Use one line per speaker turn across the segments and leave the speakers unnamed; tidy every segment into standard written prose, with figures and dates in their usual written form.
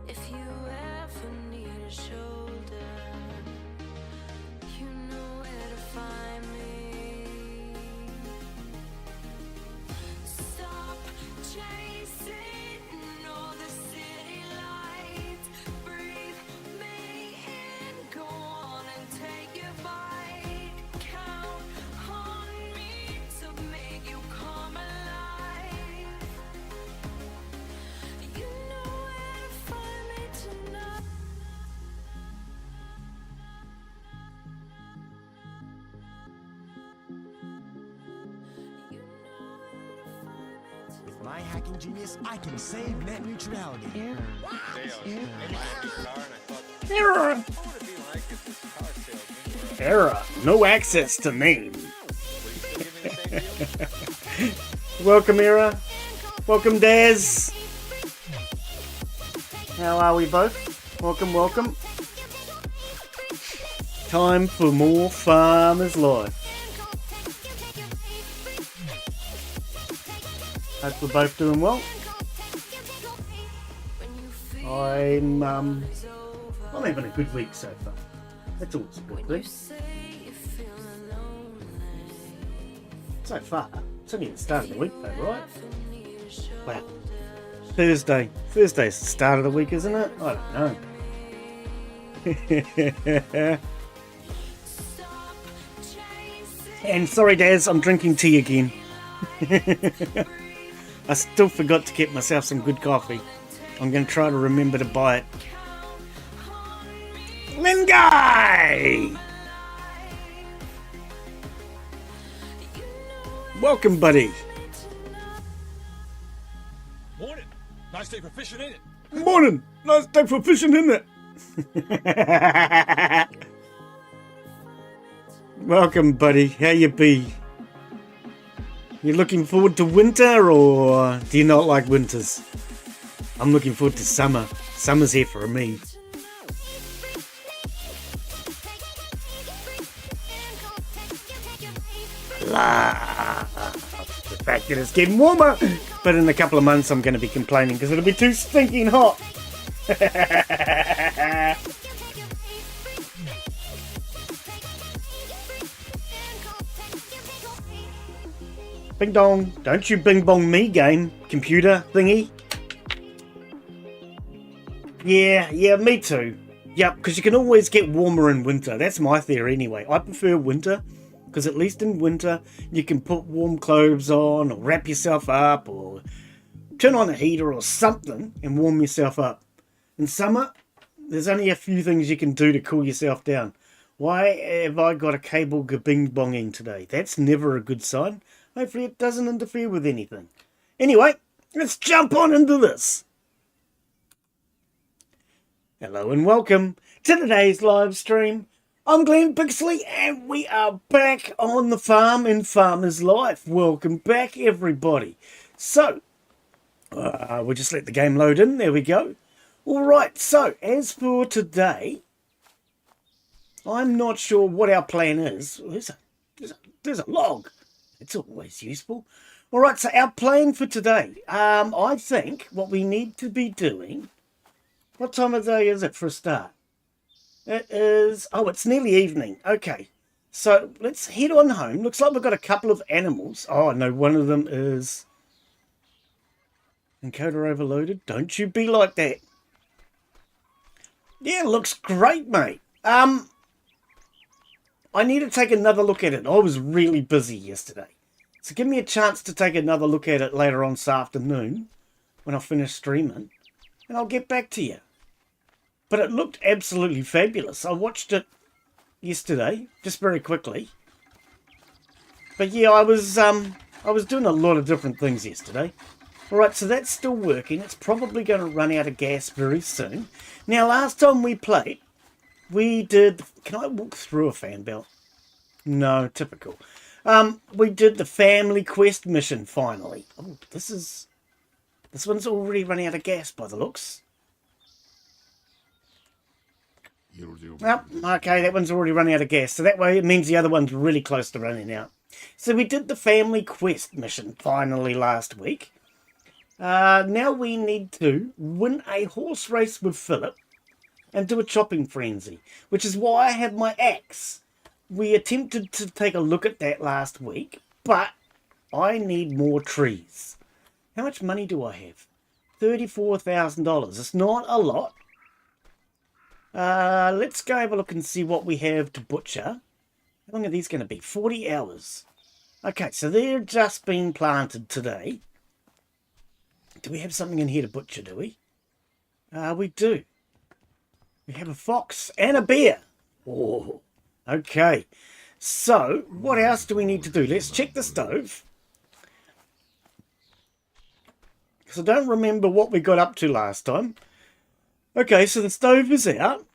If you ever need a shoulder, you know where to find me. Stop chasing all the city lights. Breathe me in, go on and take your bite. Count on me to make you come alive. You know where to find me tonight. You know where to find me tonight.
With my hacking genius, I can save net neutrality.
Error. Error. No access to name. Welcome, Era. Welcome, Daz. How are we both? Welcome, welcome. Time for more Farmer's Life. Hope we're both doing well. I'm having a good week so far. That's always a good thing. So far, it's only the start of the week though, right? Wow. Thursday's the start of the week, isn't it? I don't know. And sorry, Daz, I'm drinking tea again. I still forgot to get myself some good coffee. I'm going to try to remember to buy it. Lingay! Welcome, buddy.
Morning. Nice day for fishing, ain't it?
Morning. Nice day for fishing, isn't it? Welcome, buddy. How you be? You looking forward to winter, or do you not like winters? I'm looking forward to summer. Summer's here for me. The fact that it's getting warmer, but in a couple of months I'm going to be complaining because it'll be too stinking hot. Bing dong, don't you bing bong me, game computer thingy. Yeah, me too. Yep, because you can always get warmer in winter. That's my theory anyway. I prefer winter because at least in winter you can put warm clothes on or wrap yourself up or turn on a heater or something and warm yourself up. In summer, there's only a few things you can do to cool yourself down. Why have I got a cable bing bonging today? That's never a good sign. Hopefully it doesn't interfere with anything. Anyway, let's jump on into this. Hello and welcome to today's live stream. I'm Glen Bixley and we are back on the farm in Farmer's Life. Welcome back, everybody. So, we'll just let the game load in. There we go. Alright, so as for today, I'm not sure what our plan is. There's a log. It's always useful. Alright, so our plan for today. I think what we need to be doing... What time of day is it for a start? It is... Oh, it's nearly evening. Okay. So, let's head on home. Looks like we've got a couple of animals. Oh, no, one of them is... Encoder overloaded. Don't you be like that. Yeah, looks great, mate. I need to take another look at it. I was really busy yesterday. So give me a chance to take another look at it later on this afternoon when I finish streaming. And I'll get back to you. But it looked absolutely fabulous. I watched it yesterday, just very quickly. But yeah, I was doing a lot of different things yesterday. Alright, so that's still working. It's probably going to run out of gas very soon. Now, last time we played, we did... Can I walk through a fan belt? No, typical. We did the family quest mission, finally. Oh, this one's already running out of gas by the looks. Oh, okay, that one's already running out of gas. So that way it means the other one's really close to running out. So we did the family quest mission finally last week. Now we need to win a horse race with Philip and do a chopping frenzy, which is why I have my axe. We attempted to take a look at that last week, but I need more trees. How much money do I have? $34,000. It's not a lot. Let's go have a look and see what we have to butcher. How long are these going to be? 40 hours. Okay, so they're just being planted today. Do we have something in here to butcher, do we? We do. We have a fox and a bear. Oh, okay. So, what else do we need to do? Let's check the stove. Because I don't remember what we got up to last time. Okay, so the stove is out.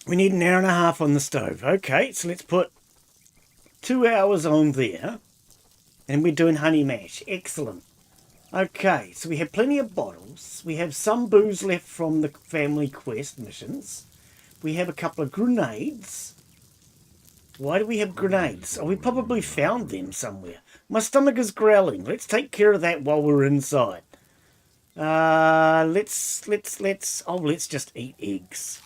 We need an hour and a half on the stove. Okay, so let's put 2 hours on there. And we're doing honey mash. Excellent. Okay, so we have plenty of bottles. We have some booze left from the family quest missions. We have a couple of grenades. Why do we have grenades? Oh, we probably found them somewhere. My stomach is growling. Let's take care of that while we're inside. Let's just eat eggs.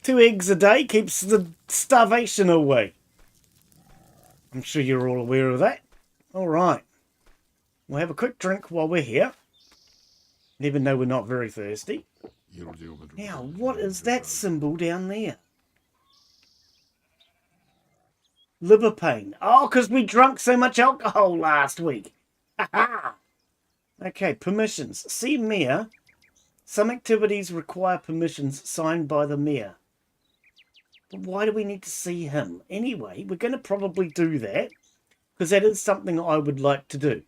2 eggs a day keeps the starvation away. I'm sure you're all aware of that. All right. We'll have a quick drink while we're here. Even though we're not very thirsty. Now, what is that symbol down there? Liver pain. Oh, because we drank so much alcohol last week. Ha-ha! Okay, permissions. See mayor. Some activities require permissions signed by the mayor. But why do we need to see him? Anyway, we're going to probably do that. Because that is something I would like to do.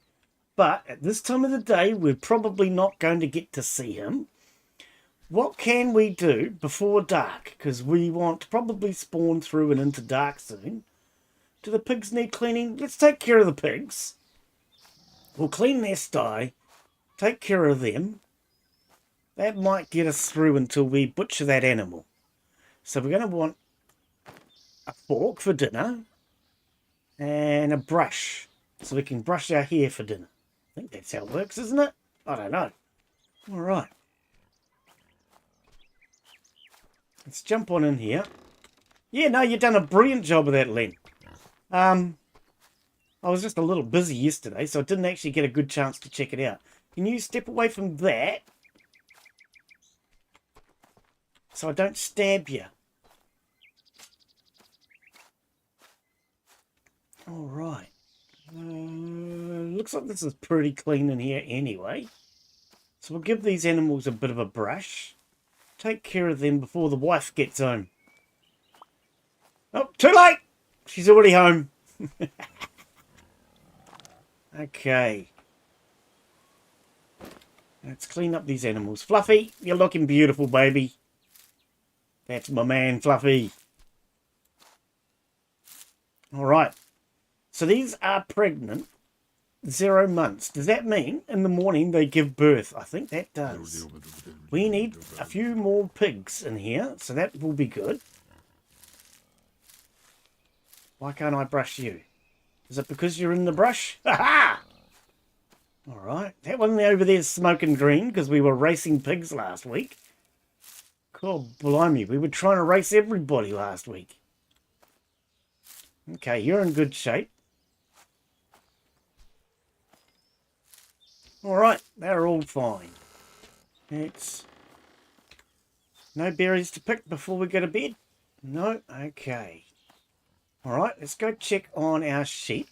But at this time of the day, we're probably not going to get to see him. What can we do before dark? Because we want to probably spawn through and into dark soon. Do the pigs need cleaning? Let's take care of the pigs. We'll clean their sty. Take care of them. That might get us through until we butcher that animal. So we're going to want a fork for dinner. And a brush. So we can brush our hair for dinner. I think that's how it works, isn't it? I don't know. Alright. Let's jump on in here. Yeah, no, you've done a brilliant job of that, Len. I was just a little busy yesterday, so I didn't actually get a good chance to check it out. Can you step away from that? So I don't stab you. Alright. Looks like this is pretty clean in here anyway. So we'll give these animals a bit of a brush. Take care of them before the wife gets home. Oh, too late! She's already home. Okay. Let's clean up these animals. Fluffy, you're looking beautiful, baby. That's my man, Fluffy. Alright. So these are pregnant. 0 months. Does that mean in the morning they give birth? I think that does. We need a few more pigs in here, so that will be good. Why can't I brush you? Is it because you're in the brush? Ha-ha! Alright, that one over there is smoking green because we were racing pigs last week. God blimey, we were trying to race everybody last week. Okay, you're in good shape. Alright, they're all fine. It's no berries to pick before we go to bed? No? Okay. Alright, let's go check on our sheep.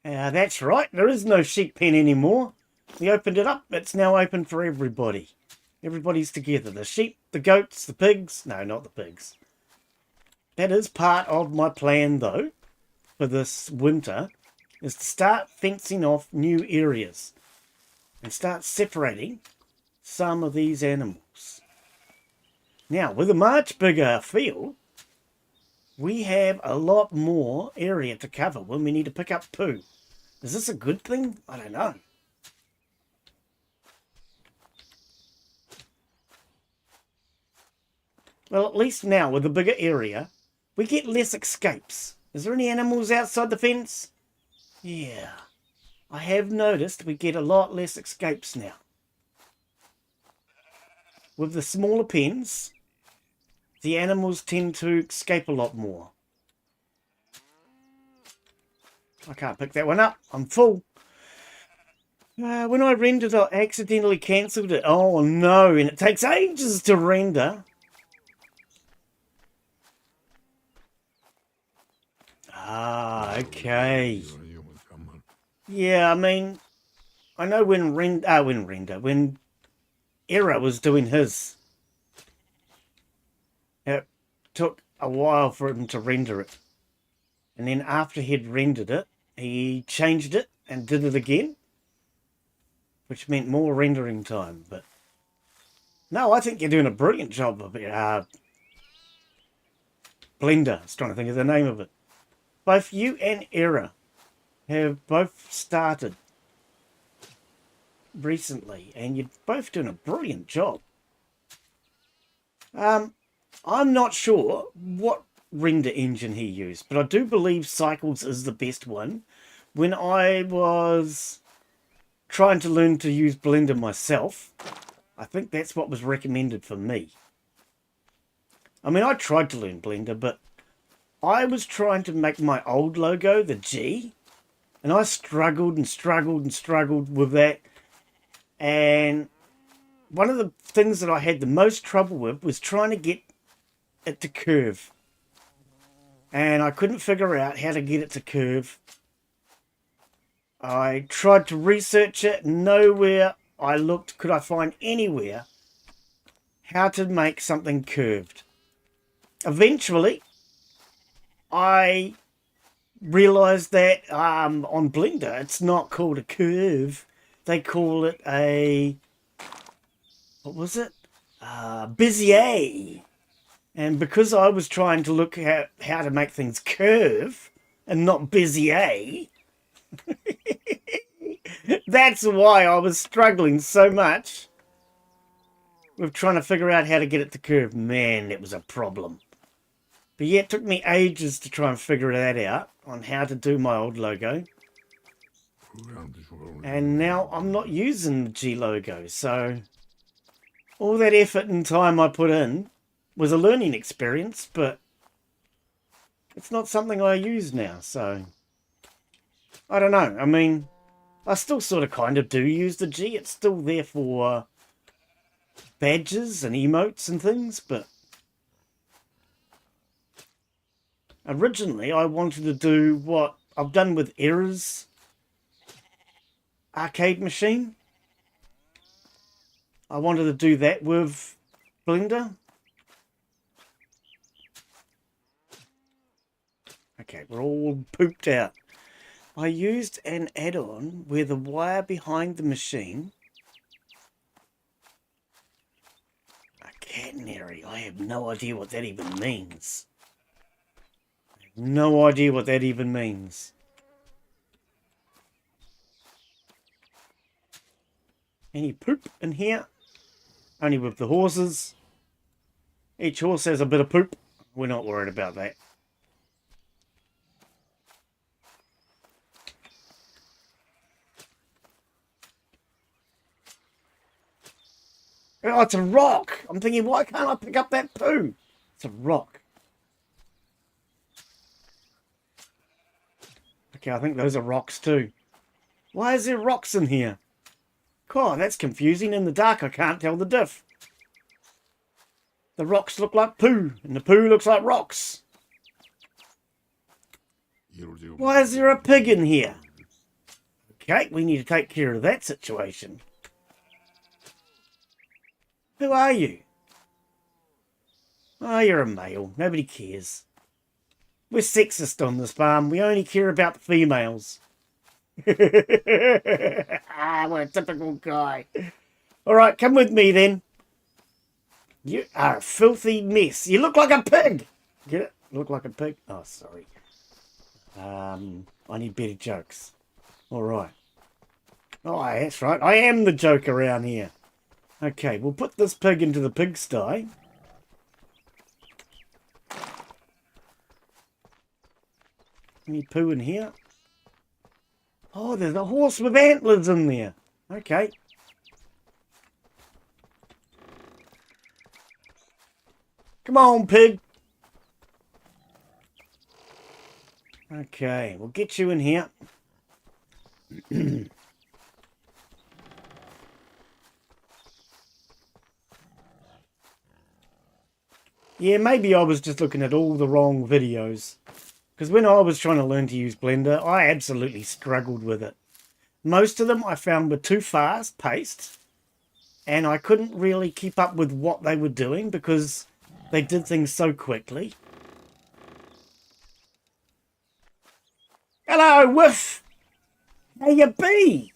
That's right, there is no sheep pen anymore. We opened it up, it's now open for everybody. Everybody's together. The sheep, the goats, the pigs. No, not the pigs. That is part of my plan, though, for this winter, is to start fencing off new areas and start separating some of these animals. Now, with a much bigger field, we have a lot more area to cover when we need to pick up poo. Is this a good thing? I don't know. Well, at least now, with a bigger area, we get less escapes. Is there any animals outside the fence? Yeah. I have noticed we get a lot less escapes now. With the smaller pens, the animals tend to escape a lot more. I can't pick that one up. I'm full. When I rendered, I accidentally cancelled it. Oh no, and it takes ages to render. Ah, okay. Yeah, I mean, I know when Era was doing his, it took a while for him to render it. And then after he'd rendered it, he changed it and did it again, which meant more rendering time. But no, I think you're doing a brilliant job of it. Blender, I was trying to think of the name of it. Both you and Era have both started recently, and you're both doing a brilliant job. I'm not sure what render engine he used, but I do believe Cycles is the best one. When I was trying to learn to use Blender myself, I think that's what was recommended for me. I mean, I tried to learn Blender, but I was trying to make my old logo, the G, and I struggled and struggled and struggled with that. And one of the things that I had the most trouble with was trying to get it to curve. And I couldn't figure out how to get it to curve. I tried to research it. Nowhere I looked could I find anywhere how to make something curved. Eventually, I realized that on Blender, it's not called a curve. They call it a, what was it? Bezier. And because I was trying to look at how to make things curve and not Bezier, that's why I was struggling so much with trying to figure out how to get it to curve. Man, it was a problem. But yeah, it took me ages to try and figure that out on how to do my old logo. And now I'm not using the G logo, so all that effort and time I put in was a learning experience, but it's not something I use now, so I don't know. I mean, I still sort of kind of do use the G. It's still there for badges and emotes and things, but originally I wanted to do what I've done with Era's arcade machine. I wanted to do that with Blender. Okay, we're all pooped out. I used an add-on where the wire behind the machine... A catenary. I have no idea what that even means. I have no idea what that even means. Any poop in here? Only with the horses. Each horse has a bit of poop. We're not worried about that. Oh, it's a rock. I'm thinking, why can't I pick up that poo? It's a rock. Okay, I think those are rocks too. Why is there rocks in here? God, that's confusing. In the dark, I can't tell the diff. The rocks look like poo, and the poo looks like rocks. Why is there a pig in here? Okay, we need to take care of that situation. Who are you? Oh, you're a male. Nobody cares. We're sexist on this farm. We only care about the females. What a typical guy. Alright, come with me then. You are a filthy mess. You look like a pig. Get it? Look like a pig? Oh, sorry. I need better jokes. Alright. Oh, that's right. I am the joke around here. Okay, we'll put this pig into the pigsty. Any poo in here? Oh, there's a horse with antlers in there. Okay. Come on, pig. Okay, we'll get you in here. Yeah, maybe I was just looking at all the wrong videos. Because when I was trying to learn to use Blender, I absolutely struggled with it. Most of them I found were too fast-paced, and I couldn't really keep up with what they were doing because they did things so quickly. Hello, Whiff! How you be?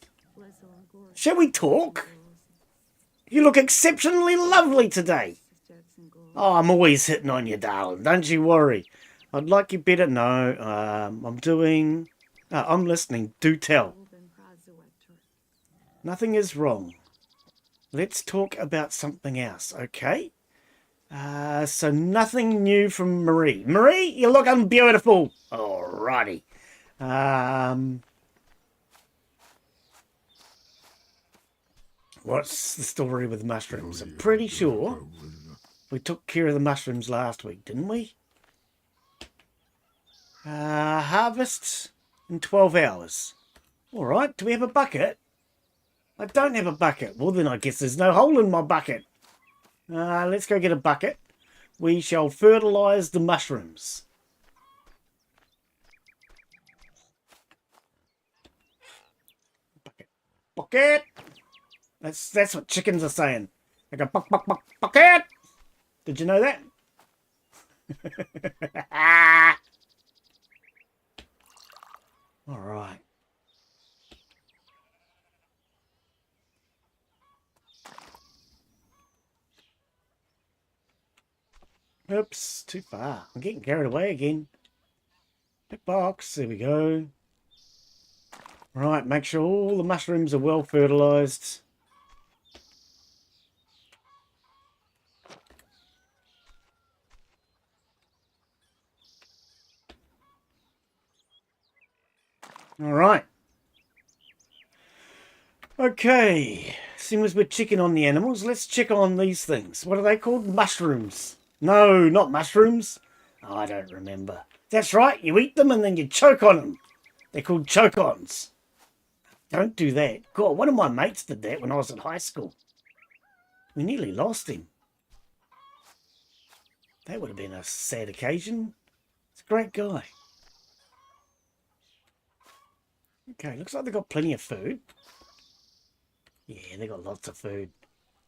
Shall we talk? You look exceptionally lovely today. Oh, I'm always hitting on you, darling. Don't you worry. I'd like you better. No, I'm listening. Do tell. Nothing is wrong. Let's talk about something else, okay? So nothing new from Marie. Marie, you're looking beautiful. Alrighty. What's the story with mushrooms? I'm pretty sure we took care of the mushrooms last week, didn't we? Harvest in 12 hours. Alright, do we have a bucket? I don't have a bucket. Well, then I guess there's no hole in my bucket. Let's go get a bucket. We shall fertilise the mushrooms. Bucket. Bucket! That's what chickens are saying. They go, buck, buck, buck, bucket! Did you know that? All right. Oops, too far. I'm getting carried away again. Pick box, there we go. Right, make sure all the mushrooms are well fertilised. All right. Okay. Seeing as we're checking on the animals, let's check on these things. What are they called? Mushrooms. No, not mushrooms. Oh, I don't remember. That's right. You eat them and then you choke on them. They're called choke-ons. Don't do that. God, one of my mates did that when I was in high school. We nearly lost him. That would have been a sad occasion. He's a great guy. Okay, looks like they've got plenty of food. Yeah, they got lots of food.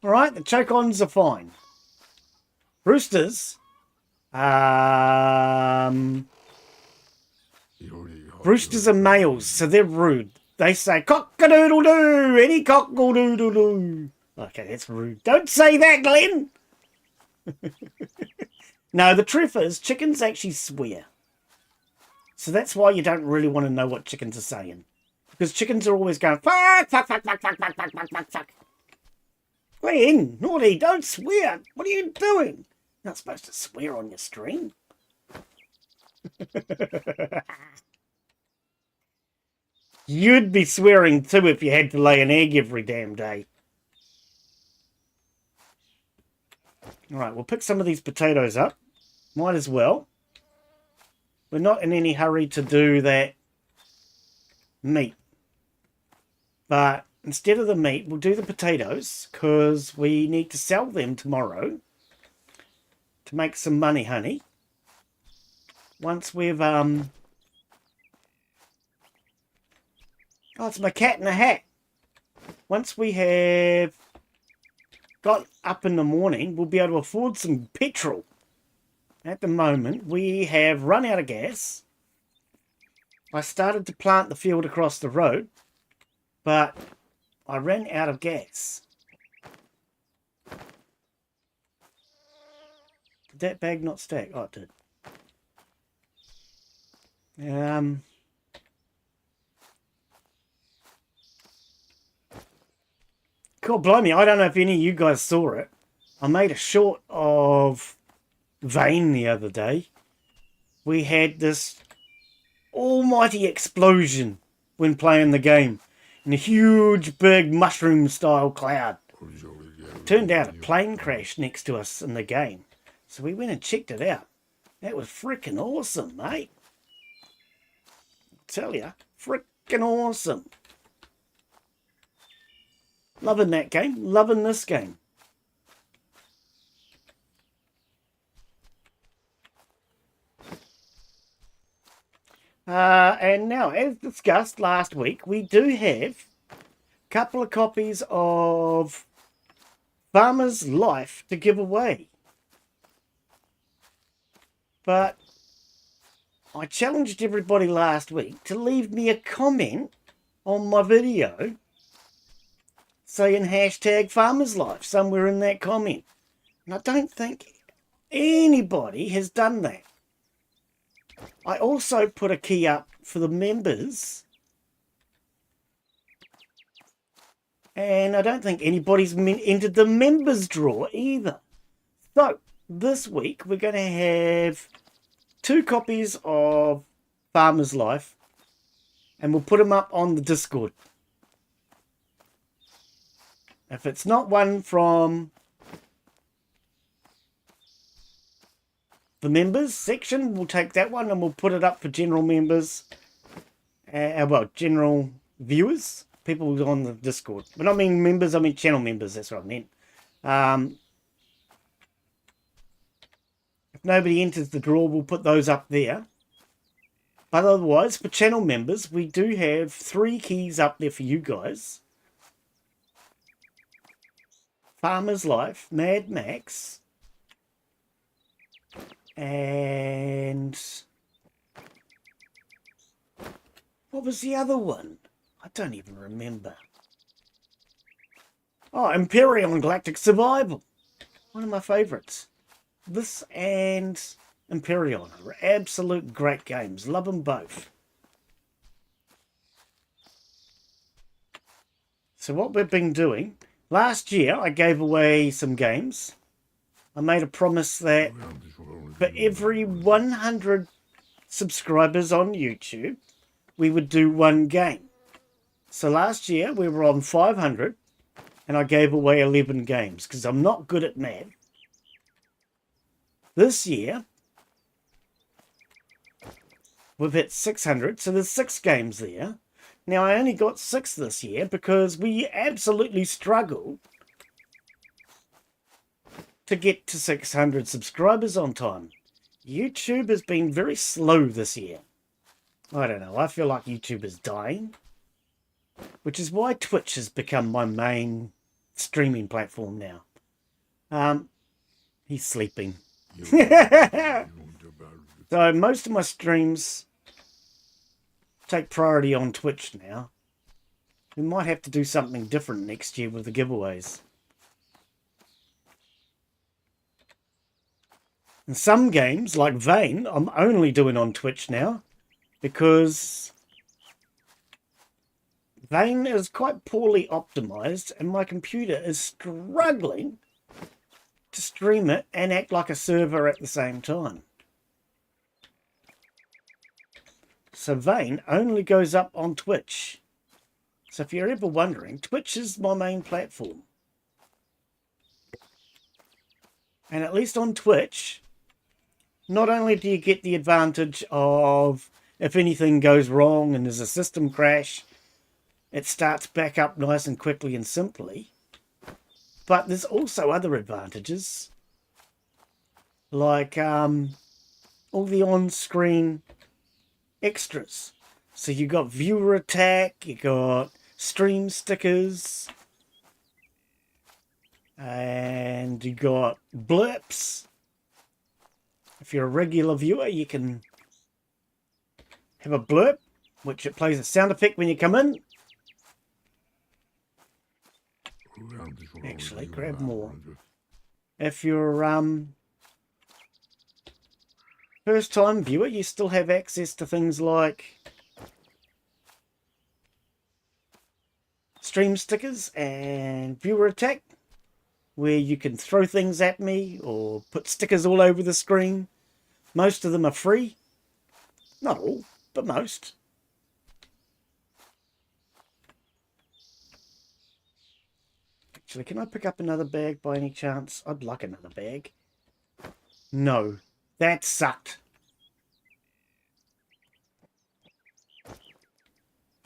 All right, the choke-ons are fine. Roosters. Roosters are males, so they're rude. They say cock-a-doodle-doo, any cock-a-doodle-doo. Okay, that's rude. Don't say that, Glen. No, the truth is, chickens actually swear. So that's why you don't really want to know what chickens are saying. Because chickens are always going, fuck, fuck, fuck, fuck, fuck, fuck, fuck, fuck, fuck, fuck. Glen, naughty, don't swear. What are you doing? You're not supposed to swear on your stream. You'd be swearing too if you had to lay an egg every damn day. Alright, we'll pick some of these potatoes up. Might as well. We're not in any hurry to do that meat. But instead of the meat, we'll do the potatoes because we need to sell them tomorrow to make some money, honey. Once we've oh, it's my cat in a hat. Once we have got up in the morning, we'll be able to afford some petrol. At the moment, we have run out of gas. I started to plant the field across the road, but I ran out of gas. Did that bag not stack? Oh, it did. God blimey, I don't know if any of you guys saw it. I made a short of Vane the other day. We had this almighty explosion when playing the game in a huge, big mushroom-style cloud. Turned out a plane crashed next to us in the game, so we went and checked it out. That was freaking awesome, mate. Tell ya, freaking awesome. Loving that game, loving this game. And now, as discussed last week, we do have a couple of copies of Farmer's Life to give away. But I challenged everybody last week to leave me a comment on my video saying hashtag Farmer's Life somewhere in that comment. And I don't think anybody has done that. I also put a key up for the members. And I don't think anybody's entered the members draw either. So, this week we're going to have 2 copies of Farmer's Life. And we'll put them up on the Discord. If it's not one from the members section, we'll take that one and we'll put it up for general members. Well, general viewers, people on the Discord. When I mean members, I mean channel members, that's what I meant. If nobody enters the draw, we'll put those up there. But otherwise, for channel members, we do have 3 keys up there for you guys. Farmer's Life, Mad Max, and what was the other one? I don't even remember. Oh, Imperion Galactic Survival. One of my favourites. This and Imperion are absolute great games. Love them both. So what we've been doing, last year I gave away some games. I made a promise that for every 100 subscribers on YouTube, we would do 1 game. So last year we were on 500 and I gave away 11 games because I'm not good at math. This year, we've hit 600, so there's 6 games there. Now, I only got 6 this year because we absolutely struggled to get to 600 subscribers on time. YouTube has been very slow this year. I don't know, I feel like YouTube is dying. Which is why Twitch has become my main streaming platform now. He's sleeping. So most of my streams take priority on Twitch now. We might have to do something different next year with the giveaways. And some games, like Vane, I'm only doing on Twitch now because Vane is quite poorly optimized and my computer is struggling to stream it and act like a server at the same time. So Vane only goes up on Twitch. So if you're ever wondering, Twitch is my main platform. And at least on Twitch, not only do you get the advantage of if anything goes wrong and there's a system crash, it starts back up nice and quickly and simply. But there's also other advantages, like all the on-screen extras. So you got viewer attack, you got stream stickers, and you got blips. If you're a regular viewer, you can have a blurb, which it plays a sound effect when you come in. Actually, grab more. If you're first time viewer, you still have access to things like stream stickers and viewer attack, where you can throw things at me or put stickers all over the screen. Most of them are free. Not all. but most. Actually, can I pick up another bag by any chance? I'd like another bag. No, that sucked.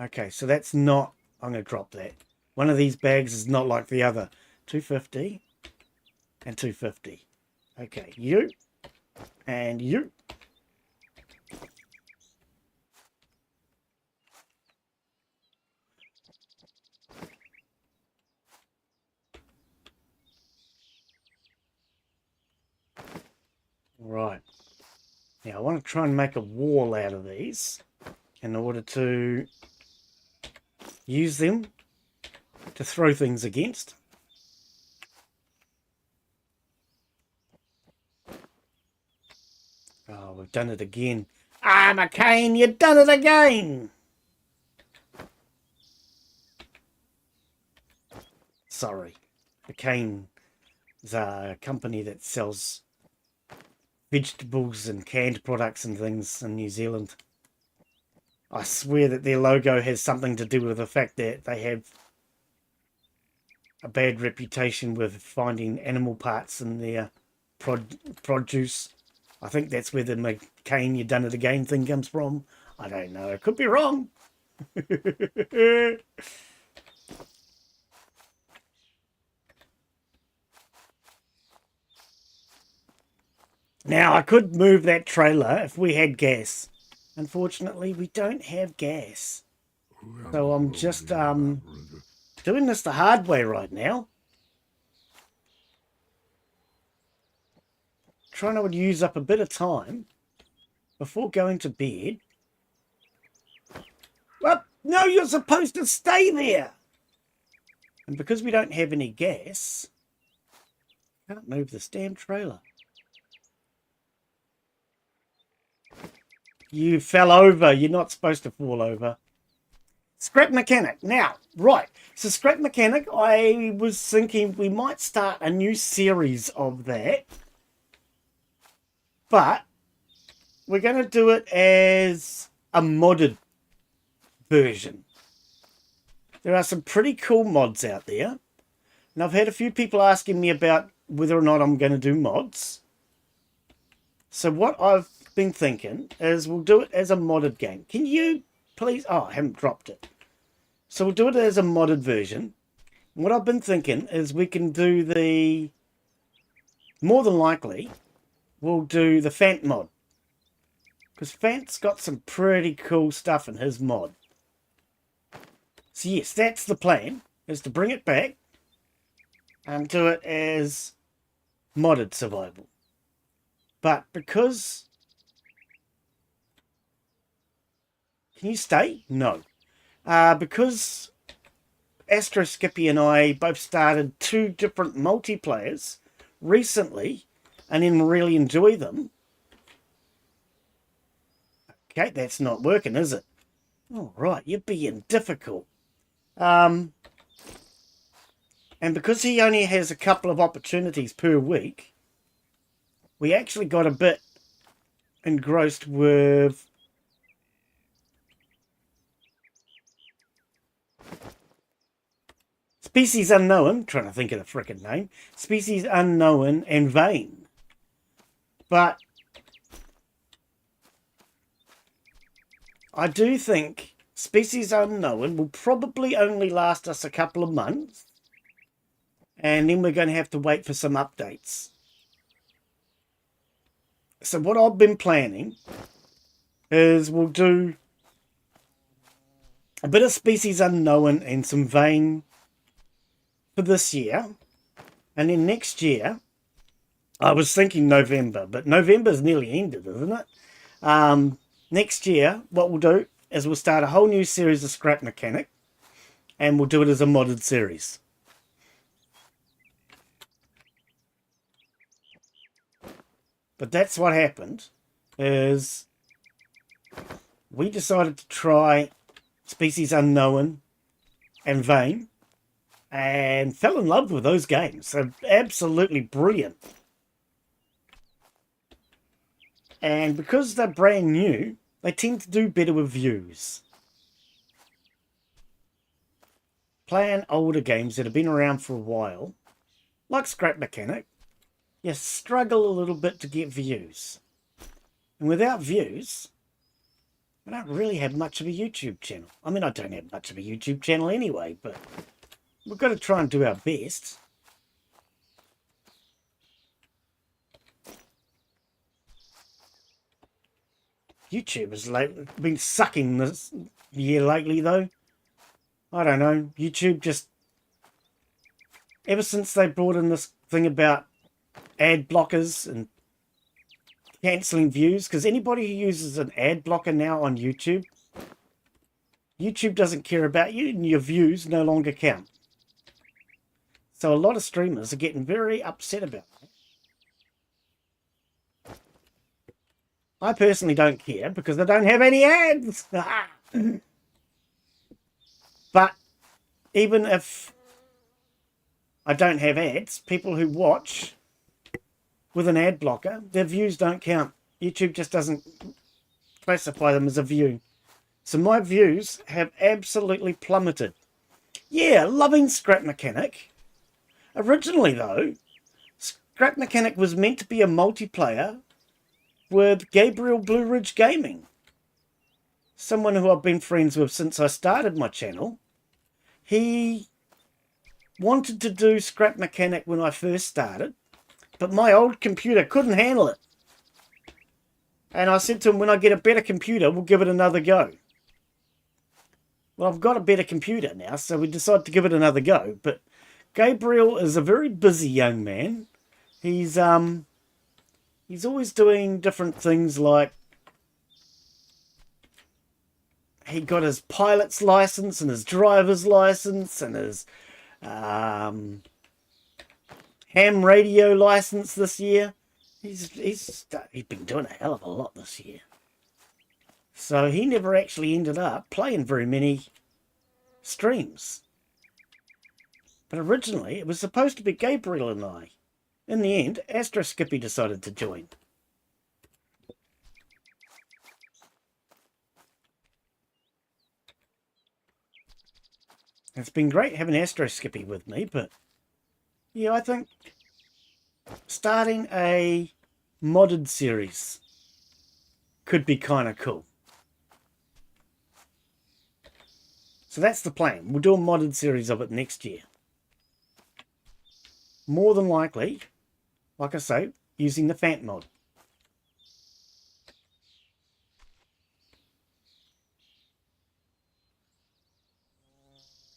Okay, so that's not... I'm going to drop that. One of these bags is not like the other. 250 and 250. Okay, you and you. Right. Now I want to try and make a wall out of these in order to use them to throw things against. Oh, we've done it again. Ah, McCain, you've done it again! Sorry. McCain is a company that sells vegetables and canned products and things in New Zealand. I swear that their logo has something to do with the fact that they have a bad reputation with finding animal parts in their produce. I think that's where the McCain, you done it again thing comes from. I don't know. I could be wrong. Now, I could move that trailer if we had gas. Unfortunately, we don't have gas. So I'm just doing this the hard way right now. Trying to use up a bit of time before going to bed. Well, no, you're supposed to stay there. And because we don't have any gas, I can't move this damn trailer. You fell over. You're not supposed to fall over. Scrap mechanic. Now, right. So scrap mechanic, I was thinking we might start a new series of that. But we're going to do it as a modded version. There are some pretty cool mods out there. And I've had a few people asking me about whether or not I'm going to do mods. So what I've been thinking is we'll do it as a modded game. Can you please... Oh, I haven't dropped it. So we'll do it as a modded version. What I've been thinking is we can do the... More than likely, we'll do the Fant mod. Because Fant's got some pretty cool stuff in his mod. So yes, that's the plan, is to bring it back and do it as modded survival. But because... Can you stay? No. Because Astro Skippy and I both started 2 different multiplayers recently and didn't really enjoy them. Okay, that's not working, is it? All right, you're being difficult. And because he only has a couple of opportunities per week, we actually got a bit engrossed with Species Unknown, trying to think of the frickin' name, Species Unknown and Vane. But I do think Species Unknown will probably only last us a couple of months. And then we're going to have to wait for some updates. So what I've been planning is we'll do a bit of Species Unknown and some Vane for this year. And then next year, I was thinking November, but November's nearly ended, isn't it? Next year, what we'll do is we'll start a whole new series of Scrap Mechanic, and we'll do it as a modded series. But that's what happened, is we decided to try Species Unknown and Vane, and fell in love with those games. They're absolutely brilliant. And because they're brand new, they tend to do better with views. Playing older games that have been around for a while, like Scrap Mechanic, you struggle a little bit to get views. And without views, I don't really have much of a YouTube channel. I mean, I don't have much of a YouTube channel anyway, but we've got to try and do our best. YouTube has been sucking this year lately, though. I don't know. YouTube just... Ever since they brought in this thing about ad blockers and cancelling views, because anybody who uses an ad blocker now on YouTube, YouTube doesn't care about you and your views no longer count. So a lot of streamers are getting very upset about that. I personally don't care because I don't have any ads. But even if I don't have ads, people who watch with an ad blocker, their views don't count. YouTube just doesn't classify them as a view. So my views have absolutely plummeted. Yeah, loving Scrap Mechanic. Originally though, Scrap Mechanic was meant to be a multiplayer with Gabriel Blue Ridge Gaming, someone who I've been friends with since I started my channel. He wanted to do Scrap Mechanic when I first started, but my old computer couldn't handle it. And I said to him, when I get a better computer, we'll give it another go. Well, I've got a better computer now, so we decided to give it another go. But Gabriel is a very busy young man. He's always doing different things, like he got his pilot's license and his driver's license and his ham radio license this year. He's been doing a hell of a lot this year. So he never actually ended up playing very many streams. But originally it was supposed to be Gabriel and I. In the end, Astro Skippy decided to join. It's been great having Astro Skippy with me, but yeah, I think starting a modded series could be kind of cool. So that's the plan. We'll do a modded series of it next year. More than likely, like I say, using the Fant mod.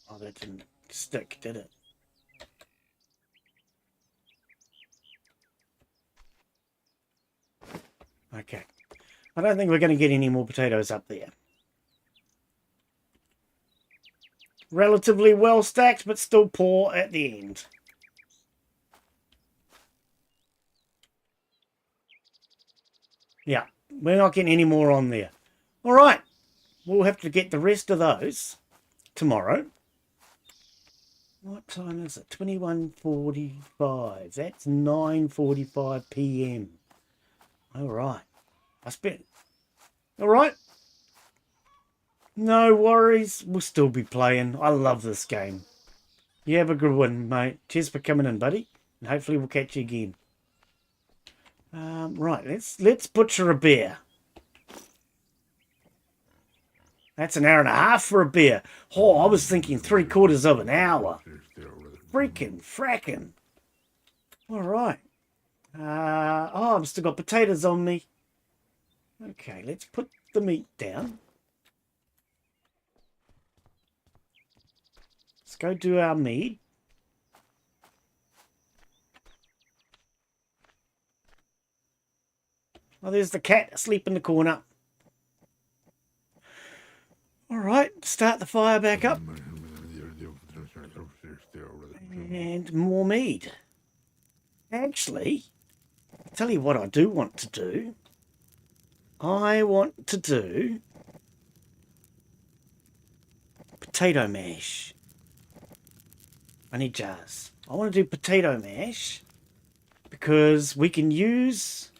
Oh, that didn't stick, did it? Okay. I don't think we're going to get any more potatoes up there. Relatively well stacked, but still poor at the end. Yeah, we're not getting any more on there. All right, we'll have to get the rest of those tomorrow. What time is it? 21:45. That's 9:45 p.m. All right. All right. No worries. We'll still be playing. I love this game. You have a good one, mate. Cheers for coming in, buddy. And hopefully we'll catch you again. Right, let's butcher a bear. That's an hour and a half for a bear. Oh, I was thinking 3/4 of an hour. Freaking fracking. All right. Oh, I've still got potatoes on me. Okay, let's put the meat down. Let's go do our meat. Oh, there's the cat asleep in the corner. All right, start the fire back up. And more meat. Actually, I'll tell you what I do want to do. I want to do potato mash. I need jars. I want to do potato mash because we can use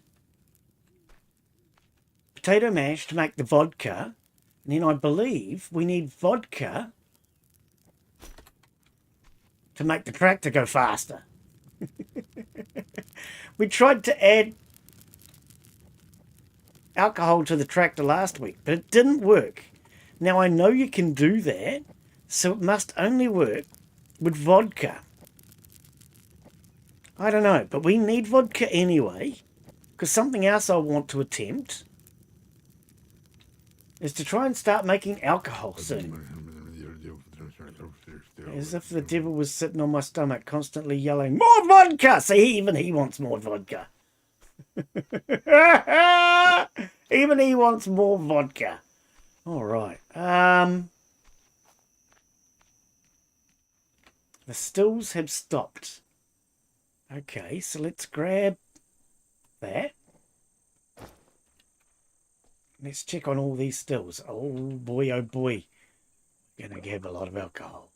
potato mash to make the vodka. And then I believe we need vodka to make the tractor go faster. We tried to add alcohol to the tractor last week, but it didn't work. Now I know you can do that, so it must only work with vodka. I don't know, but we need vodka anyway, because something else I want to attempt is to try and start making alcohol soon. As if the devil was sitting on my stomach, constantly yelling, "More vodka!" See, even he wants more vodka. Even he wants more vodka. All right. The stills have stopped. Okay, so let's grab that. Let's check on all these stills. Oh boy, oh boy. Gonna have a lot of alcohol.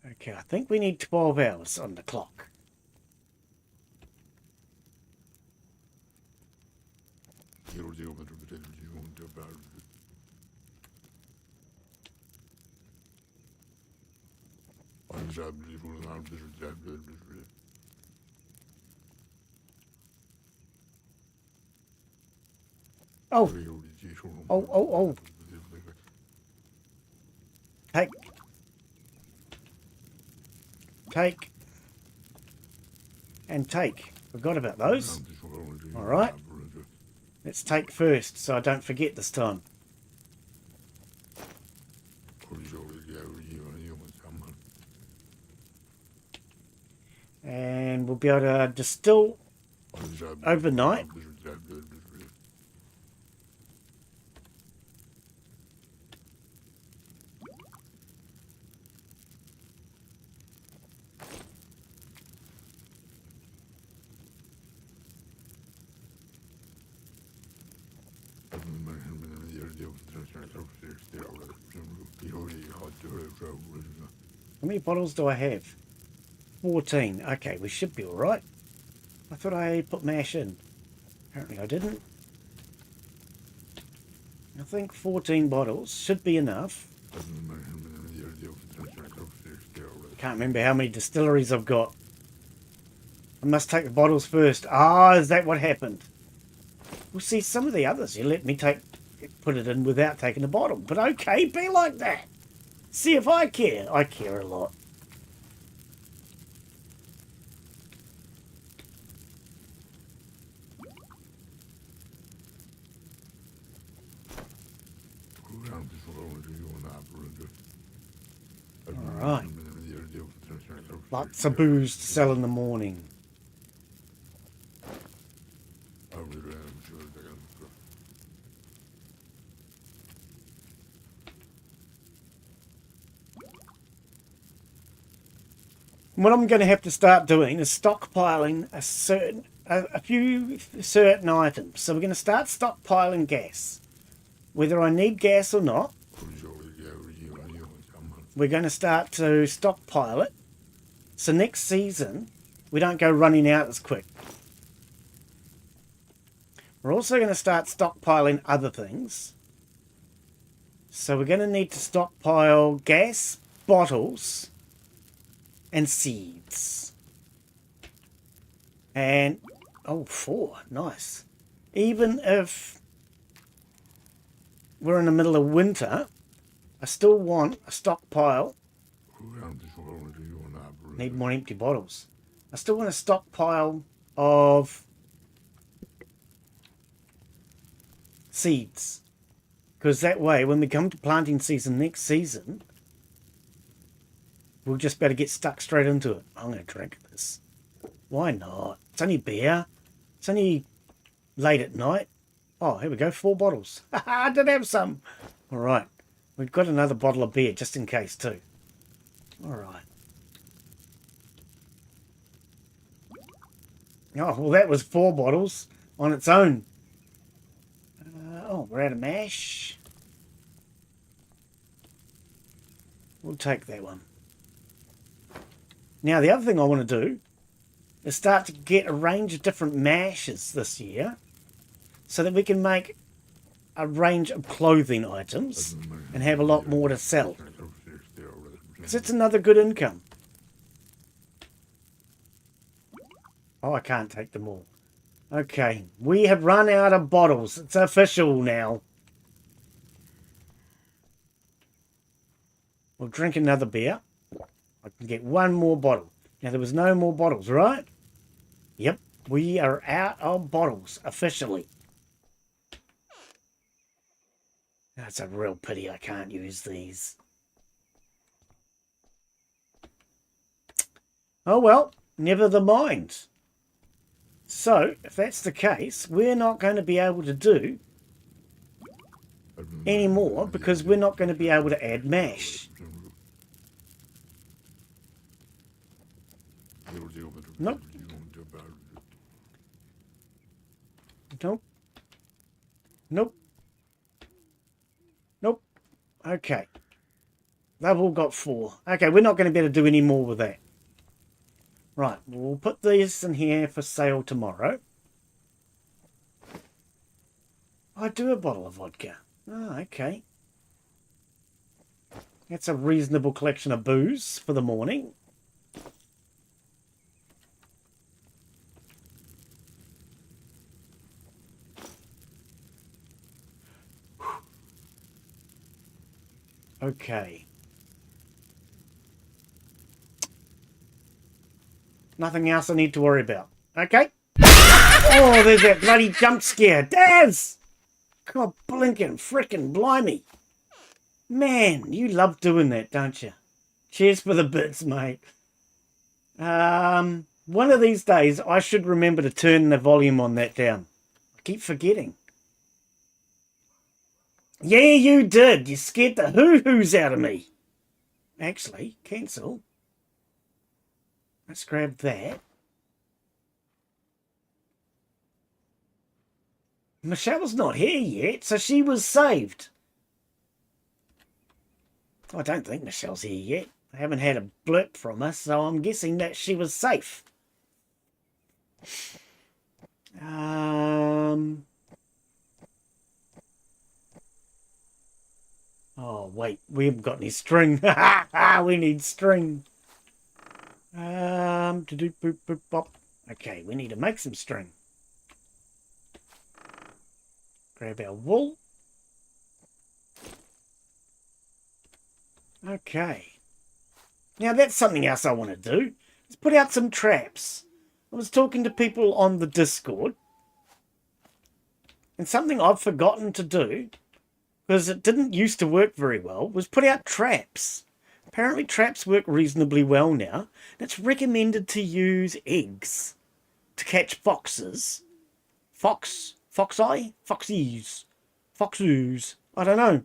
Okay, I think we need 12 hours on the clock. Oh. Oh. Take. And take. Forgot about those. Alright. Let's take first, so I don't forget this time. And we'll be able to distill overnight. How many bottles do I have? 14. Okay, we should be alright. I thought I put mash in. Apparently I didn't. I think 14 bottles should be enough. Can't remember how many distilleries I've got. I must take the bottles first. Ah, is that what happened? Well, see, some of the others you let me put it in without taking the bottle. But okay, be like that. See if I care. I care a lot. Alright. Lots of booze to sell in the morning. What I'm going to have to start doing is stockpiling a few certain items. So we're going to start stockpiling gas. Whether I need gas or not, we're going to start to stockpile it. So next season, we don't go running out as quick. We're also going to start stockpiling other things. So we're going to need to stockpile gas, bottles, and seeds. And, oh, 4. Nice. Even if we're in the middle of winter, I still want a stockpile. Need more empty bottles. I still want a stockpile of seeds. Because that way, when we come to planting season next season, we'll just better get stuck straight into it. I'm going to drink this. Why not? It's only beer. It's only late at night. Oh, here we go. 4 bottles. I did have some. All right. We've got another bottle of beer just in case too. All right. Oh, well, that was 4 bottles on its own. Oh, we're out of mash. We'll take that one. Now, the other thing I want to do is start to get a range of different mashes this year so that we can make a range of clothing items and have a lot more to sell. Because it's another good income. Oh, I can't take them all. Okay, we have run out of bottles. It's official now. We'll drink another beer. I can get one more bottle. Now, there was no more bottles, right? Yep, we are out of bottles, officially. That's a real pity I can't use these. Oh well, never the mind. So, if that's the case, we're not going to be able to do any more because we're not going to be able to add mash. Nope. Nope. Nope. Nope. Okay. They've all got 4. Okay, we're not going to be able to do any more with that. Right, we'll put these in here for sale tomorrow. I do a bottle of vodka. Oh, okay. That's a reasonable collection of booze for the morning. Okay. Nothing else I need to worry about. Okay. Oh, there's that bloody jump scare. Daz! God, blinking, frickin' blimey. Man, you love doing that, don't you? Cheers for the bits, mate. One of these days, I should remember to turn the volume on that down. I keep forgetting. Yeah, you did. You scared the hoo-hoos out of me. Actually, cancel. Let's grab that. Michelle's not here yet, so she was saved. I don't think Michelle's here yet. I haven't had a blurb from her, so I'm guessing that she was safe. Oh, wait. We haven't got any string. We need string. Okay, we need to make some string. Grab our wool. Okay. Now that's something else I want to do. Let's put out some traps. I was talking to people on the Discord. And something I've forgotten to do, because it didn't used to work very well, was put out traps. Apparently traps work reasonably well now. It's recommended to use eggs to catch foxes. Foxies? Foxes. I don't know.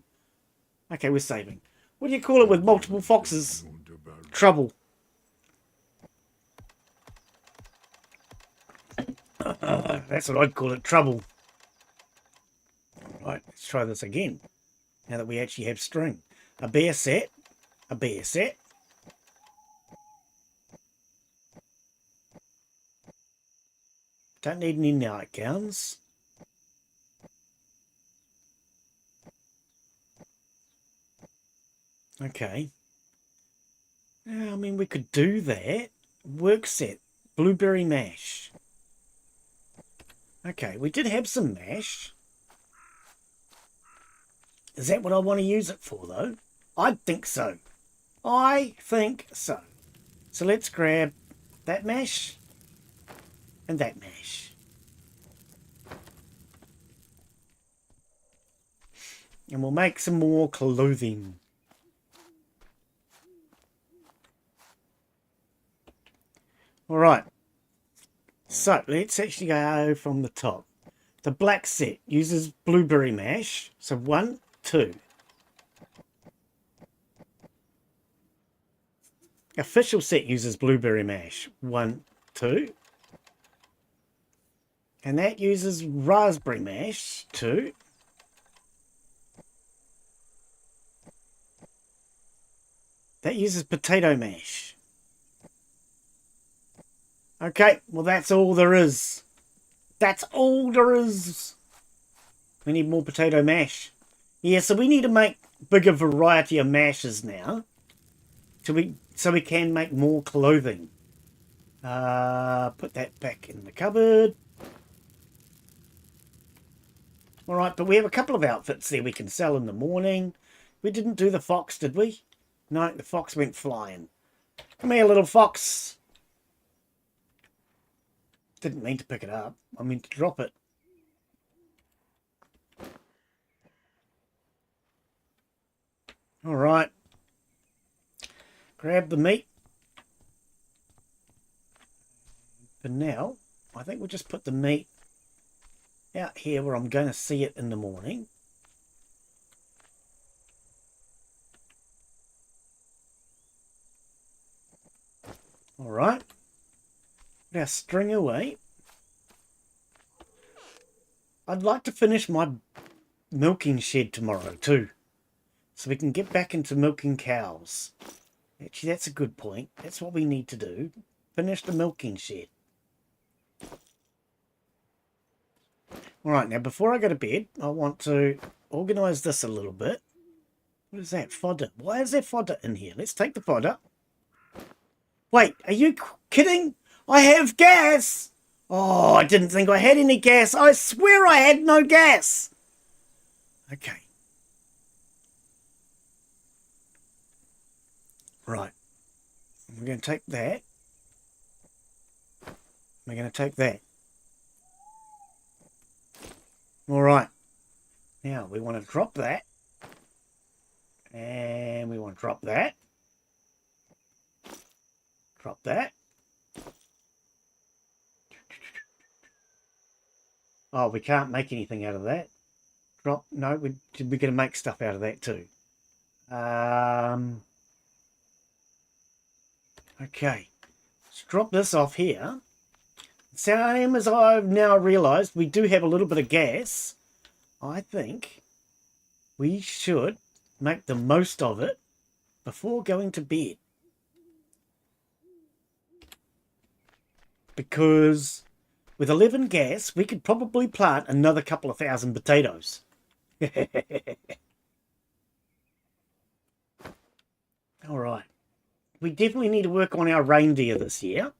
Okay, we're saving. What do you call it with multiple foxes? Trouble. That's what I'd call it, trouble. Right, let's try this again. Now that we actually have string. A bear set. A bear set. Don't need any nightgowns. Okay. I mean, we could do that. Work set. Blueberry mash. Okay, we did have some mash. Is that what I want to use it for, though? I think so. I think so. So let's grab that mash and that mash. And we'll make some more clothing. Alright. So let's actually go from the top. The black set uses blueberry mash. So 1, 2. Official set uses blueberry mash. 1, 2. And that uses raspberry mash. 2. That uses potato mash. Okay, well that's all there is. That's all there is. We need more potato mash. Yeah, so we need to make bigger variety of mashes now. So we can make more clothing. Put that back in the cupboard. Alright, but we have a couple of outfits there we can sell in the morning. We didn't do the fox, did we? No, the fox went flying. Come here, little fox. Didn't mean to pick it up. I mean to drop it. Alright. Grab the meat. For now, I think we'll just put the meat out here where I'm going to see it in the morning. Alright. Put our string away. I'd like to finish my milking shed tomorrow too, so we can get back into milking cows. Actually, that's a good point. That's what we need to do. Finish the milking shed. Alright, now before I go to bed, I want to organise this a little bit. What is that? Fodder. Why is there fodder in here? Let's take the fodder. Wait, are you kidding? I have gas! Oh, I didn't think I had any gas. I swear I had no gas. Okay. Right. We're going to take that. We're going to take that. Alright. Now, we want to drop that. And we want to drop that. Drop that. Oh, we can't make anything out of that. Drop. No, we're going to make stuff out of that too. Okay. Let's drop this off here. Same as I've now realised, we do have a little bit of gas. I think we should make the most of it before going to bed. Because with 11 gas, we could probably plant another couple of thousand potatoes. Alright. We definitely need to work on our reindeer this year.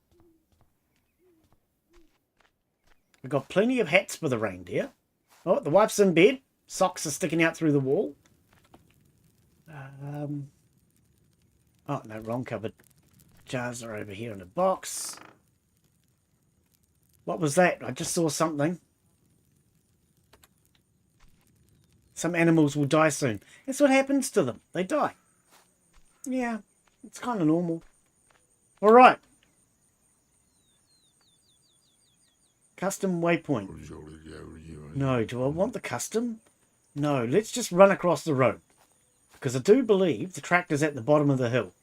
We've got plenty of hats for the reindeer. Oh, the wife's in bed. Socks are sticking out through the wall. Oh, no, wrong cupboard. Jars are over here in the box. What was that? I just saw something. Some animals will die soon. That's what happens to them. They die. Yeah, it's kind of normal. All right. Custom waypoint. No, do I want the custom? No, let's just run across the road. Because I do believe the tractor's at the bottom of the hill.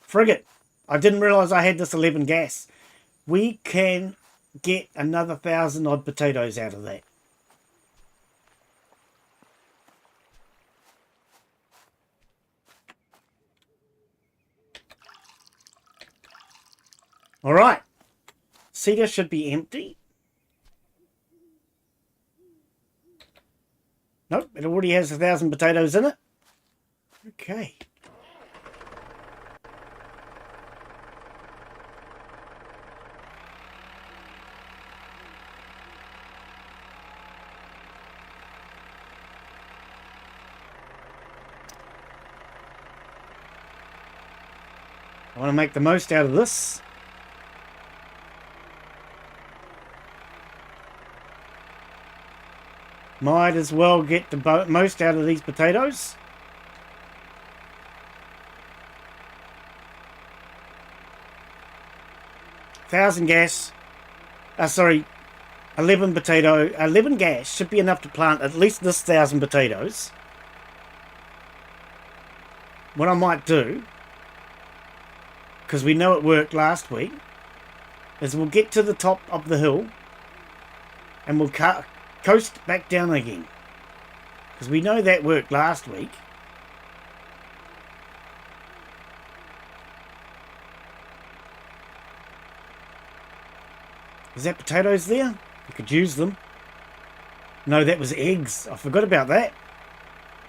Frigate. I didn't realise I had this 11 gas. We can get another 1,000 odd potatoes out of that. Alright. Cedar should be empty. Nope, it already has 1,000 potatoes in it. Okay. I want to make the most out of this. Might as well get the most out of these potatoes. $1,000 gas. 11 gas should be enough to plant at least this 1,000 potatoes. What I might do, because we know it worked last week, is we'll get to the top of the hill and we'll coast back down again, because we know that worked last week. Is that potatoes there? We could use them. No, that was eggs. I forgot about that.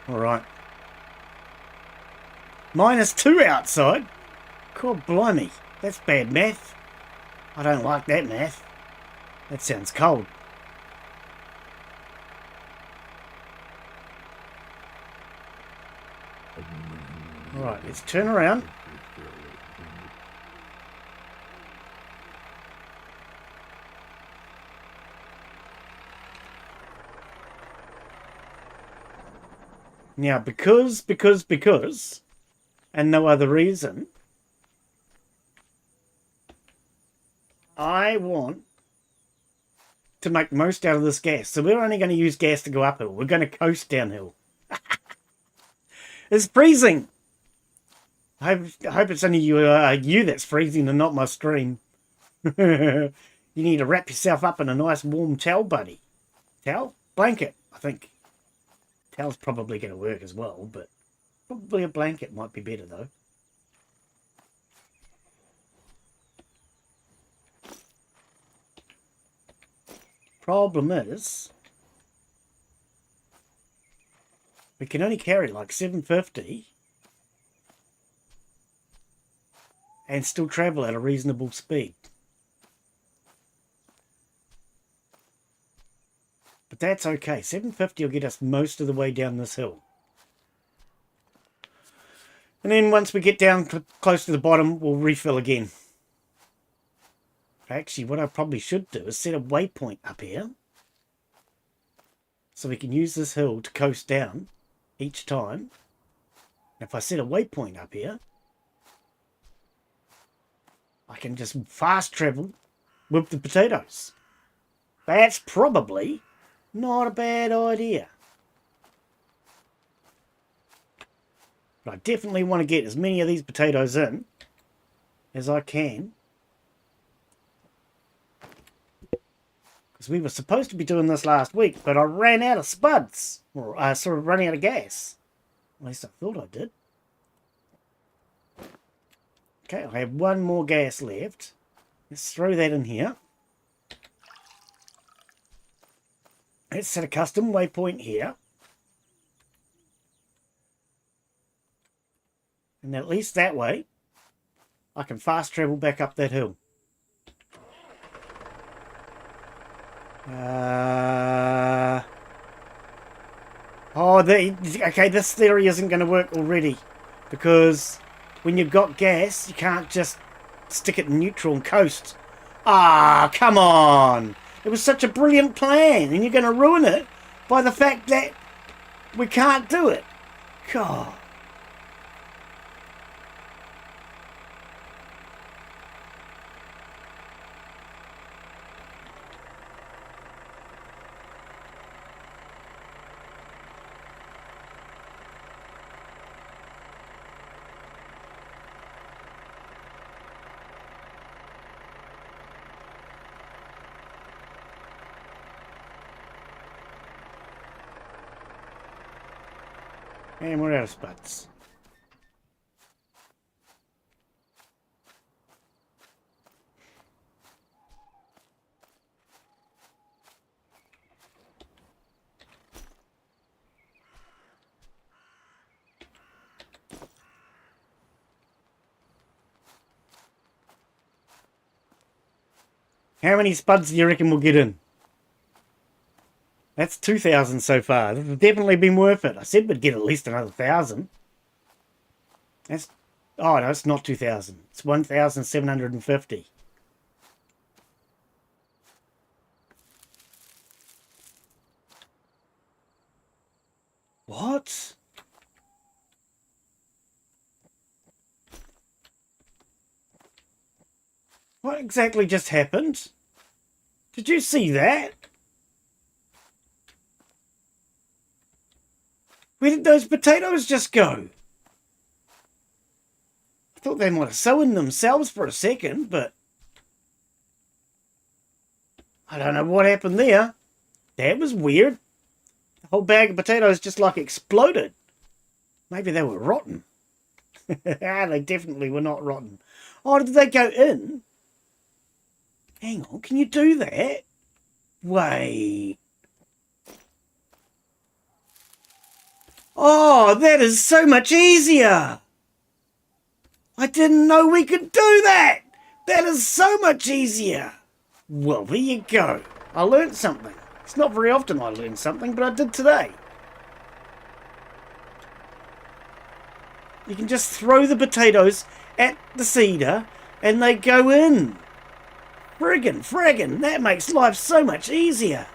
Alright. -2 outside. God blimey. That's bad math. I don't like that math. That sounds cold. Alright, let's turn around. Now, because, and no other reason, I want to make the most out of this gas. So we're only going to use gas to go uphill. We're going to coast downhill. It's freezing. I hope it's only you that's freezing and not my stream. You need to wrap yourself up in a nice warm towel, buddy. Towel? Blanket, I think. Towel's probably going to work as well, but probably a blanket might be better, though. Problem is, we can only carry like 750 and still travel at a reasonable speed. But that's okay. 750 will get us most of the way down this hill. And then once we get down close to the bottom, we'll refill again. Actually, what I probably should do is set a waypoint up here. So we can use this hill to coast down each time. If I set a waypoint up here, I can just fast travel with the potatoes. That's probably not a bad idea. But I definitely want to get as many of these potatoes in as I can. Because we were supposed to be doing this last week, but I ran out of spuds. Or sort of running out of gas. At least I thought I did. Okay, I have one more gas left. Let's throw that in here. Let's set a custom waypoint here. And at least that way, I can fast travel back up that hill. Okay, this theory isn't going to work already. Because when you've got gas, you can't just stick it in neutral and coast. Ah, come on! It was such a brilliant plan, and you're going to ruin it by the fact that we can't do it. God. And we're out of spuds. How many spuds do you reckon we'll get in? That's 2,000 so far. This has definitely been worth it. I said we'd get at least another 1,000. That's... Oh, no, it's not 2,000. It's 1,750. What? What exactly just happened? Did you see that? Where did those potatoes just go? I thought they might have sown themselves for a second, but I don't know what happened there. That was weird. The whole bag of potatoes just like exploded. Maybe they were rotten. They definitely were not rotten. Oh, did they go in? Hang on, can you do that? Wait. Oh, that is so much easier. I didn't know we could do that. That is so much easier. Well, there you go. I learned something. It's not very often I learn something, but I did today. You can just throw the potatoes at the cedar and they go in. Friggin', that makes life so much easier.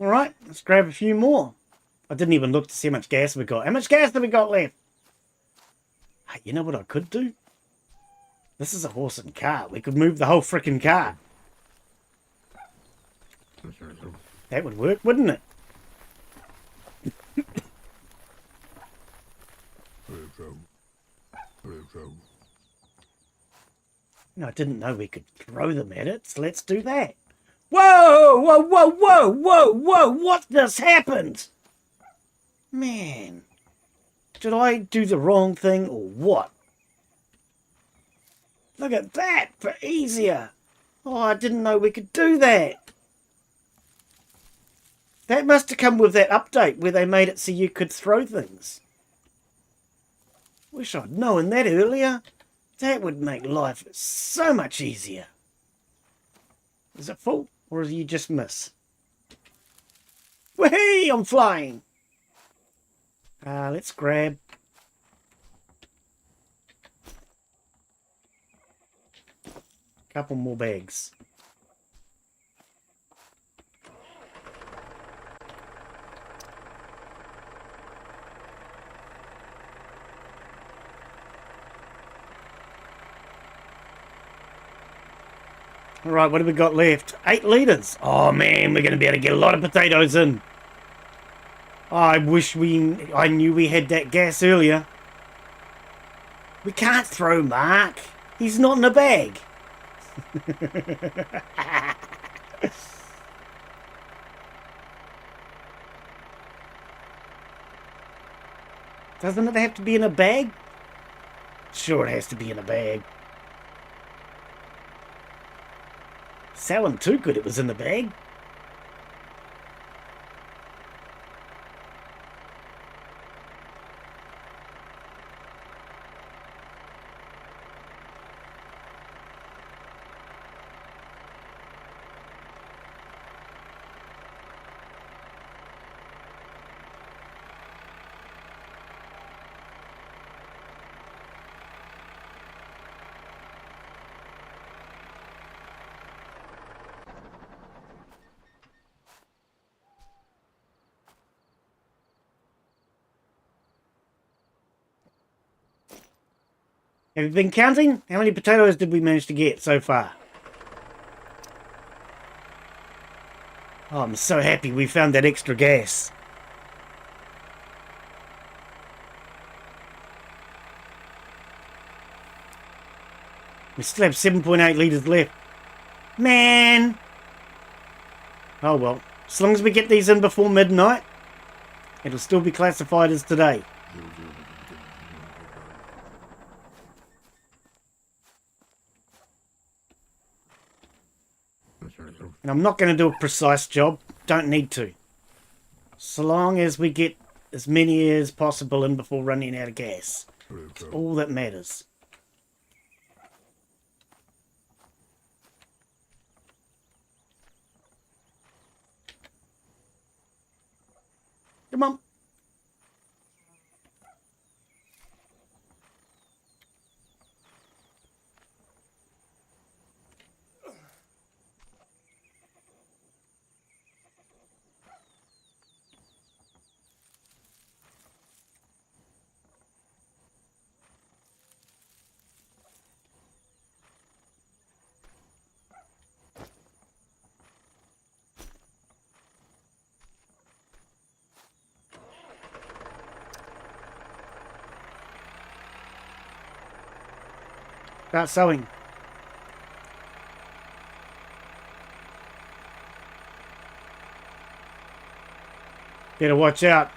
Alright, let's grab a few more. I didn't even look to see how much gas we got. How much gas have we got left? Hey, you know what I could do? This is a horse and cart. We could move the whole frickin' car. That would work, wouldn't it? No, I didn't know we could throw them at it, so let's do that. Whoa! What just happened? Man. Did I do the wrong thing or what? Look at that, for easier. Oh, I didn't know we could do that. That must have come with that update where they made it so you could throw things. Wish I'd known that earlier. That would make life so much easier. Is it full? Or do you just miss? Whee! I'm flying! Let's grab... a couple more bags. Alright, what have we got left? 8 litres. Oh man, we're going to be able to get a lot of potatoes in. I wish I knew we had that gas earlier. We can't throw Mark. He's not in a bag. Doesn't it have to be in a bag? Sure, it has to be in a bag. Sound too good it was in the bag. Have you been counting? How many potatoes did we manage to get so far? Oh, I'm so happy we found that extra gas. We still have 7.8 litres left. Man! Oh well, as long as we get these in before midnight, it'll still be classified as today. And I'm not going to do a precise job. Don't need to. So long as we get as many as possible in before running out of gas. It's all that matters. Come on. Start sowing. Better watch out.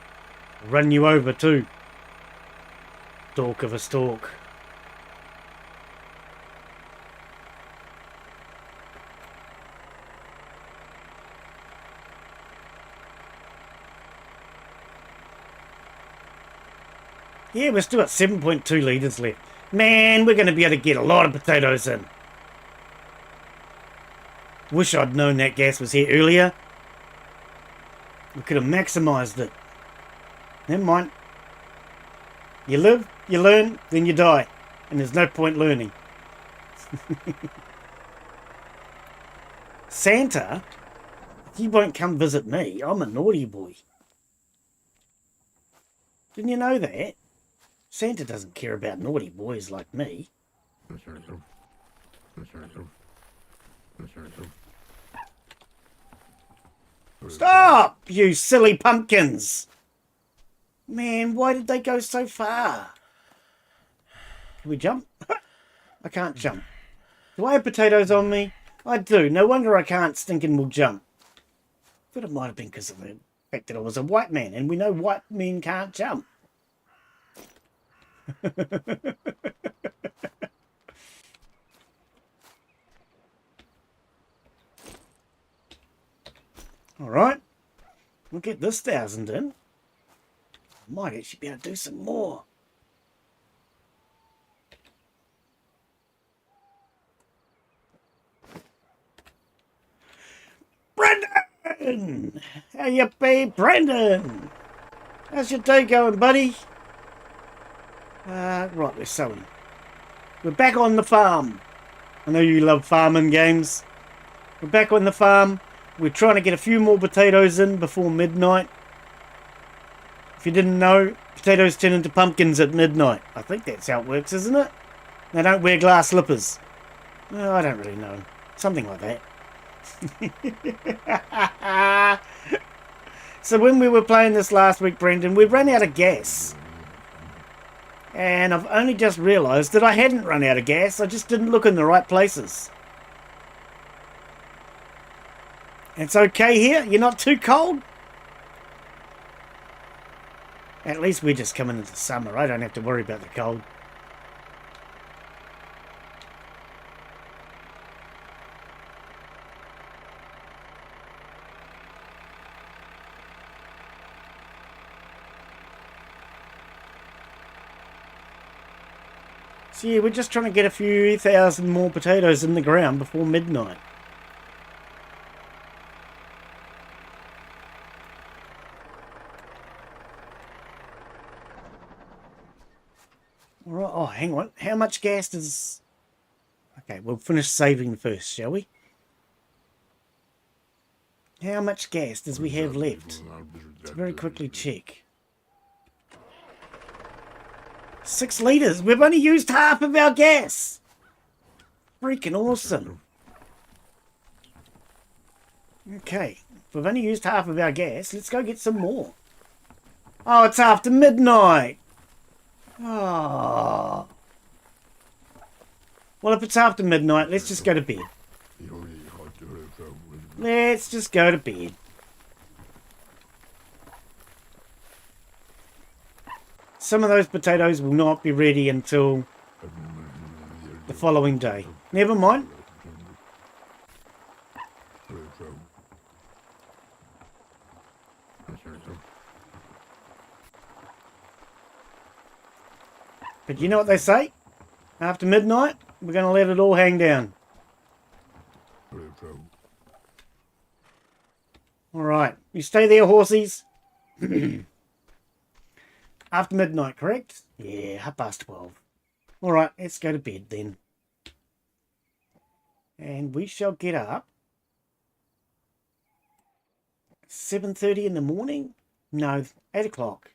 I'll run you over too. Stalk of a stalk. Yeah, we've still got 7.2 litres left. Man, we're going to be able to get a lot of potatoes in. Wish I'd known that gas was here earlier. We could have maximised it. Never mind. You live, you learn, then you die. And there's no point learning. Santa? He won't come visit me. I'm a naughty boy. Didn't you know that? Santa doesn't care about naughty boys like me. Stop, you silly pumpkins! Man, why did they go so far? Can we jump? I can't jump. Do I have potatoes on me? I do. No wonder I can't stinking will jump. Thought it might have been because of the fact that I was a white man, and we know white men can't jump. Alright, we'll get this 1,000 in. Might actually be able to do some more. Brendan! How you be, Brendan? How's your day going, buddy? Right, we're sowing. We're back on the farm. I know you love farming games. We're back on the farm. We're trying to get a few more potatoes in before midnight. If you didn't know, potatoes turn into pumpkins at midnight. I think that's how it works, isn't it? They don't wear glass slippers. Well, I don't really know. Something like that. So when we were playing this last week, Brendan, we ran out of gas. And I've only just realised that I hadn't run out of gas. I just didn't look in the right places. It's okay here? You're not too cold? At least we're just coming into summer. I don't have to worry about the cold. So yeah, we're just trying to get a few thousand more potatoes in the ground before midnight. Alright, oh, hang on. How much gas does... Okay, we'll finish saving first, shall we? How much gas does we have left? Let's very quickly check. 6 litres. We've only used half of our gas. Freaking awesome. Okay. We've only used half of our gas. Let's go get some more. Oh, it's after midnight. Oh. Well, if it's after midnight, let's just go to bed. Let's just go to bed. Some of those potatoes will not be ready until the following day. Never mind. But you know what they say? After midnight, we're going to let it all hang down. Alright, you stay there, horsies. After midnight, correct? Yeah, 12:30. Alright, let's go to bed then. And we shall get up. 7:30 in the morning? No, 8 o'clock.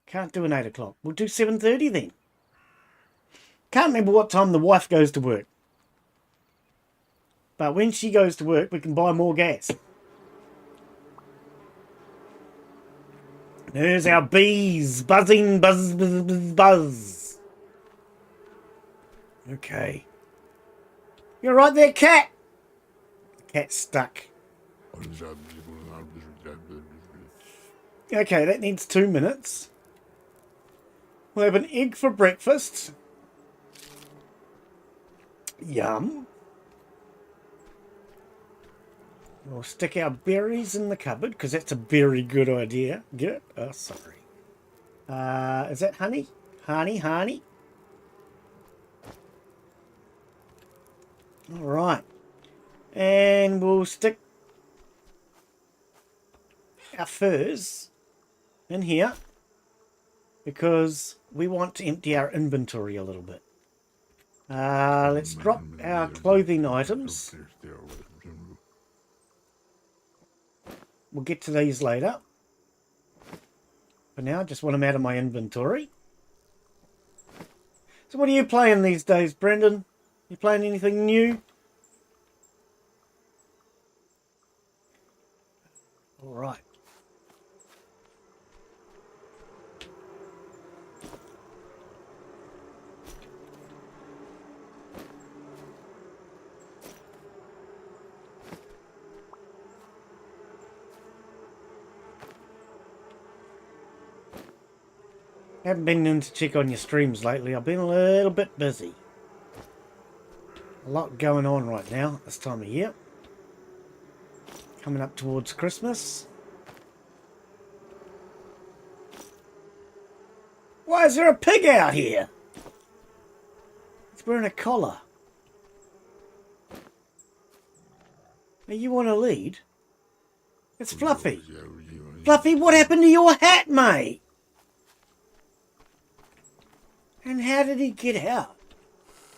Can't do an 8 o'clock. We'll do 7:30 then. Can't remember what time the wife goes to work. But when she goes to work, we can buy more gas. There's our bees buzzing, buzz, buzz, buzz, buzz. Okay. You're right there, cat! The cat's stuck. Okay, that needs 2 minutes. We'll have an egg for breakfast. Yum. We'll stick our berries in the cupboard, because that's a very good idea. Get it? Oh, sorry. Is that honey? Honey? Alright. And we'll stick our furs in here, because we want to empty our inventory a little bit. Let's drop our clothing items. We'll get to these later. For now, I just want them out of my inventory. So what are you playing these days, Brendan? You playing anything new? All right. Haven't been in to check on your streams lately. I've been a little bit busy. A lot going on right now at this time of year. Coming up towards Christmas. Why is there a pig out here? It's wearing a collar. Now you want to lead? It's Fluffy. Fluffy, what happened to your hat, mate? And how did he get out?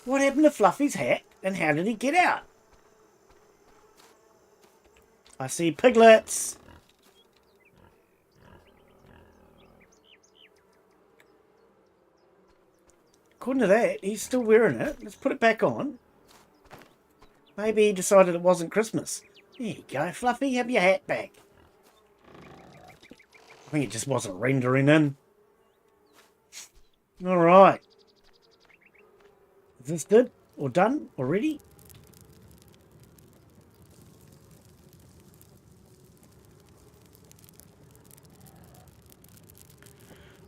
What happened to Fluffy's hat and how did he get out? I see piglets. According to that, he's still wearing it. Let's put it back on. Maybe he decided it wasn't Christmas. There you go, Fluffy, have your hat back. I think it just wasn't rendering in. Alright. Is this good? Or done already?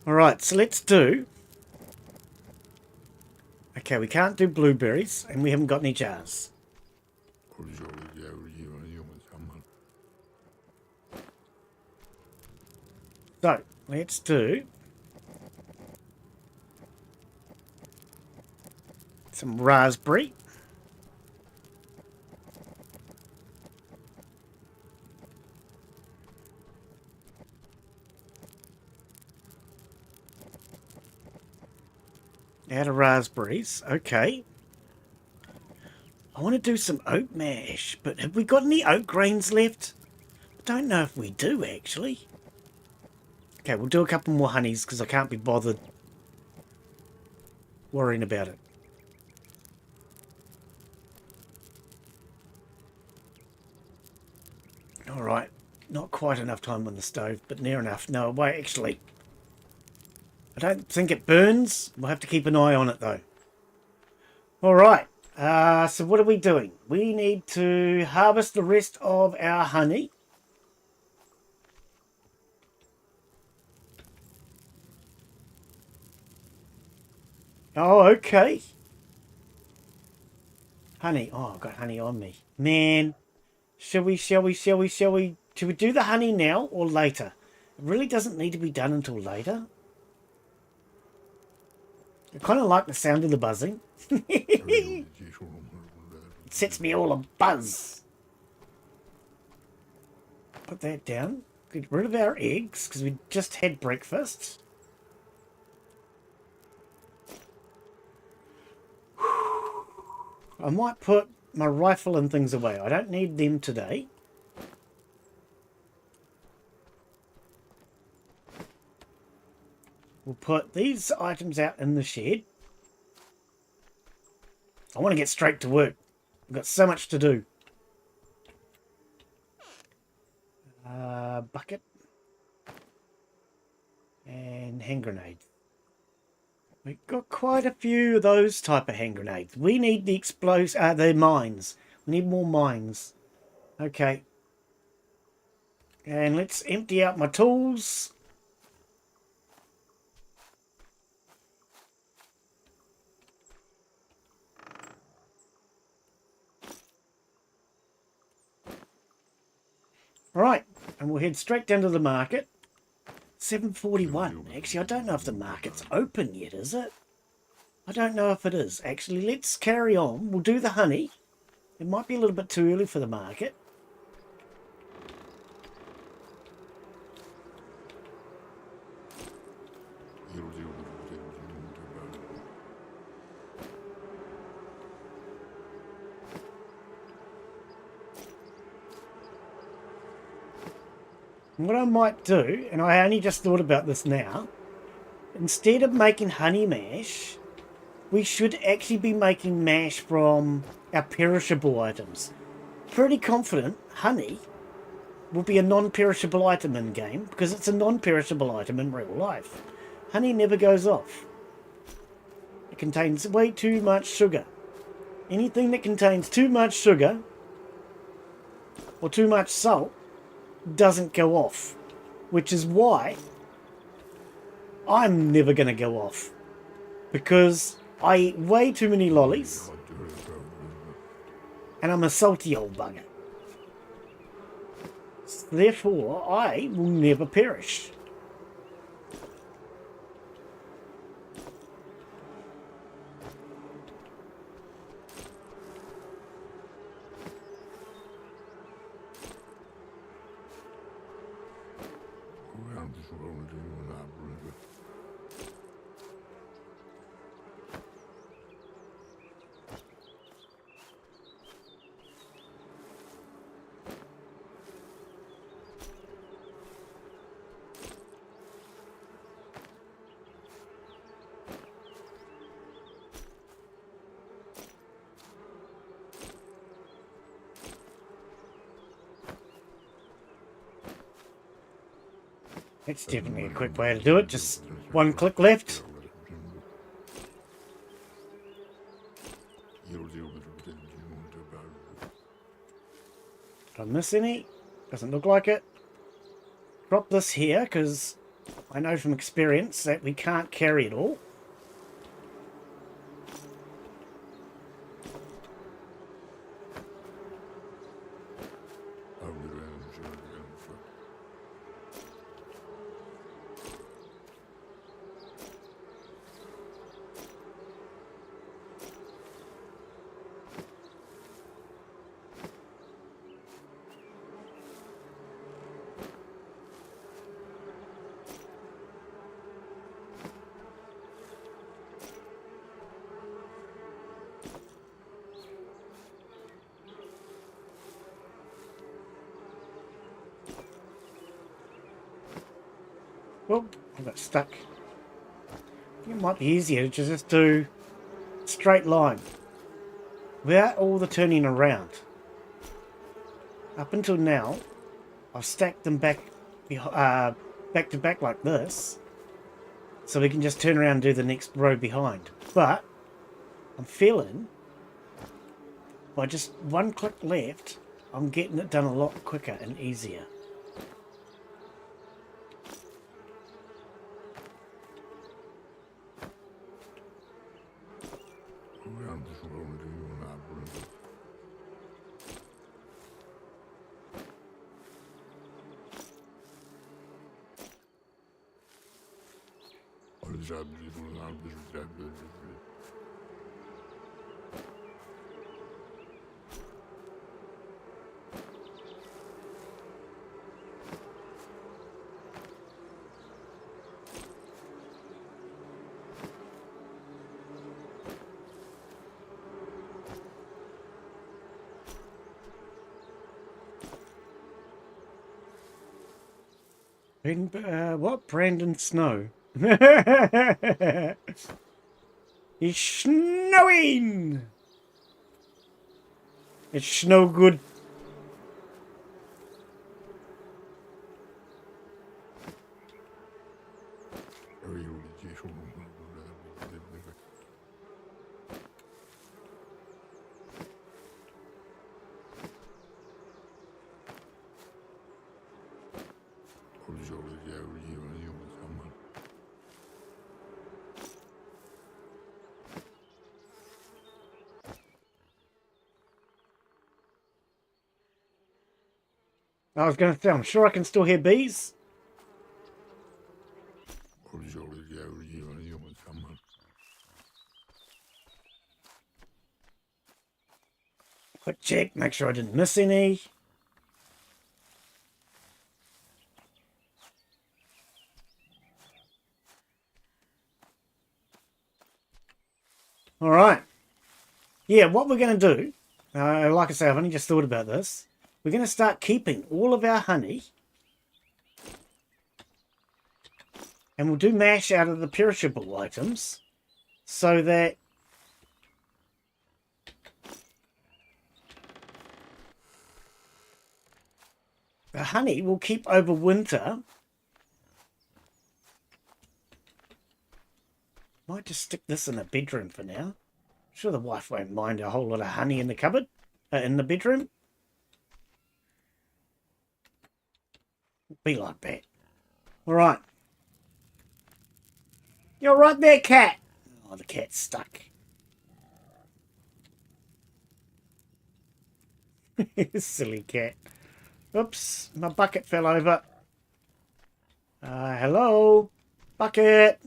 Alright, so let's do... Okay, we can't do blueberries, and we haven't got any jars. So, let's do... some raspberry. Out of raspberries. Okay. I want to do some oat mash, but have we got any oat grains left? I don't know if we do, actually. Okay, we'll do a couple more honeys because I can't be bothered worrying about it. Alright, not quite enough time on the stove, but near enough. No, wait, actually. I don't think it burns. We'll have to keep an eye on it, though. Alright, so what are we doing? We need to harvest the rest of our honey. Oh, okay. Honey. Oh, I've got honey on me. Man. Shall we do the honey now or later? It really doesn't need to be done until later. I kind of like the sound of the buzzing. It sets me all a buzz. Put that down. Get rid of our eggs because we just had breakfast. I might put my rifle and things away. I don't need them today. We'll put these items out in the shed. I want to get straight to work. I've got so much to do. Bucket. And hand grenade. We've got quite a few of those type of hand grenades. We need the the mines. We need more mines. Okay. And let's empty out my tools. Right, and we'll head straight down to the market. 7:41. Actually, I don't know if the market's open yet, is it? I don't know if it is. Actually, let's carry on. We'll do the honey. It might be a little bit too early for the market. What I might do, and I only just thought about this now, instead of making honey mash, we should actually be making mash from our perishable items. Pretty confident honey will be a non-perishable item in game because it's a non-perishable item in real life. Honey never goes off. It contains way too much sugar. Anything that contains too much sugar or too much salt doesn't go off, which is why I'm never going to go off, because I eat way too many lollies and I'm a salty old bugger. Therefore, I will never perish. It's definitely a quick way to do it. Just one click left. Did I miss any? Doesn't look like it. Drop this here, because I know from experience that we can't carry it all. Oh, I got stuck. It might be easier to just do a straight line without all the turning around. Up until now, I've stacked them back to back like this, so we can just turn around and do the next row behind. But I'm feeling by just one click left, I'm getting it done a lot quicker and easier. What? Brandon Snow. It's snowing! It's snow good. I was going to say, I'm sure I can still hear bees. Quick check, make sure I didn't miss any. All right. Yeah, what we're going to do, like I say, I've only just thought about this. We're going to start keeping all of our honey. And we'll do mash out of the perishable items. So that the honey will keep over winter. Might just stick this in the bedroom for now. I'm sure the wife won't mind a whole lot of honey in the cupboard, in the bedroom. Be like that. All right. You're right there, cat. Oh, the cat's stuck. Silly cat. Oops, my bucket fell over. Hello? Bucket.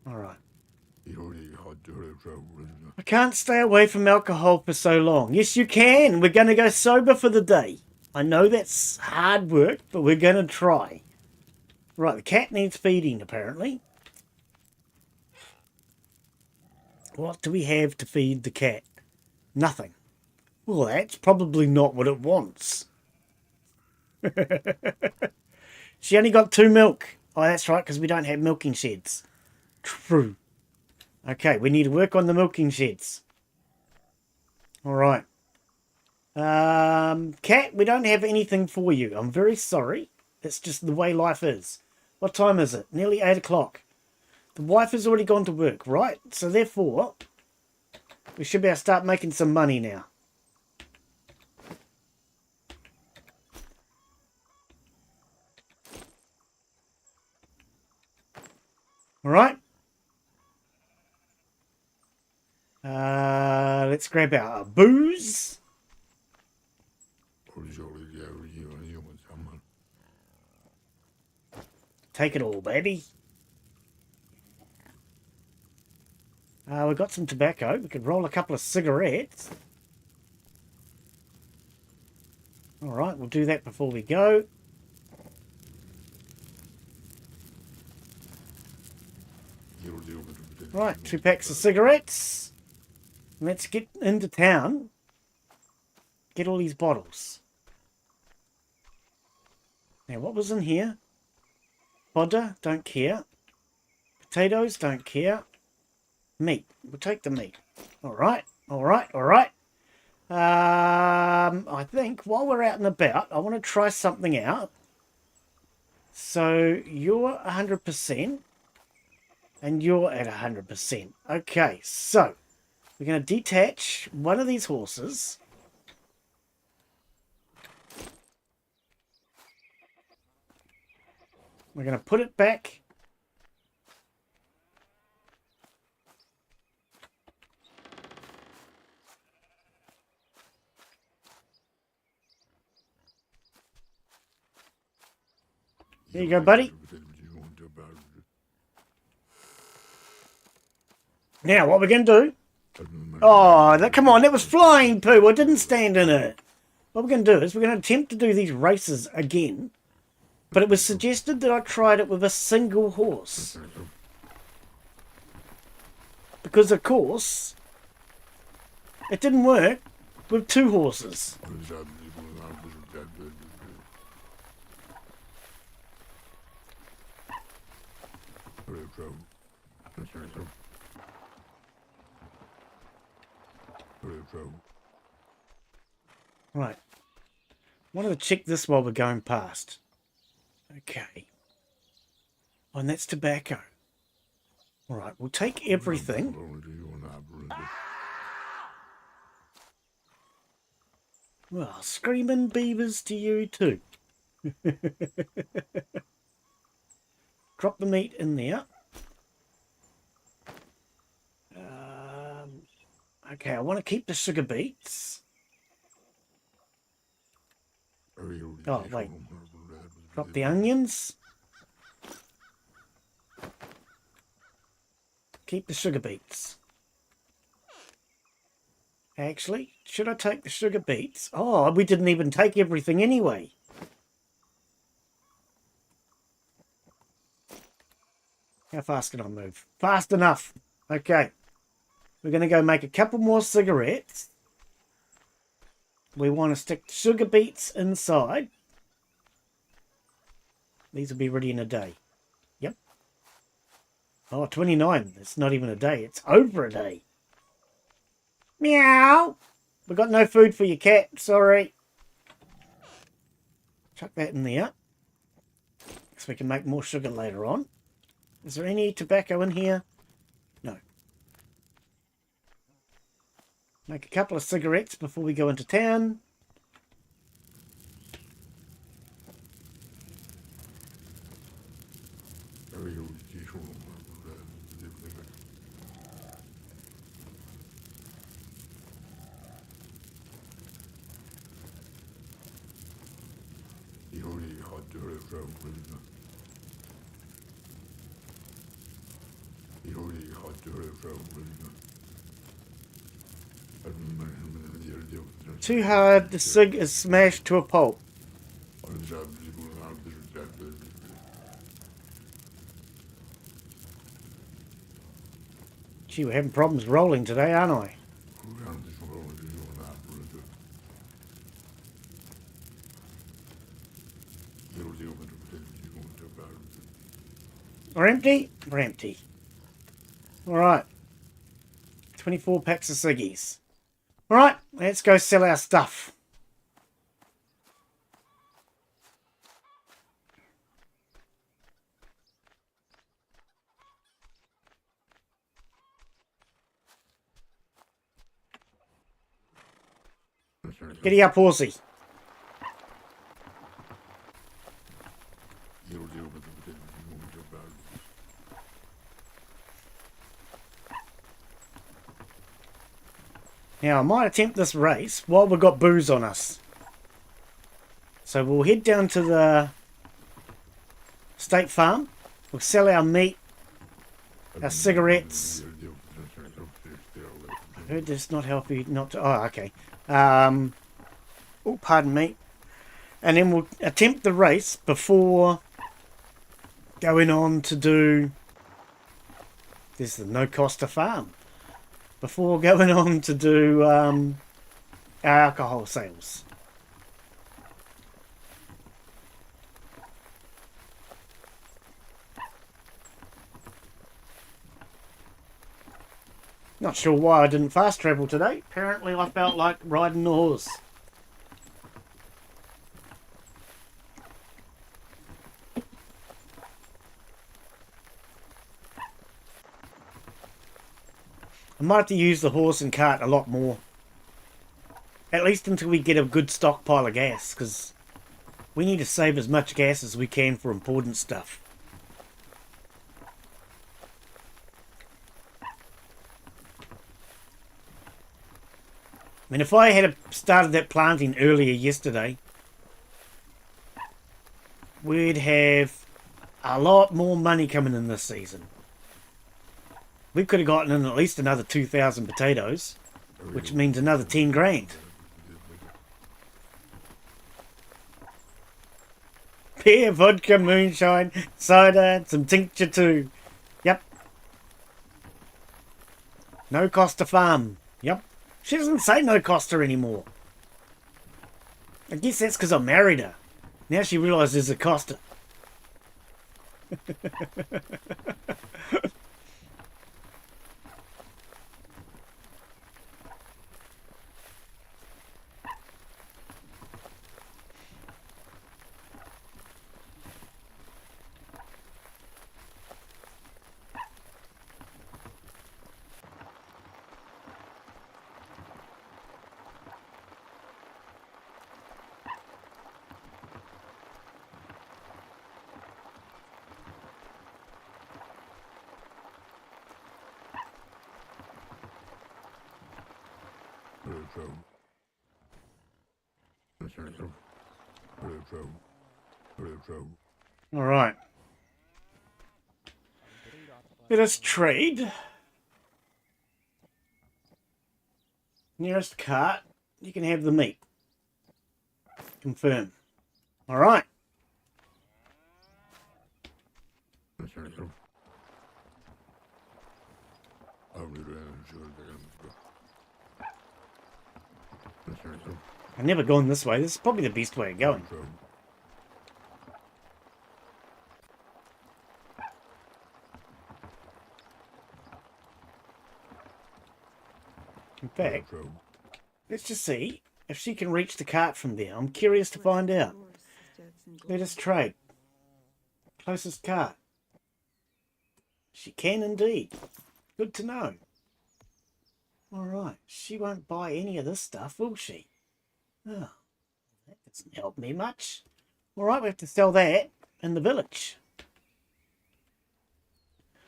All right. I can't stay away from alcohol for so long. Yes, you can. We're going to go sober for the day. I know that's hard work, but we're going to try. Right, the cat needs feeding, apparently. What do we have to feed the cat? Nothing. Well, that's probably not what it wants. She only got 2 milk. Oh, that's right, because we don't have milking sheds. True. Okay, we need to work on the milking sheds. All right. Cat, we don't have anything for you. I'm very sorry. It's just the way life is. What time is it? Nearly 8 o'clock. The wife has already gone to work, right? So therefore, we should be able to start making some money now. All right. Let's grab our booze. Take it all, baby. We've got some tobacco. We could roll a couple of cigarettes. All right, we'll do that before we go. Right, 2 packs of cigarettes. Let's get into town. Get all these bottles. Now, what was in here? Fodder, don't care. Potatoes, don't care. Meat, we'll take the meat. All right, all right, all right. I think while we're out and about, I want to try something out. So you're 100%. And you're at 100%. Okay, so we're going to detach one of these horses. We're going to put it back. There you go, buddy. Now, what we're going to do... Oh, come on, that was flying poo. I didn't stand in it. What we're going to do is we're going to attempt to do these races again. But it was suggested that I tried it with a single horse. Because, of course, it didn't work with 2 horses. Right. I wanted to check this while we're going past. Okay. Oh, and that's tobacco. Alright, we'll take everything. Well, screaming beavers to you too. Drop the meat in there. Okay, I want to keep the sugar beets. Oh, wait. Drop the onions. Keep the sugar beets. Actually, should I take the sugar beets? Oh, we didn't even take everything anyway. How fast can I move? Fast enough. Okay. We're going to go make a couple more cigarettes. We want to stick sugar beets inside. These will be ready in a day. Yep. Oh, 29. It's not even a day. It's over a day. Meow. We got no food for your cat. Sorry. Chuck that in there. So we can make more sugar later on. Is there any tobacco in here? No. Make a couple of cigarettes before we go into town. Too hard, the cig is smashed to a pulp. Gee, we're having problems rolling today, aren't I? We're empty? We're empty. Alright. 24 packs of ciggies. Alright, let's go sell our stuff. Giddy up, horsey. Now, I might attempt this race while we've got booze on us. So we'll head down to the state farm. We'll sell our meat, our cigarettes. I heard this not help you not to... Oh, okay. Oh, pardon me. And then we'll attempt the race before going on to do... There's the no cost to farm. Before going on to do our alcohol sales. Not sure why I didn't fast travel today. Apparently I felt like riding a horse. I might have to use the horse and cart a lot more. At least until we get a good stockpile of gas, because we need to save as much gas as we can for important stuff. I mean, if I had started that planting earlier yesterday, we'd have a lot more money coming in this season. We could have gotten in at least another 2,000 potatoes, which means another 10 grand. Beer, vodka, moonshine, cider, and some tincture too. Yep. No cost to farm. Yep. She doesn't say no cost her anymore. I guess that's because I married her. Now she realises it cost her. All right. Let us trade. Nearest cart. You can have the meat. Confirm. All right. I've never gone this way. This is probably the best way of going. In fact, let's just see if she can reach the cart from there. I'm curious to find out. Let us trade. Closest cart. She can indeed. Good to know. Alright, she won't buy any of this stuff, will she? Oh, that doesn't help me much. Alright, we have to sell that in the village.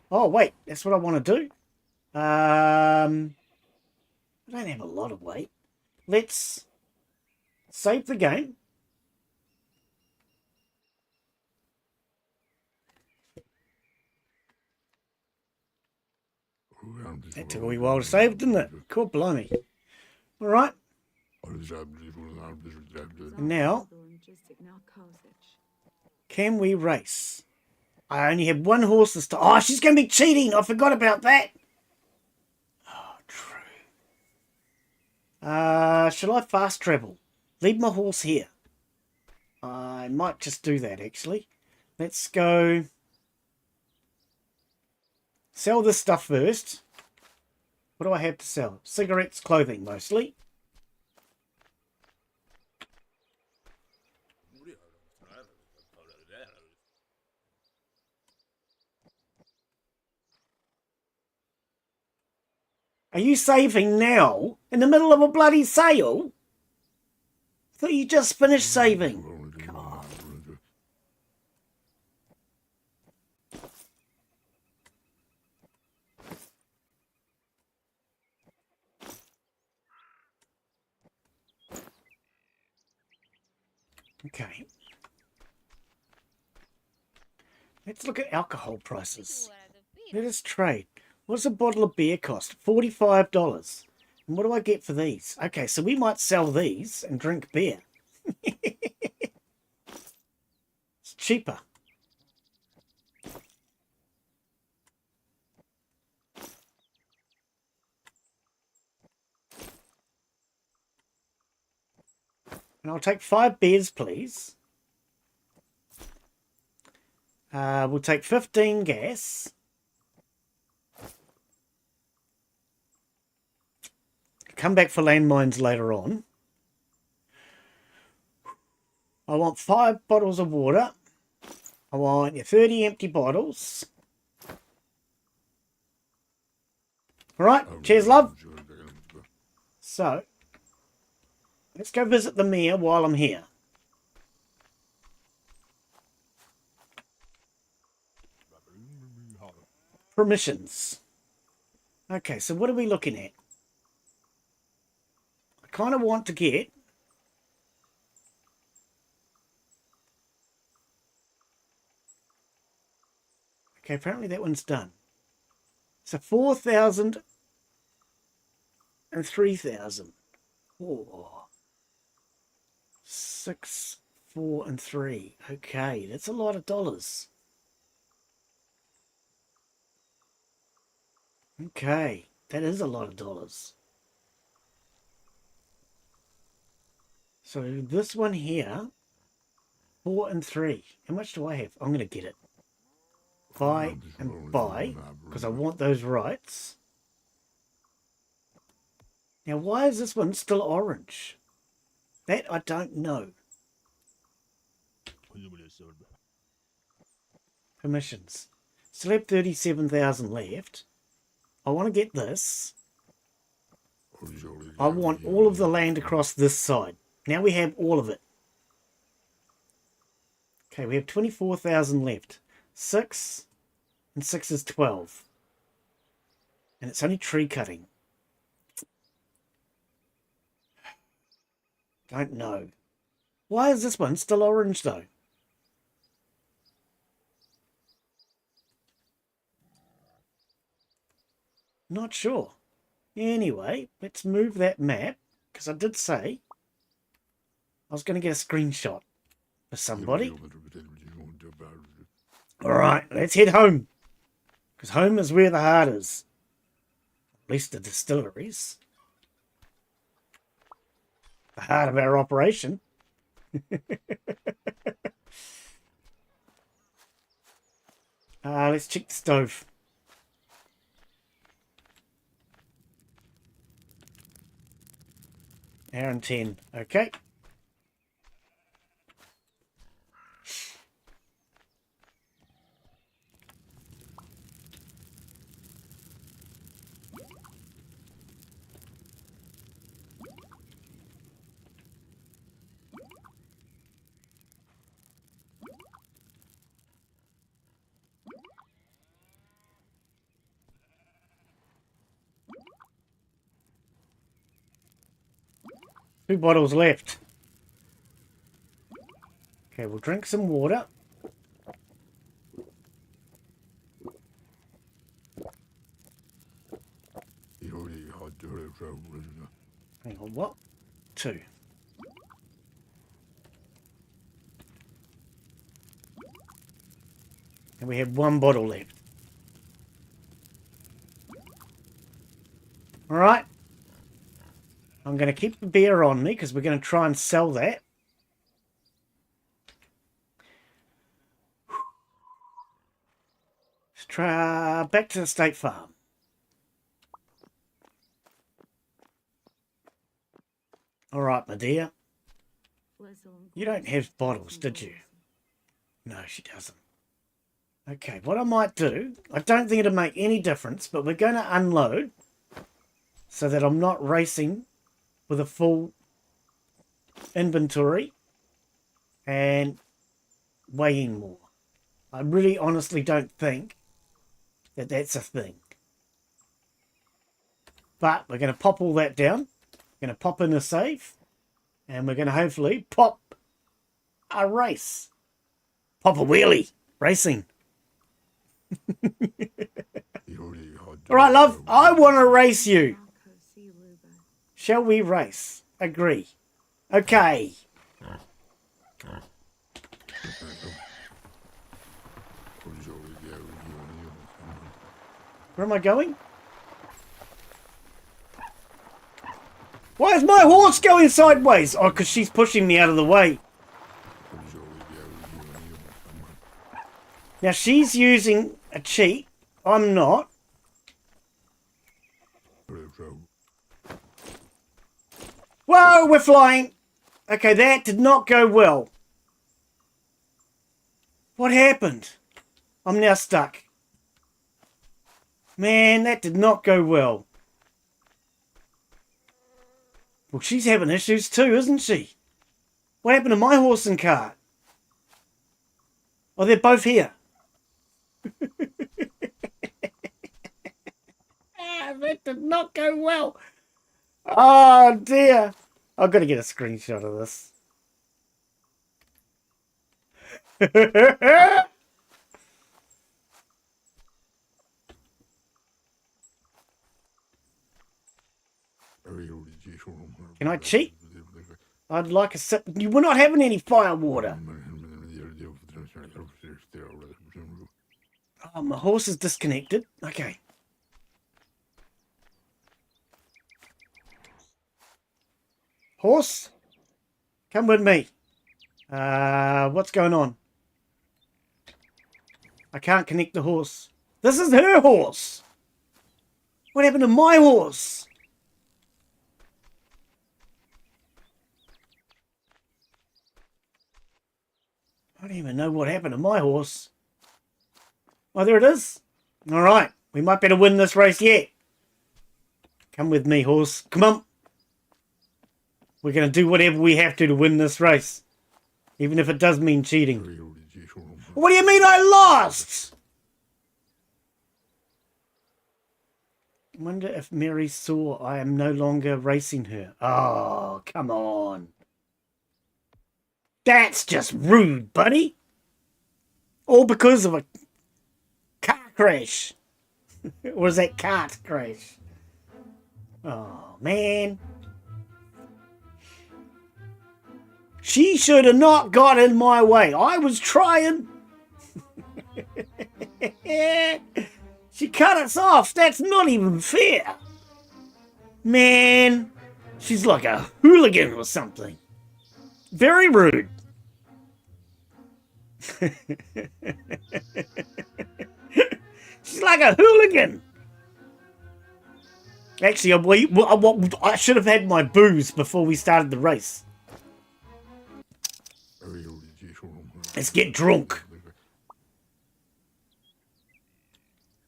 Oh, wait, that's what I want to do. I don't have a lot of weight. Let's save the game. That took a wee while to save, didn't it? Cool, blimey. Alright. And now, can we race? I only have one horse this time. Oh, she's going to be cheating. I forgot about that. Oh, true. Shall I fast travel? Leave my horse here. I might just do that, actually. Let's go sell this stuff first. What do I have to sell? Cigarettes, clothing, mostly. Are you saving now? In the middle of a bloody sale? I thought you just finished saving. God. Okay. Let's look at alcohol prices. Let us trade. What does a bottle of beer cost? $45. And what do I get for these? Okay, so we might sell these and drink beer. It's cheaper. And I'll take 5 beers, please. We'll take 15 gas. Come back for landmines later on. I want 5 bottles of water. I want your 30 empty bottles. Alright, cheers, love. So, let's go visit the mayor while I'm here. Permissions. Okay, so what are we looking at? I kind of want to get okay, apparently that one's done. So 4,000 and 3,000. 6, 4 and 3. Okay, that's a lot of dollars. Okay, that is a lot of dollars. So this one here, 4 and 3. How much do I have? I'm going to get it. Buy and buy, because I want those rights. Now, why is this one still orange? That I don't know. Permissions. Still have 37,000 left. I want to get this. I want all of the land across this side. Now we have all of it. Okay, we have 24,000 left. 6 and 6 is 12. And it's only tree cutting. Don't know. Why is this one still orange though? Not sure. Anyway, let's move that map, because I did say I was going to get a screenshot for somebody. Alright, let's head home. Because home is where the heart is. At least the distilleries. The heart of our operation. Let's check the stove. Hour and 10. Okay. Two bottles left. Okay, we'll drink some water. Hang on, what? 2. And we have 1 bottle left. Alright. I'm going to keep the beer on me because we're going to try and sell that. Let's try back to the state farm. Alright, my dear. You don't have bottles, did you? No, she doesn't. Okay, what I might do, I don't think it'll make any difference, but we're going to unload so that I'm not racing with a full inventory and weighing more. I really honestly don't think that that's a thing. But we're going to pop all that down. We're going to pop in a save. And we're going to hopefully pop a race. Pop a wheelie. Racing. All right, love. I want to race you. Shall we race? Agree. Okay. Where am I going? Why is my horse going sideways? Oh, because she's pushing me out of the way. Now, she's using a cheat. I'm not. Whoa, we're flying. Okay, that did not go well. What happened? I'm now stuck. Man, that did not go well. Well, she's having issues too, isn't she? What happened to my horse and cart? Oh, they're both here. That did not go well. Oh, dear. I've got to get a screenshot of this. Can I cheat? I'd like a sip. You were not having any fire water. Oh, my horse is disconnected. Okay. Horse, come with me. What's going on? I can't connect the horse. This is her horse. What happened to my horse? I don't even know what happened to my horse. Oh, there it is. All right. We might be able to win this race yet. Come with me, horse. Come on. We're going to do whatever we have to win this race. Even if it does mean cheating. What do you mean I lost? I wonder if Mary saw I am no longer racing her. Oh, come on. That's just rude, buddy. All because of a car crash. Or is that cart crash? Oh, man. She should have not got in my way. I was trying. She cut us off. That's not even fair. Man, she's like a hooligan or something. Very rude. She's like a hooligan. Actually, I should have had my booze before we started the race. Let's get drunk.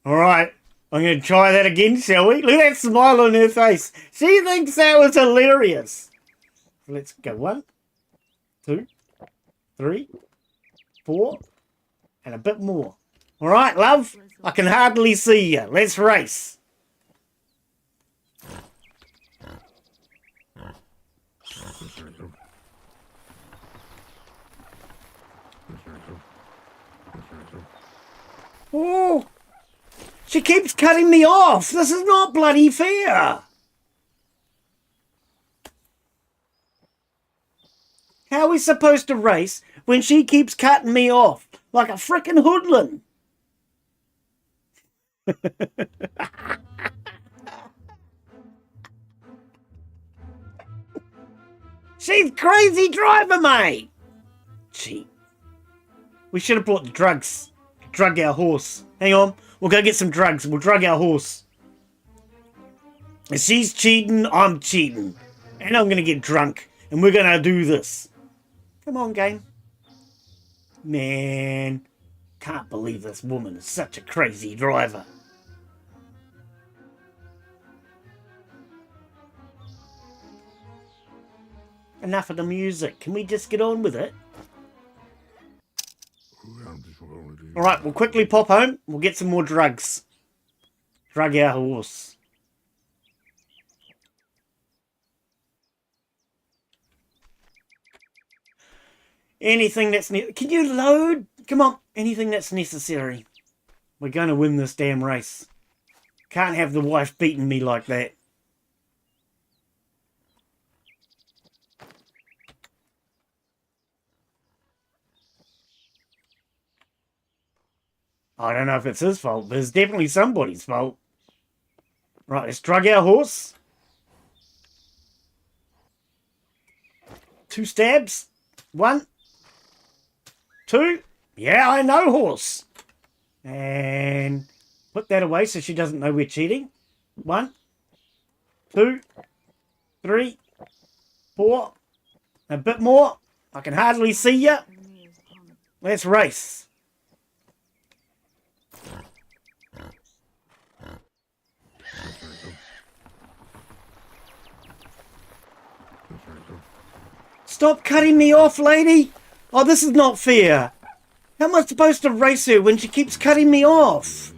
Alright, I'm going to try that again, shall we? Look at that smile on her face. She thinks that was hilarious. Let's go 1, 2, 3, 4, and a bit more. Alright, love, I can hardly see you. Let's race. Oh, she keeps cutting me off. This is not bloody fair. How are we supposed to race when she keeps cutting me off like a frickin' hoodlum? She's crazy driver, mate. Gee. We should have brought the drugs. Drug our horse. Hang on. We'll go get some drugs. We'll drug our horse. If she's cheating, I'm cheating. And I'm going to get drunk. And we're going to do this. Come on, game. Man. Can't believe this woman is such a crazy driver. Enough of the music. Can we just get on with it? Alright, we'll quickly pop home. We'll get some more drugs. Drug our horse. Anything that's... Can you load? Come on. Anything that's necessary. We're going to win this damn race. Can't have the wife beating me like that. I don't know if it's his fault, but it's definitely somebody's fault. Right, let's drug our horse. 2 stabs. 1. 2. Yeah, I know horse. And put that away so she doesn't know we're cheating. 1, 2, 3, 4. A bit more. I can hardly see you. Let's race. Stop cutting me off, lady! Oh, this is not fair. How am I supposed to race her when she keeps cutting me off?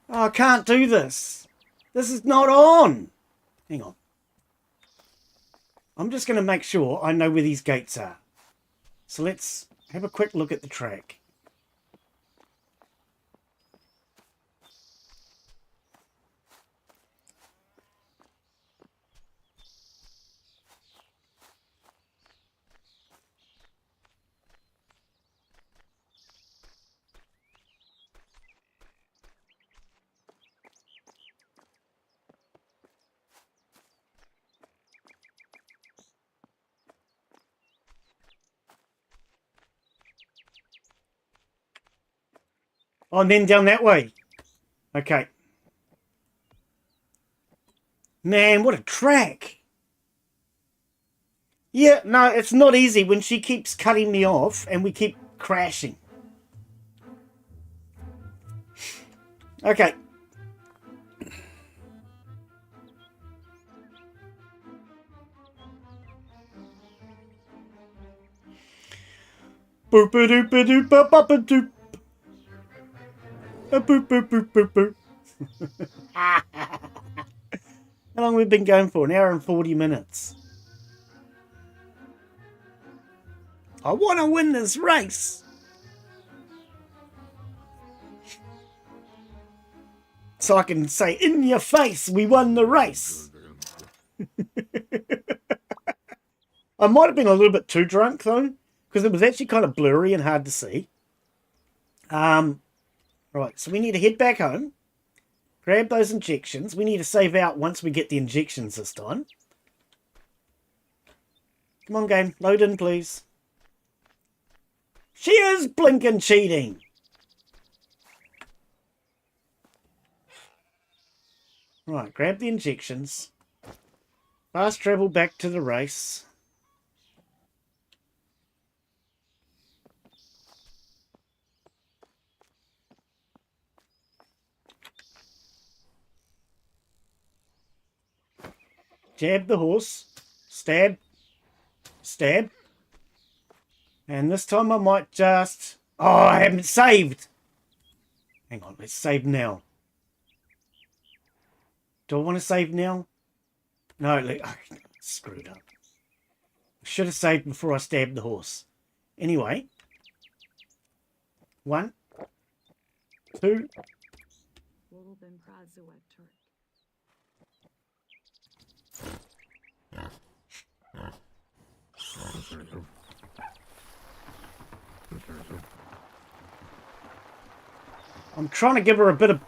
Oh, I can't do this. This is not on. Hang on. I'm just going to make sure I know where these gates are. So let's have a quick look at the track. Oh, and then down that way. Okay. Man, what a track. Yeah, no, it's not easy when she keeps cutting me off and we keep crashing. Okay. Boop-a-doop-a-doop-a-bop-a-doop. Boop, boop, boop, boop, boop. How long have we been going for? 1 hour and 40 minutes. I want to win this race. So I can say, in your face, we won the race. I might have been a little bit too drunk, though, because it was actually kind of blurry and hard to see. Right, so we need to head back home. Grab those injections. We need to save out once we get the injections this time. Come on, game. Load in, please. She is blinking cheating. Right, grab the injections. Fast travel back to the race. Jab the horse. Stab. Stab. And this time I might just... Oh, I haven't saved. Hang on, let's save now. Do I want to save now? No, screwed up. I should have saved before I stabbed the horse. Anyway. 1, 2. I'm trying to give her a bit of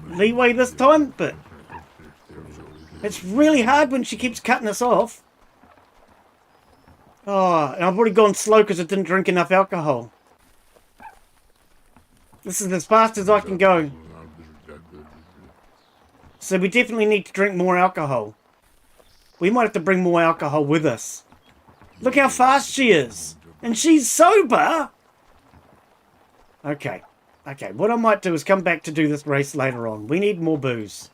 leeway this time, but it's really hard when she keeps cutting us off. Oh, and I've already gone slow because I didn't drink enough alcohol. This is as fast as I can go. So we definitely need to drink more alcohol. We might have to bring more alcohol with us. Look how fast she is. And she's sober. Okay. Okay, what I might do is come back to do this race later on. We need more booze.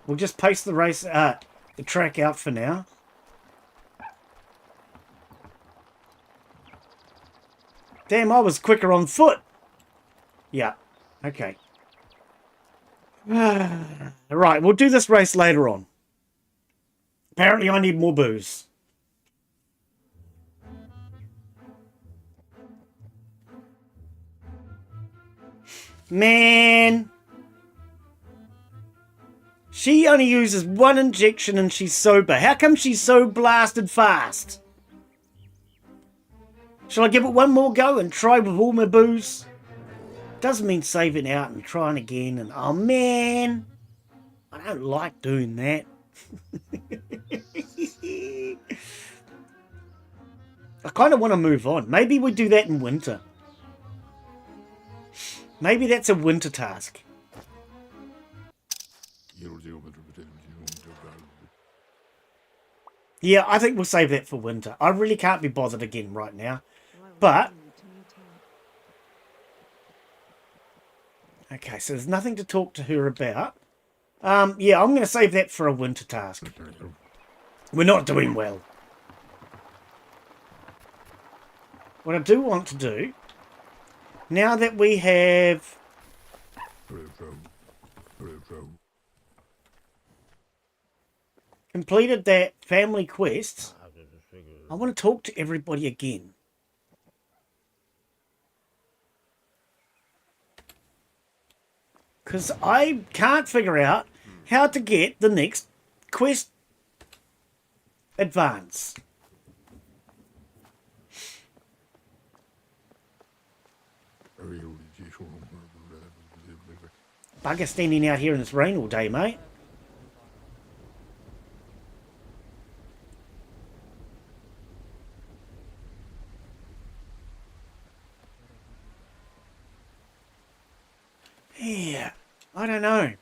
We'll just pace the race, the track out for now. Damn, I was quicker on foot. Yeah, okay. Right, we'll do this race later on. Apparently I need more booze. Man. She only uses 1 injection and she's sober. How come she's so blasted fast? Shall I give it one more go and try with all my booze? Doesn't mean saving out and trying again and oh man. I don't like doing that. I kind of want to move on. Maybe we do that in winter. Maybe that's a winter task. Yeah, I think we'll save that for winter. I really can't be bothered again right now. But... okay, so there's nothing to talk to her about. Yeah, I'm going to save that for a winter task. We're not doing well. What I do want to do, now that we have... completed that family quest, I want to talk to everybody again. Because I can't figure out how to get the next quest advance. Bugger standing out here in this rain all day, mate. Yeah, I don't know.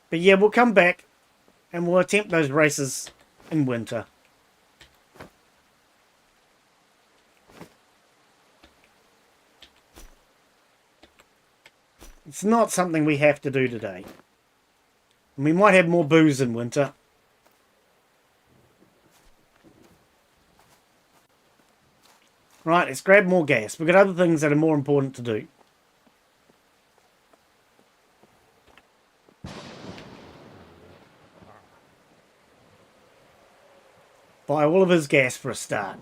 But yeah, we'll come back and we'll attempt those races in winter. It's not something we have to do today. We might have more booze in winter. Right, let's grab more gas. We've got other things that are more important to do. buy all of his gas for a start.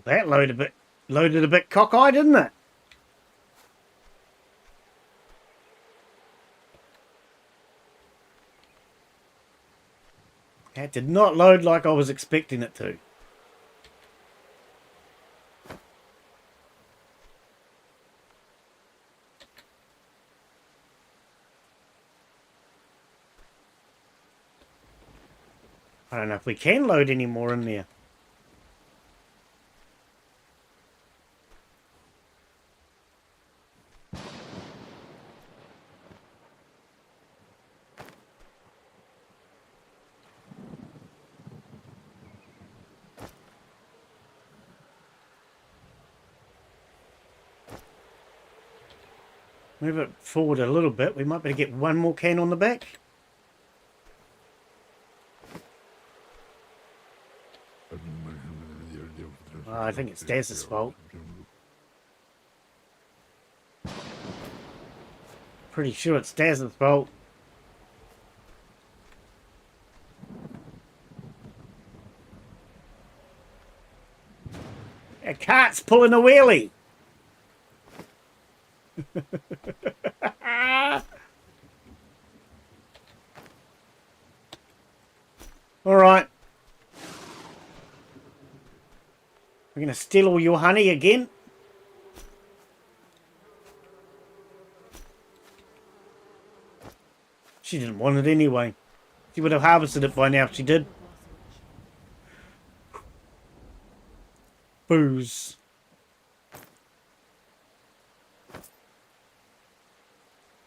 That loaded a bit cockeyed, didn't it? That did not load like I was expecting it to. I don't know if we can load any more in there. Move it forward a little bit. We might be able to get one more can on the back. Oh, I think it's Daz's fault. Pretty sure it's Daz's fault. A cart's pulling a wheelie. All right. We're going to steal all your honey again. She didn't want it anyway. She would have harvested it by now if she did. Booze.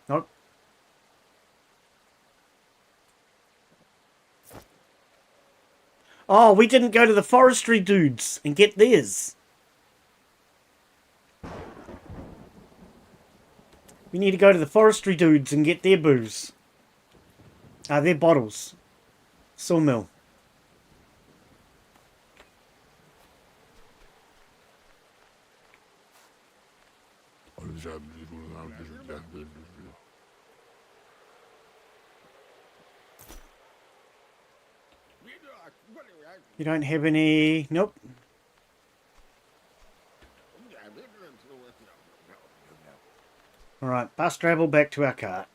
Nope. Oh, we didn't go to the forestry dudes and get theirs. We need to go to the forestry dudes and get their booze. Their bottles. Sawmill. You don't have any... Nope. Alright, bus travel back to our cart.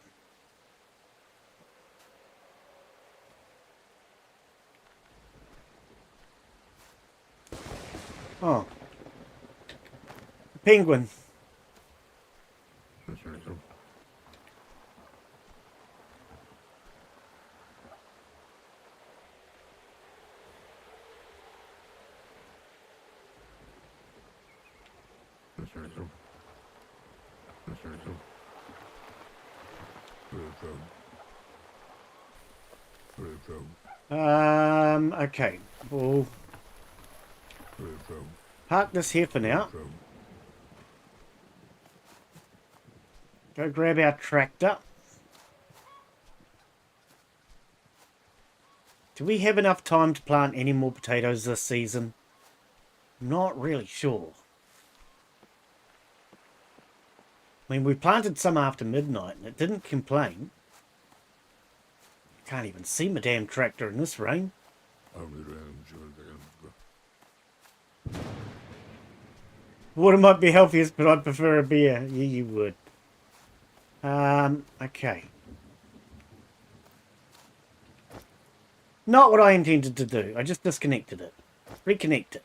Oh. Penguin. Okay. We'll park this here for now. Go grab our tractor. Do we have enough time to plant any more potatoes this season? Not really sure. I mean, we planted some after midnight and it didn't complain. Can't even see my damn tractor in this rain. Water might be healthiest, but I'd prefer a beer. Yeah, you would. Okay. Not what I intended to do. I just disconnected it. Reconnect it.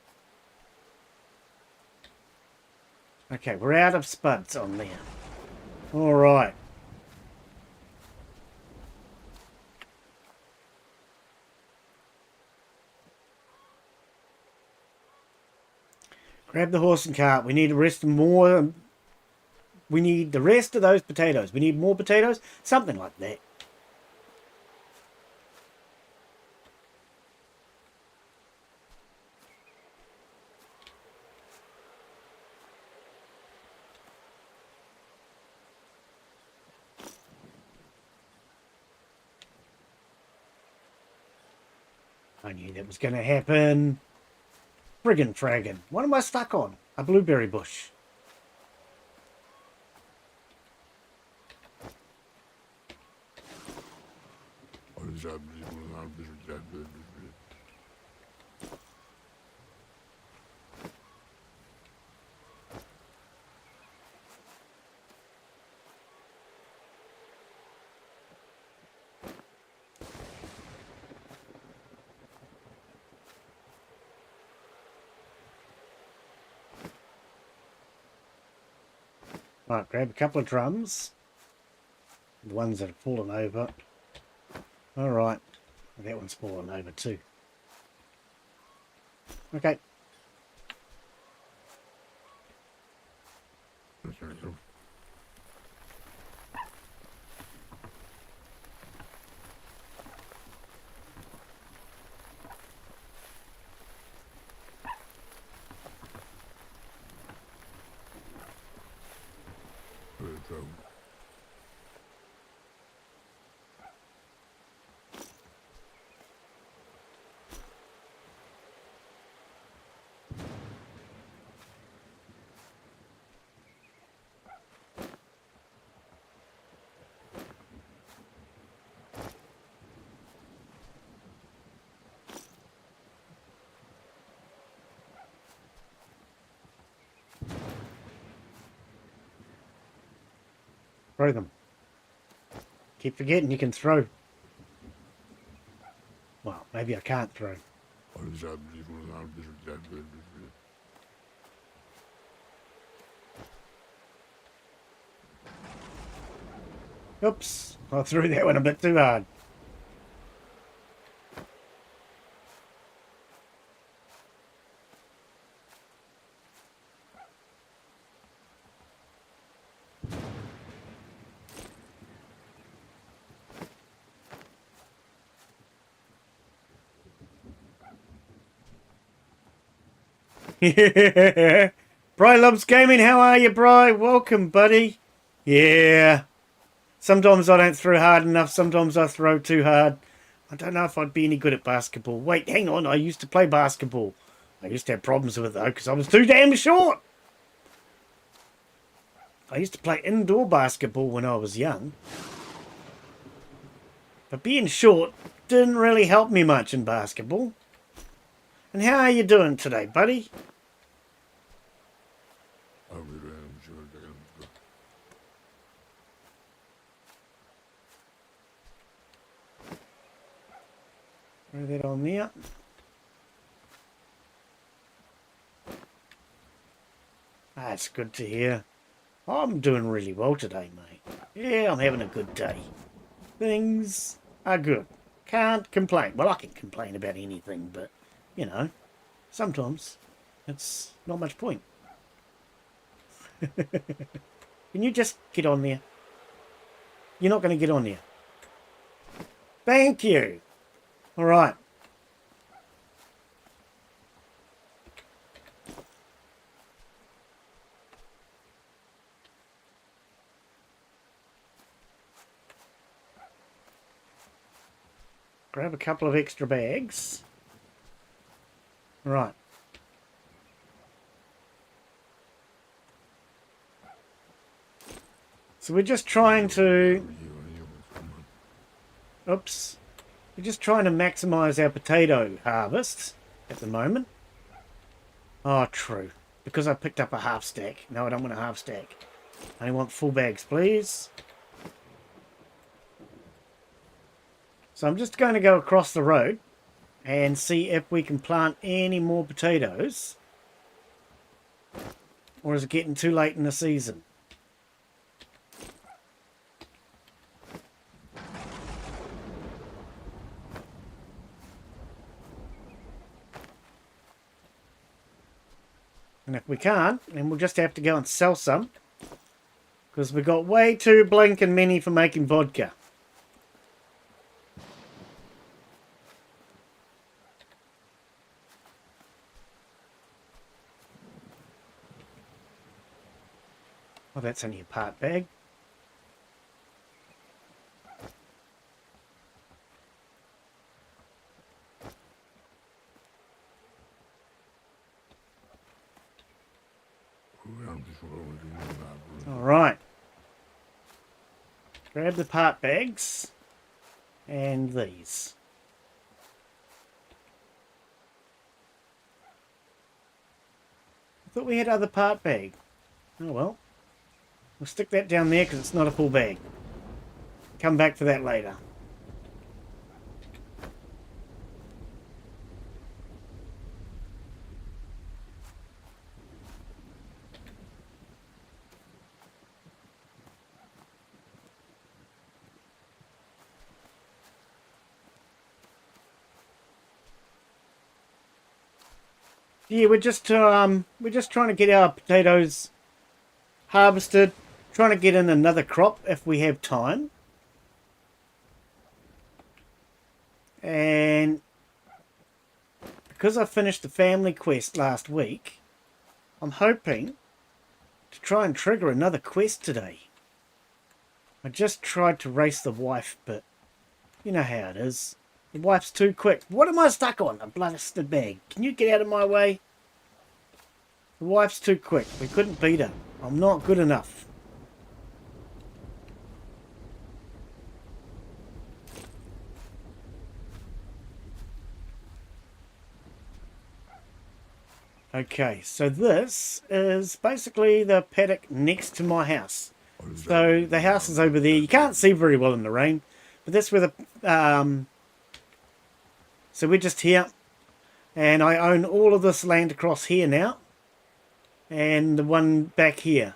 Okay, we're out of spuds on there. Alright. Grab the horse and cart. We need the rest more. We need the rest of those potatoes. We need more potatoes. Something like that. I knew that was going to happen. Friggin' fraggin'. What am I stuck on? A blueberry bush. Right, grab a couple of drums. The ones that have fallen over. Alright. That one's fallen over too. Okay. Throw them. Keep forgetting you can throw. Well, maybe I can't throw. Oops, I threw that one a bit too hard. Yeah. Bry loves gaming. How are you, Bry? Welcome, buddy. Yeah. Sometimes I don't throw hard enough. Sometimes I throw too hard. I don't know if I'd be any good at basketball. Wait, hang on. I used to play basketball. I used to have problems with it, though, because I was too damn short. I used to play indoor basketball when I was young. But being short didn't really help me much in basketball. And how are you doing today, buddy? Throw that on there. That's good to hear. I'm doing really well today, mate. Yeah, I'm having a good day. Things are good. Can't complain. Well, I can complain about anything, but, you know, sometimes it's not much point. Can you just get on there? You're not going to get on there. Thank you. All right. Grab a couple of extra bags. Right. So we're just trying to... Oops. We're just trying to maximize our potato harvest at the moment. Oh, true. Because I picked up a half stack. No, I don't want a half stack. I want full bags, please. So I'm just going to go across the road and see if we can plant any more potatoes. Or is it getting too late in the season? And if we can't, then we'll just have to go and sell some. Because we've got way too blinking many for making vodka. Oh, that's only a part bag. Alright. Grab the part bags. And these. I thought we had other part bag. Oh well. We'll stick that down there because it's not a full bag. Come back for that later. Yeah, we're just trying to get our potatoes harvested, trying to get in another crop if we have time. And because I finished the family quest last week, I'm hoping to try and trigger another quest today. I just tried to race the wife, but you know how it is. The wife's too quick. What am I stuck on? A blasted bag. Can you get out of my way? The wife's too quick. We couldn't beat her. I'm not good enough. Okay, so this is basically the paddock next to my house. So the house is over there. You can't see very well in the rain, but that's where the... So we're just here, and I own all of this land across here now, and the one back here.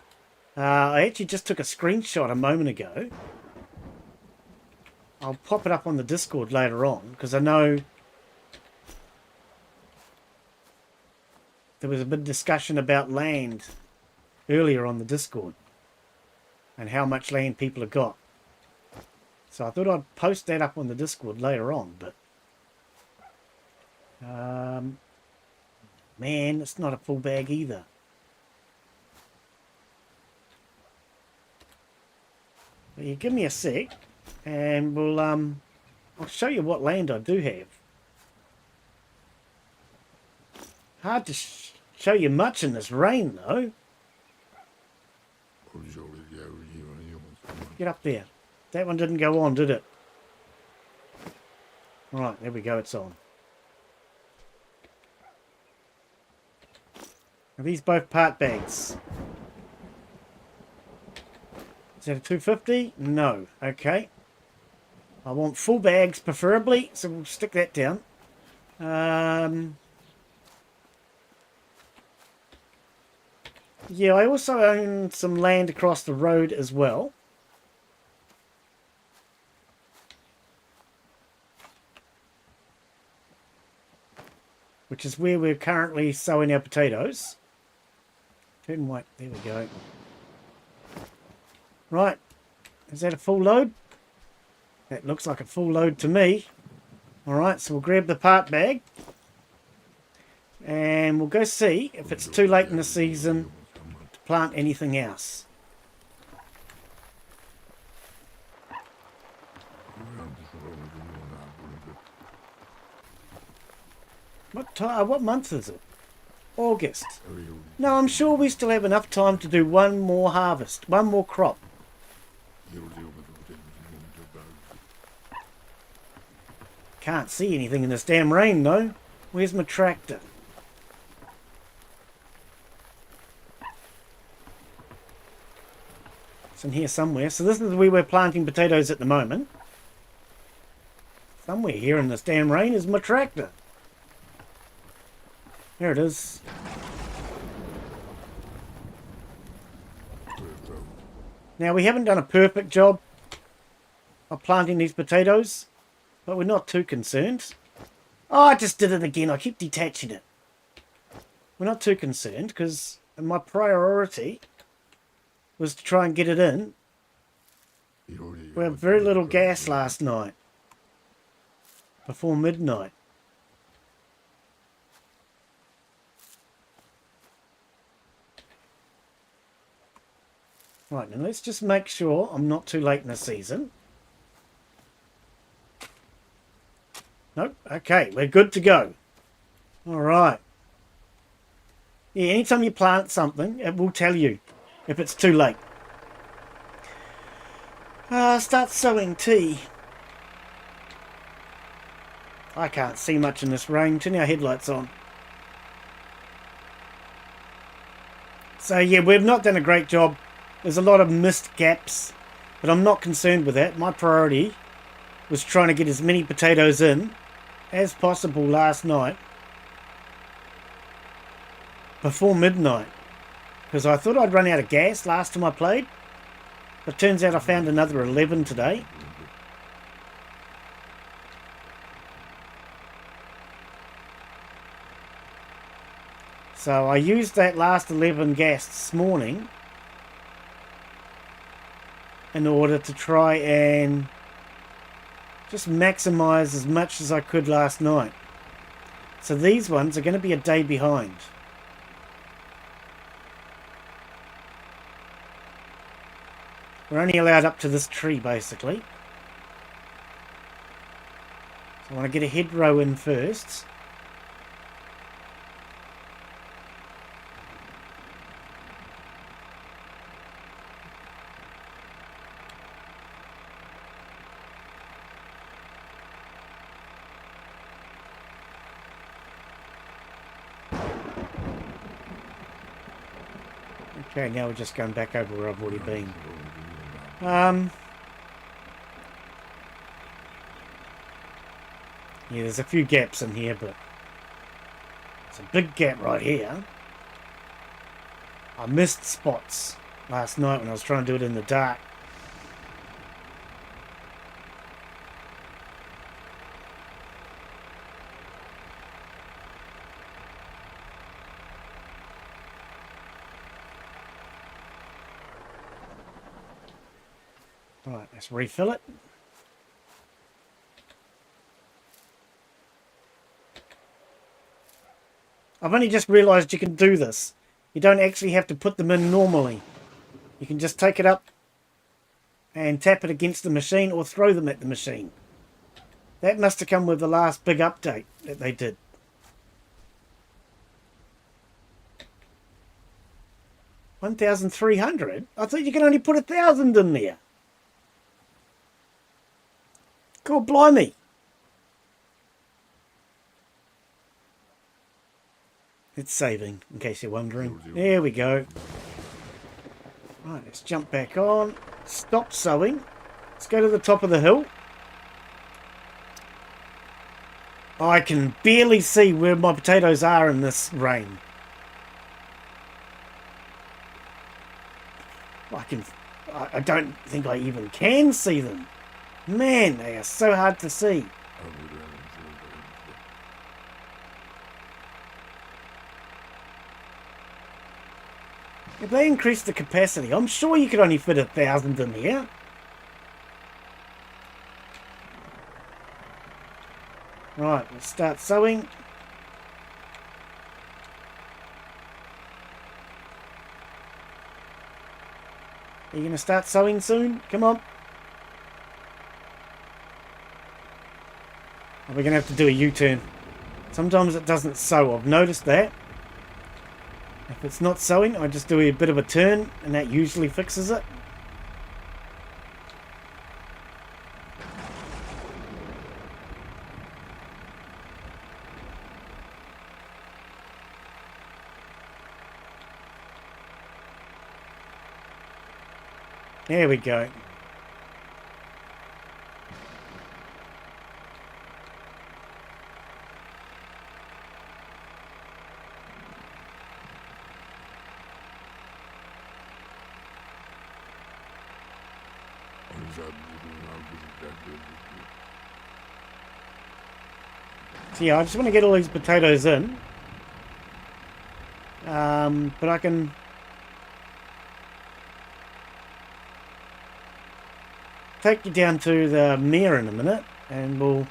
I actually just took a screenshot a moment ago. I'll pop it up on the Discord later on, because I know there was a bit of discussion about land earlier on the Discord, and how much land people have got. So I thought I'd post that up on the Discord later on, but... man, it's not a full bag either. But you give me a sec, and we'll I'll show you what land I do have. Hard to show you much in this rain, though. Get up there. That one didn't go on, did it? Right, there we go, it's on. Are these both part bags? Is that a 250? No. Okay. I want full bags preferably, so we'll stick that down. Yeah, I also own some land across the road as well. Which is where we're currently sowing our potatoes. Turn white, there we go. Right, is that a full load? That looks like a full load to me. Alright, so we'll grab the part bag. And we'll go see if it's too late in the season to plant anything else. What month is it? August. No, I'm sure we still have enough time to do one more harvest, one more crop. Can't see anything in this damn rain, though. Where's my tractor? It's in here somewhere. So this is where we're planting potatoes at the moment. Somewhere here in this damn rain is my tractor. There it is. Now, we haven't done a perfect job of planting these potatoes, but we're not too concerned. Oh, I just did it again. I keep detaching it. we're not too concerned because my priority was to try and get it in. We had very little gas last night, before midnight. Right, now let's just make sure I'm not too late in the season. Nope, okay, we're good to go. Alright. Yeah, anytime you plant something, it will tell you if it's too late. Start sowing tea. I can't see much in this rain. Turn our headlights on. So yeah, we've not done a great job. There's a lot of missed gaps, but I'm not concerned with that. My priority was trying to get as many potatoes in as possible last night before midnight, because I thought I'd run out of gas last time I played, but turns out I found another 11 today. So I used that last 11 gas this morning in order to try and just maximize as much as I could last night. So these ones are going to be a day behind. We're only allowed up to this tree, basically. So I want to get a head row in first. Okay, now we're just going back over where I've already been. Yeah, there's a few gaps in here, but it's a big gap right here. I missed spots last night when I was trying to do it in the dark. Right, let's refill it. I've only just realised you can do this. You don't actually have to put them in normally. You can just take it up and tap it against the machine or throw them at the machine. That must have come with the last big update that they did. $1,300? I thought you could only put 1,000 in there. God blimey. It's saving, in case you're wondering. There we go. Right, let's jump back on. Stop sowing. Let's go to the top of the hill. I can barely see where my potatoes are in this rain. I don't think I even can see them. Man, they are so hard to see. If they increase the capacity, I'm sure you could only fit 1,000 in here. Right, let's start sowing. Are you going to start sowing soon? Come on. We're going to have to do a U-turn. Sometimes it doesn't sow. I've noticed that. If it's not sowing, I just do a bit of a turn, and that usually fixes it. There we go. So yeah, I just want to get all these potatoes in. But I can... take you down to the mere in a minute, and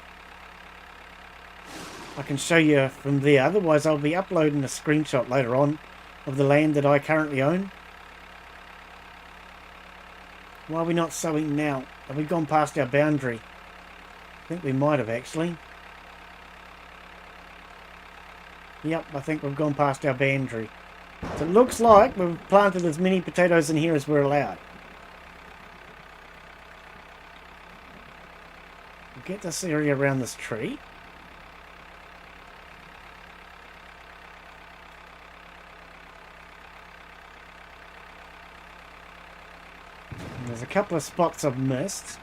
I can show you from there. Otherwise, I'll be uploading a screenshot later on of the land that I currently own. Why are we not sowing now? Have we gone past our boundary? I think we might have actually. Yep, I think we've gone past our boundary. So it looks like we've planted as many potatoes in here as we're allowed. We'll get this area around this tree. And there's a couple of spots I've missed.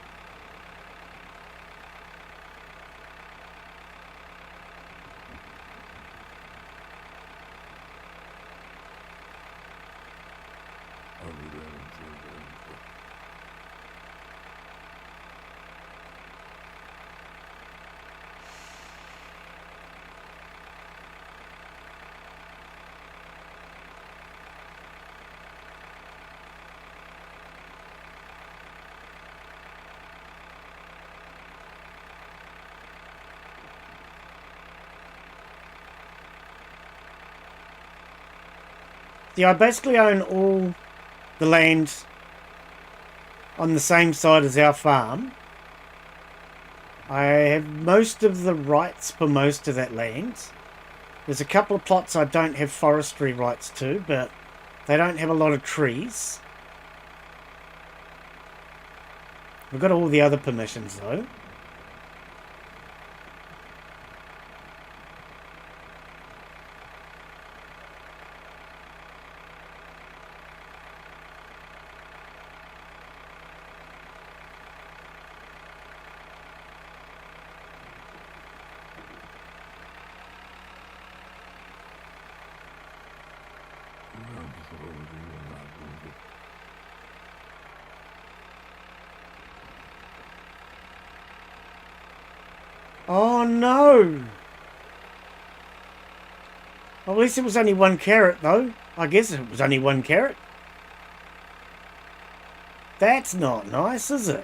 Yeah, I basically own all the land on the same side as our farm. I have most of the rights for most of that land. There's a couple of plots I don't have forestry rights to, but they don't have a lot of trees. We've got all the other permissions though. Oh no! Well, at least it was only 1 carrot though. I guess it was only 1 carrot. That's not nice, is it?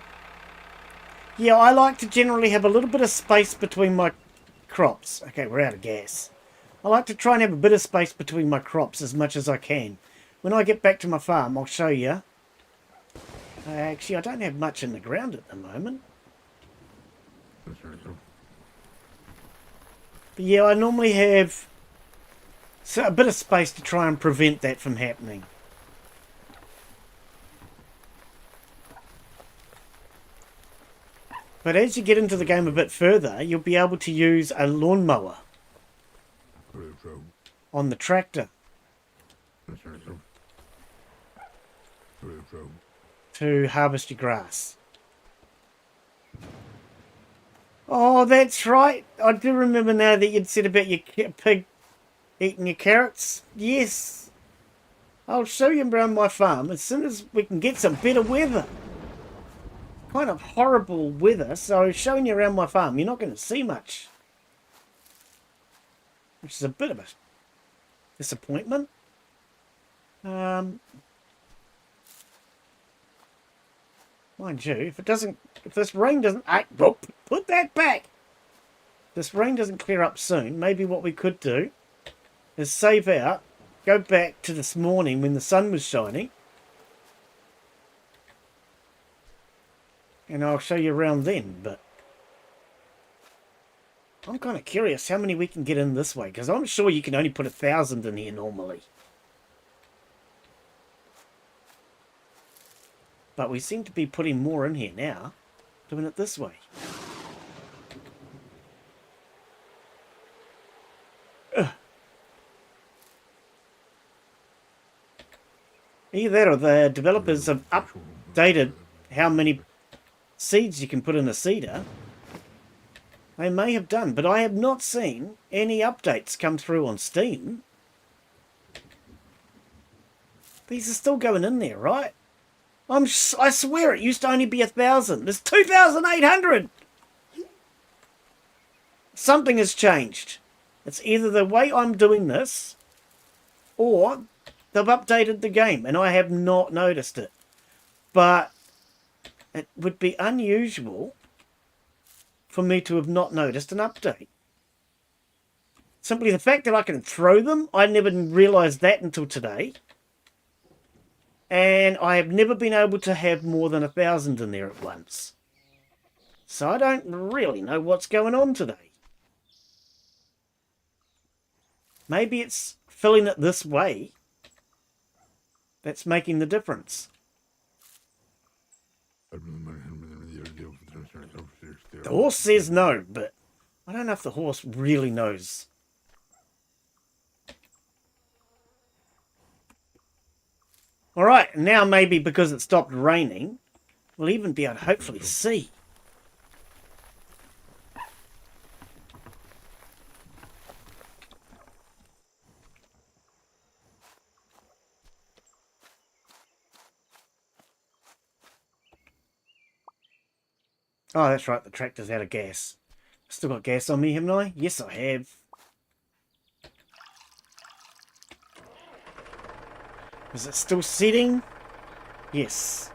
Yeah, I like to generally have a little bit of space between my crops. Okay, we're out of gas. I like to try and have a bit of space between my crops as much as I can. When I get back to my farm, I'll show you. Actually, I don't have much in the ground at the moment. But yeah, I normally have a bit of space to try and prevent that from happening. But as you get into the game a bit further, you'll be able to use a lawnmower on the tractor to harvest your grass. Oh, that's right. I do remember now that you'd said about your pig eating your carrots. Yes. I'll show you around my farm as soon as we can get some better weather. Kind of horrible weather, so showing you around my farm, you're not going to see much. Which is a bit of a disappointment. Mind you, if this rain doesn't... put that back! If this rain doesn't clear up soon, maybe what we could do is save out, go back to this morning when the sun was shining, and I'll show you around then, but I'm kind of curious how many we can get in this way, because I'm sure you can only put 1,000 in here normally. But we seem to be putting more in here now, doing it this way. Either that or the developers have updated how many seeds you can put in a seeder. They may have done, but I have not seen any updates come through on Steam. These are still going in there, right? I swear it used to only be 1,000. There's 2,800! Something has changed. It's either the way I'm doing this, or they've updated the game and I have not noticed it. But it would be unusual for me to have not noticed an update. Simply the fact that I can throw them, I never realised that until today. And I have never been able to have more than 1,000 in there at once. So I don't really know what's going on today. Maybe it's filling it this way that's making the difference. The horse says no, but I don't know if the horse really knows. Alright, now maybe because it stopped raining, we'll even be able to hopefully see. Oh, that's right, the tractor's out of gas. Still got gas on me, haven't I? Yes, I have. Is it still setting? Yes.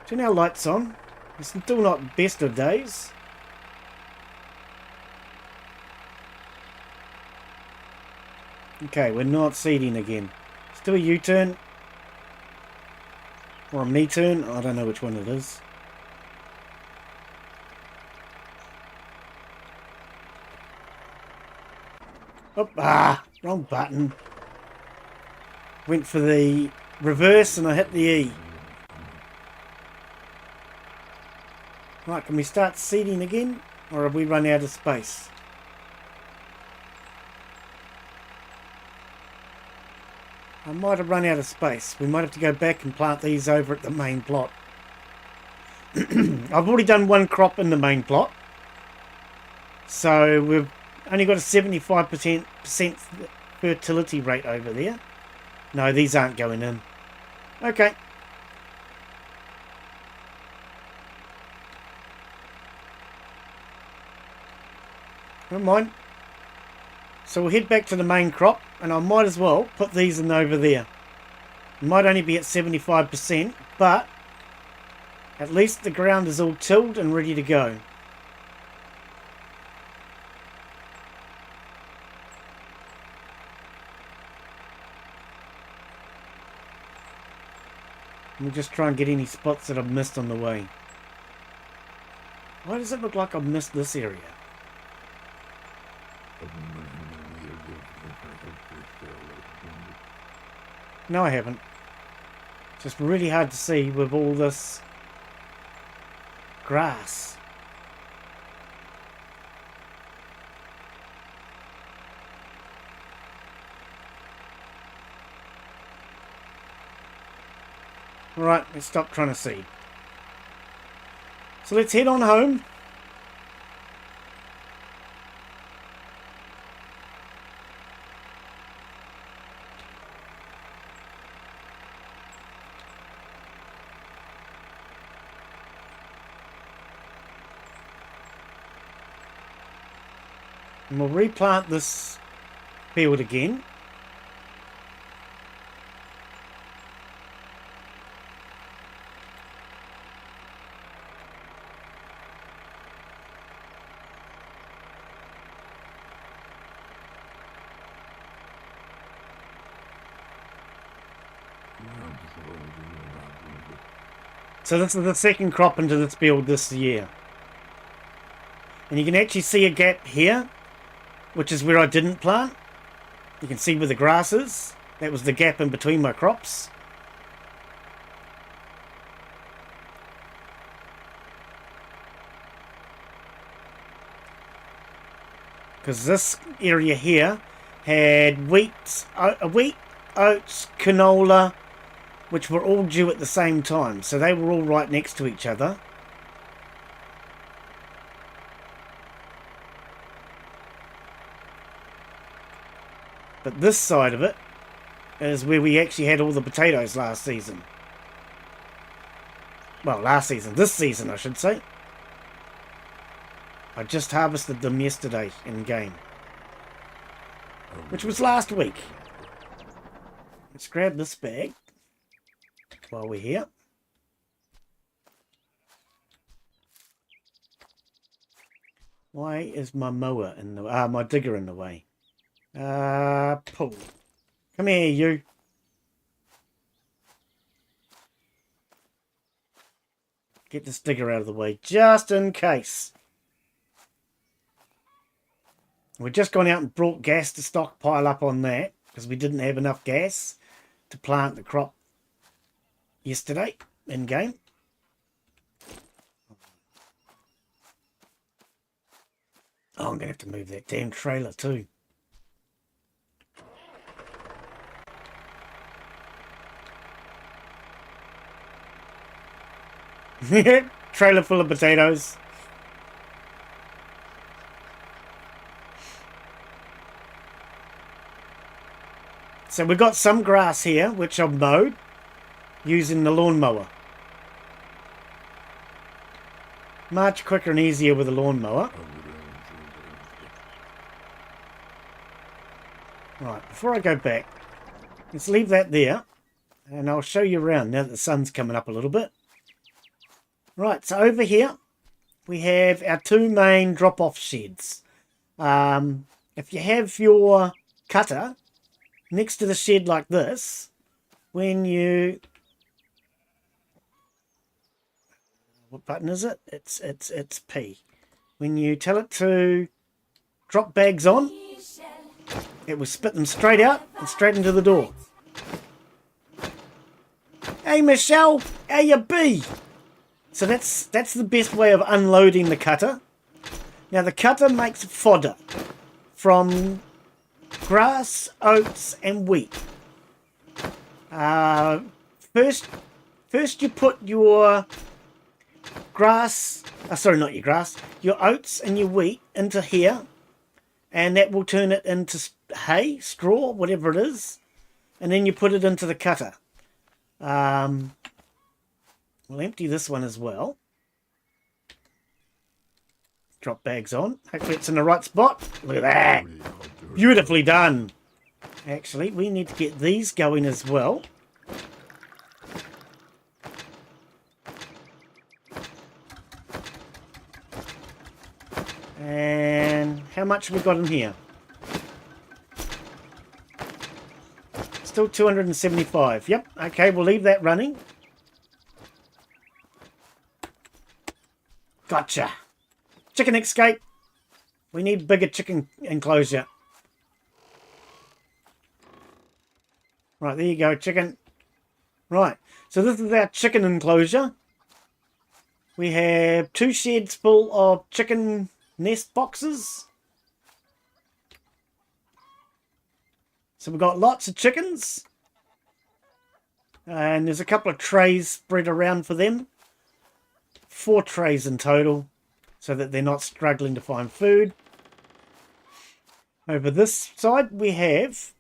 Turn our lights on. It's still not best of days. Okay, we're not seeding again. Still a U-turn. Or a me-turn. I don't know which one it is. Oh, wrong button. Went for the reverse and I hit the E. Right, can we start seeding again? Or have we run out of space? I might have run out of space. We might have to go back and plant these over at the main plot. I've already done one crop in the main plot. So we've only got a 75% fertility rate over there. No, these aren't going in. Okay. Never mind. So we'll head back to the main crop, and I might as well put these in over there. It might only be at 75%, but at least the ground is all tilled and ready to go. We'll just try and get any spots that I've missed on the way. Why does it look like I've missed this area? No, I haven't. It's just really hard to see with all this grass. Right, let's stop trying to see. So let's head on home. And we'll replant this field again. So this is the second crop into this field this year. And you can actually see a gap here, which is where I didn't plant. You can see where the grass is. That was the gap in between my crops. Because this area here had wheat, oats, canola, which were all due at the same time. So they were all right next to each other. But this side of it is where we actually had all the potatoes last season. Well, last season. This season, I should say. I just harvested them yesterday in game. Which was last week. Let's grab this bag while we're here. Why is my mower in the my digger in the way? Pull. Come here, you. Get this digger out of the way, just in case. We've just gone out and brought gas to stockpile up on that, because we didn't have enough gas to plant the crop yesterday in game. Oh, I'm going to have to move that damn trailer too. Trailer full of potatoes. So we've got some grass here, which I've mowed using the lawnmower. Much quicker and easier with a lawnmower. Right, before I go back, let's leave that there. And I'll show you around now that the sun's coming up a little bit. Right, so over here we have our two main drop-off sheds. If you have your cutter next to the shed like this, when you... What button is it? It's P. When you tell it to drop bags on, it will spit them straight out and straight into the door. Hey Michelle, how you be? So that's the best way of unloading the cutter. Now the cutter makes fodder from grass, oats and wheat. First you put your grass, not your grass, your oats and your wheat into here, and that will turn it into hay, straw, whatever it is, and then you put it into the cutter. We'll empty this one as well. Drop bags on. Hopefully it's in the right spot. Look at that. Beautifully done. Actually, we need to get these going as well. And how much have we got in here? Still 275. Yep. Okay, we'll leave that running. Gotcha. Chicken escape. We need bigger chicken enclosure. Right, there you go, chicken. Right, so this is our chicken enclosure. We have 2 sheds full of chicken nest boxes. So we've got lots of chickens. And there's a couple of trays spread around for them. 4 trays in total, so that they're not struggling to find food. Over this side we have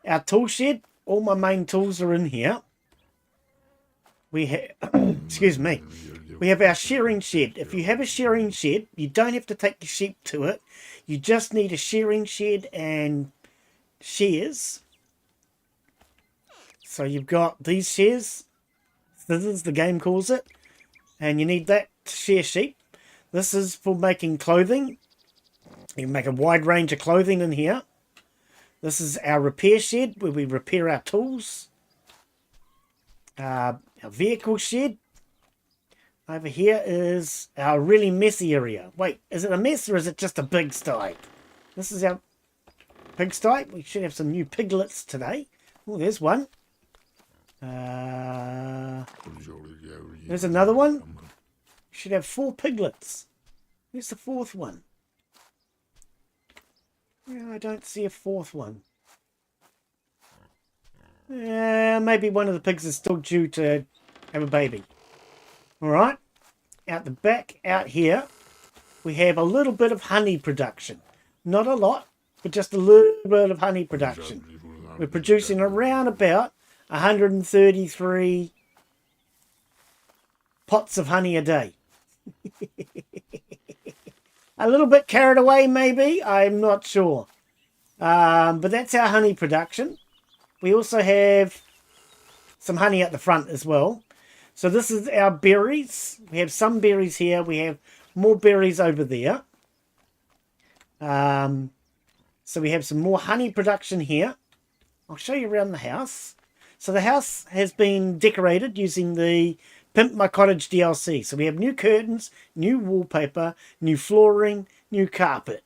our tool shed. All my main tools are in here. We have, excuse me, we have our shearing shed. If you have a shearing shed, you don't have to take your sheep to it. You just need a shearing shed and shears. So you've got these shears, scissors the game calls it, and you need that to shear sheep. This is for making clothing. You can make a wide range of clothing in here. This is our repair shed where we repair our tools. Our vehicle shed. Over here is our really messy area. Wait, is it a mess or is it just a pigsty? This is our pigsty. We should have some new piglets today. Oh, there's one. There's another one. We should have 4 piglets. Where's the 4th one? Yeah, I don't see a 4th one. Maybe one of the pigs is still due to have a baby. Alright. Out the back, out here, we have a little bit of honey production. Not a lot, but just a little bit of honey production. We're producing around about 133 pots of honey a day. A little bit carried away maybe, I'm not sure. But that's our honey production. we also have some honey at the front as well. So this is our berries. We have some berries here. We have more berries over there. So we have some more honey production here. I'll show you around the house. So the house has been decorated using the Pimp My Cottage DLC. So we have new curtains, new wallpaper, new flooring, new carpet.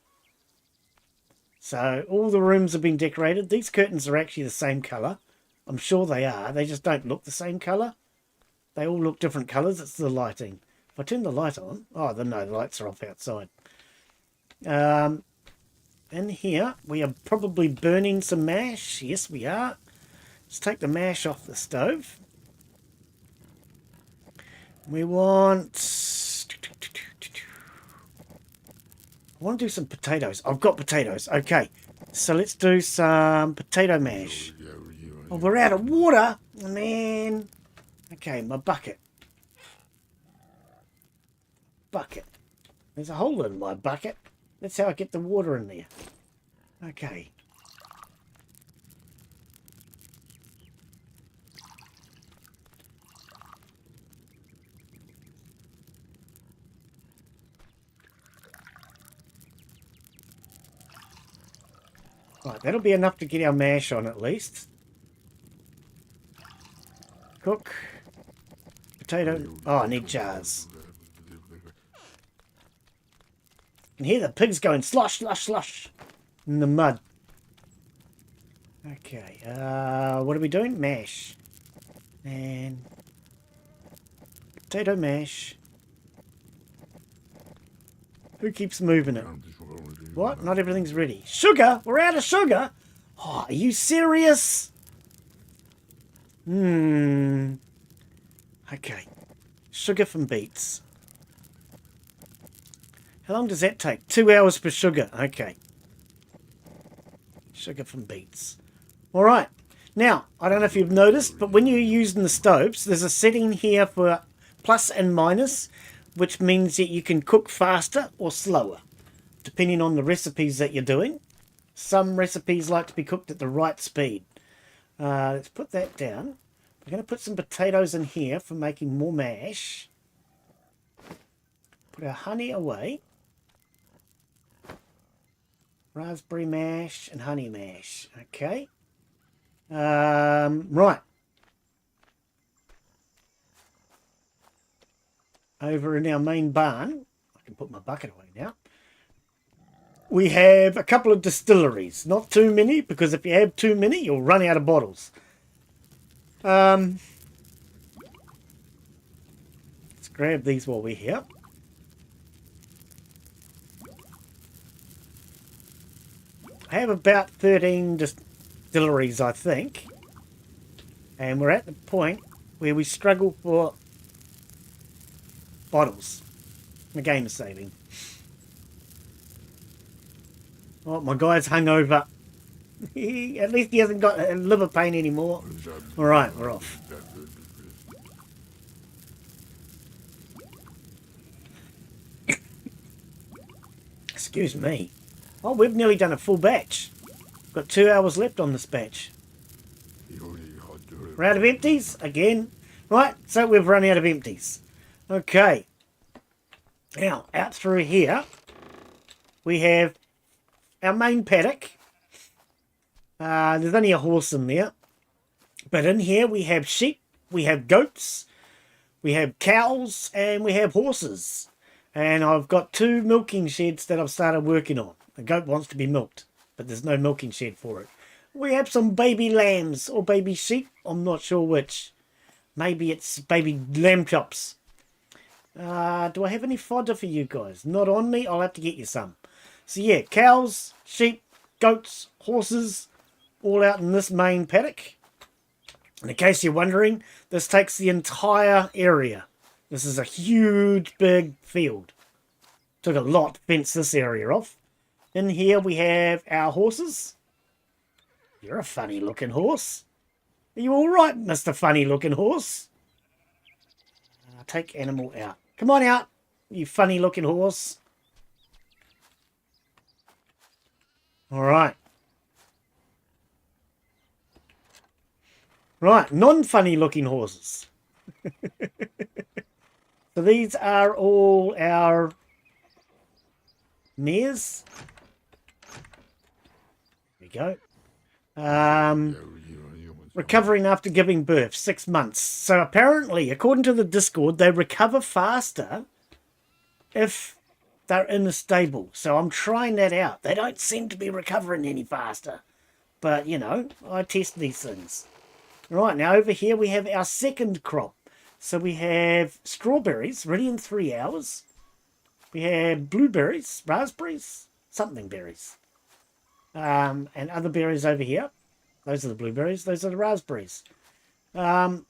So all the rooms have been decorated. These curtains are actually the same colour. I'm sure they are. They just don't look the same colour. They all look different colours. It's the lighting. If I turn the light on... Oh, no, the lights are off outside. In here, we are probably burning some mash. Yes, we are. Let's take the mash off the stove. We want... I want to do some potatoes. I've got potatoes. Okay. So let's do some potato mash. Oh, we're out of water. Man. Okay, my bucket. Bucket. There's a hole in my bucket. That's how I get the water in there. Okay. Right, that'll be enough to get our mash on at least. Cook. Potato. Oh, I need jars. You can hear the pigs going slosh, slosh, slosh in the mud. Okay, what are we doing? Mash. And potato mash. Who keeps moving it? What? Not everything's ready. Sugar? We're out of sugar? Oh, are you serious? Okay. Sugar from beets. How long does that take? 2 hours for sugar. Okay. Sugar from beets. Alright. Now, I don't know if you've noticed, but when you're using the stoves, there's a setting here for plus and minus, which means that you can cook faster or slower, depending on the recipes that you're doing. Some recipes like to be cooked at the right speed. Let's put that down. We're going to put some potatoes in here for making more mash. Put our honey away. Raspberry mash and honey mash. Okay. Right. Over in our main barn, I can put my bucket away now. We have a couple of distilleries. Not too many, because if you have too many, you'll run out of bottles. Let's grab these while we're here. I have about 13 distilleries, I think. And we're at the point where we struggle for bottles. The game is saving. Oh, my guy's hungover. At least he hasn't got liver pain anymore. Alright, we're off. Excuse me. Oh, we've nearly done a full batch. Got 2 hours left on this batch. We're out of empties again. Right, so we've run out of empties. Okay. Now, out through here, we have our main paddock. There's only a horse in there. But in here we have sheep, we have goats, we have cows, and we have horses. And I've got 2 milking sheds that I've started working on. The goat wants to be milked, but there's no milking shed for it. We have some baby lambs or baby sheep. I'm not sure which. Maybe it's baby lamb chops. Do I have any fodder for you guys? Not on me. I'll have to get you some. So yeah, cows, sheep, goats, horses, all out in this main paddock. And in case you're wondering, this takes the entire area. This is a huge, big field. Took a lot to fence this area off. In here we have our horses. You're a funny looking horse. Are you alright, Mr. Funny looking horse? Take animal out. Come on out, you funny looking horse. Alright. Right, non-funny looking horses. So these are all our mares. There we go. Recovering after giving birth, 6 months. So apparently, according to the Discord, they recover faster if they're in a stable. So I'm trying that out. They don't seem to be recovering any faster. But, you know, I test these things. Right, now over here we have our second crop. So we have strawberries, ready in 3 hours. We have blueberries, raspberries, something berries. And other berries over here. Those are the blueberries. Those are the raspberries. We have...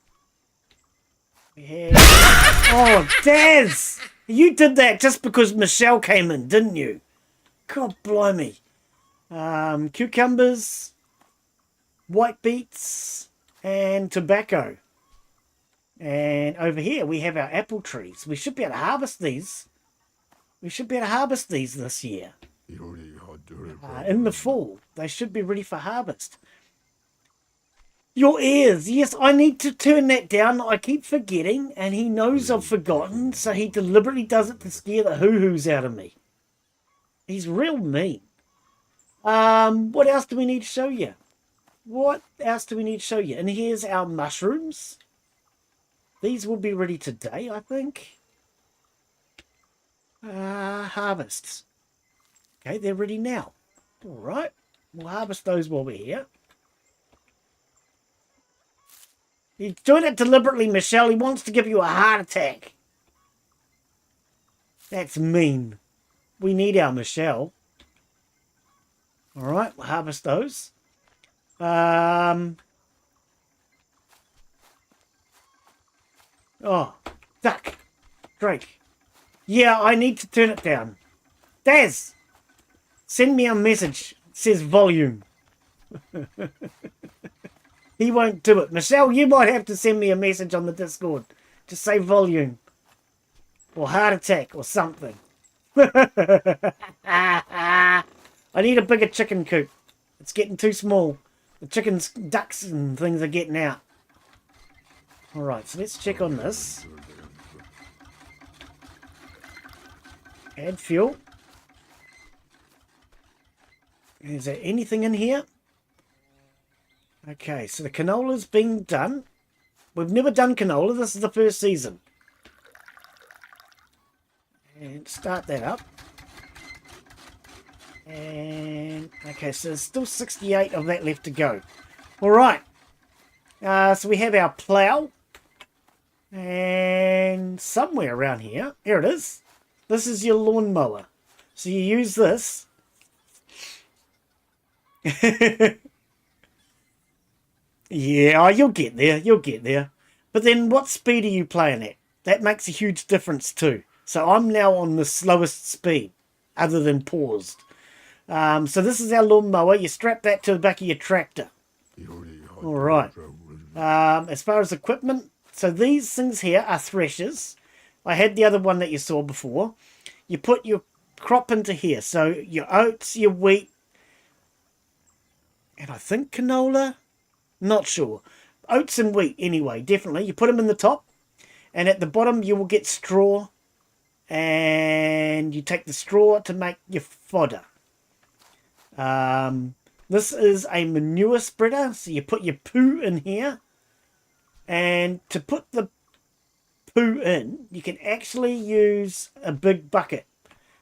Oh, Daz! You did that just because Michelle came in, didn't you? God blimey. Cucumbers, white beets, and tobacco. And over here we have our apple trees. We should be able to harvest these. We should be able to harvest these this year. In the fall. They should be ready for harvest. Your ears. Yes, I need to turn that down. I keep forgetting, and he knows I've forgotten, so he deliberately does it to scare the hoo-hoos out of me. He's real mean. What else do we need to show you? What else do we need to show you? And here's our mushrooms. These will be ready today, I think. Harvests. Okay, they're ready now. All right. We'll harvest those while we're here. He's doing it deliberately, Michelle. He wants to give you a heart attack. That's mean. We need our Michelle. All right, we'll harvest those. Oh, duck. Drake. Yeah, I need to turn it down. Daz, send me a message. It says volume. He won't do it. Michelle, you might have to send me a message on the Discord. Just say volume. Or heart attack or something. I need a bigger chicken coop. It's getting too small. The chickens, ducks and things are getting out. Alright, so let's check on this. Add fuel. Is there anything in here? Okay, so the canola's been done. We've never done canola. This is the first season. And start that up. And, okay, so there's still 68 of that left to go. Alright. So we have our plow. And somewhere around here. Here it is. This is your lawnmower. So you use this. Yeah, you'll get there. You'll get there. But then what speed are you playing at? That makes a huge difference too. So I'm now on the slowest speed, other than paused. So this is our lawnmower. You strap that to the back of your tractor. All right. As far as equipment, so these things here are threshers. I had the other one that you saw before. You put your crop into here. So your oats, your wheat, and I think canola. Not sure. Oats and wheat anyway, definitely. You put them in the top. And at the bottom you will get straw. And you take the straw to make your fodder. This is a manure spreader. So you put your poo in here. And to put the poo in, you can actually use a big bucket.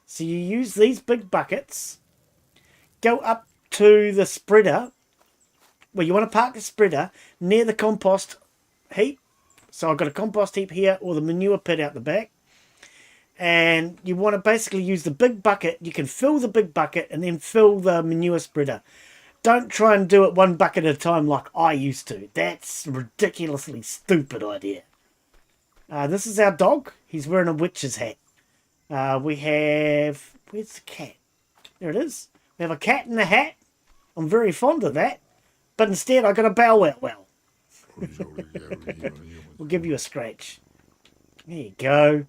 So you use these big buckets. Go up to the spreader. Well, you want to park the spreader near the compost heap. So I've got a compost heap here or the manure pit out the back. And you want to basically use the big bucket. You can fill the big bucket and then fill the manure spreader. Don't try and do it one bucket at a time like I used to. That's a ridiculously stupid idea. This is our dog. He's wearing a witch's hat. We have... Where's the cat? There it is. We have a cat in a hat. I'm very fond of that. But instead, I got a bow wow well. We'll give you a scratch. There you go.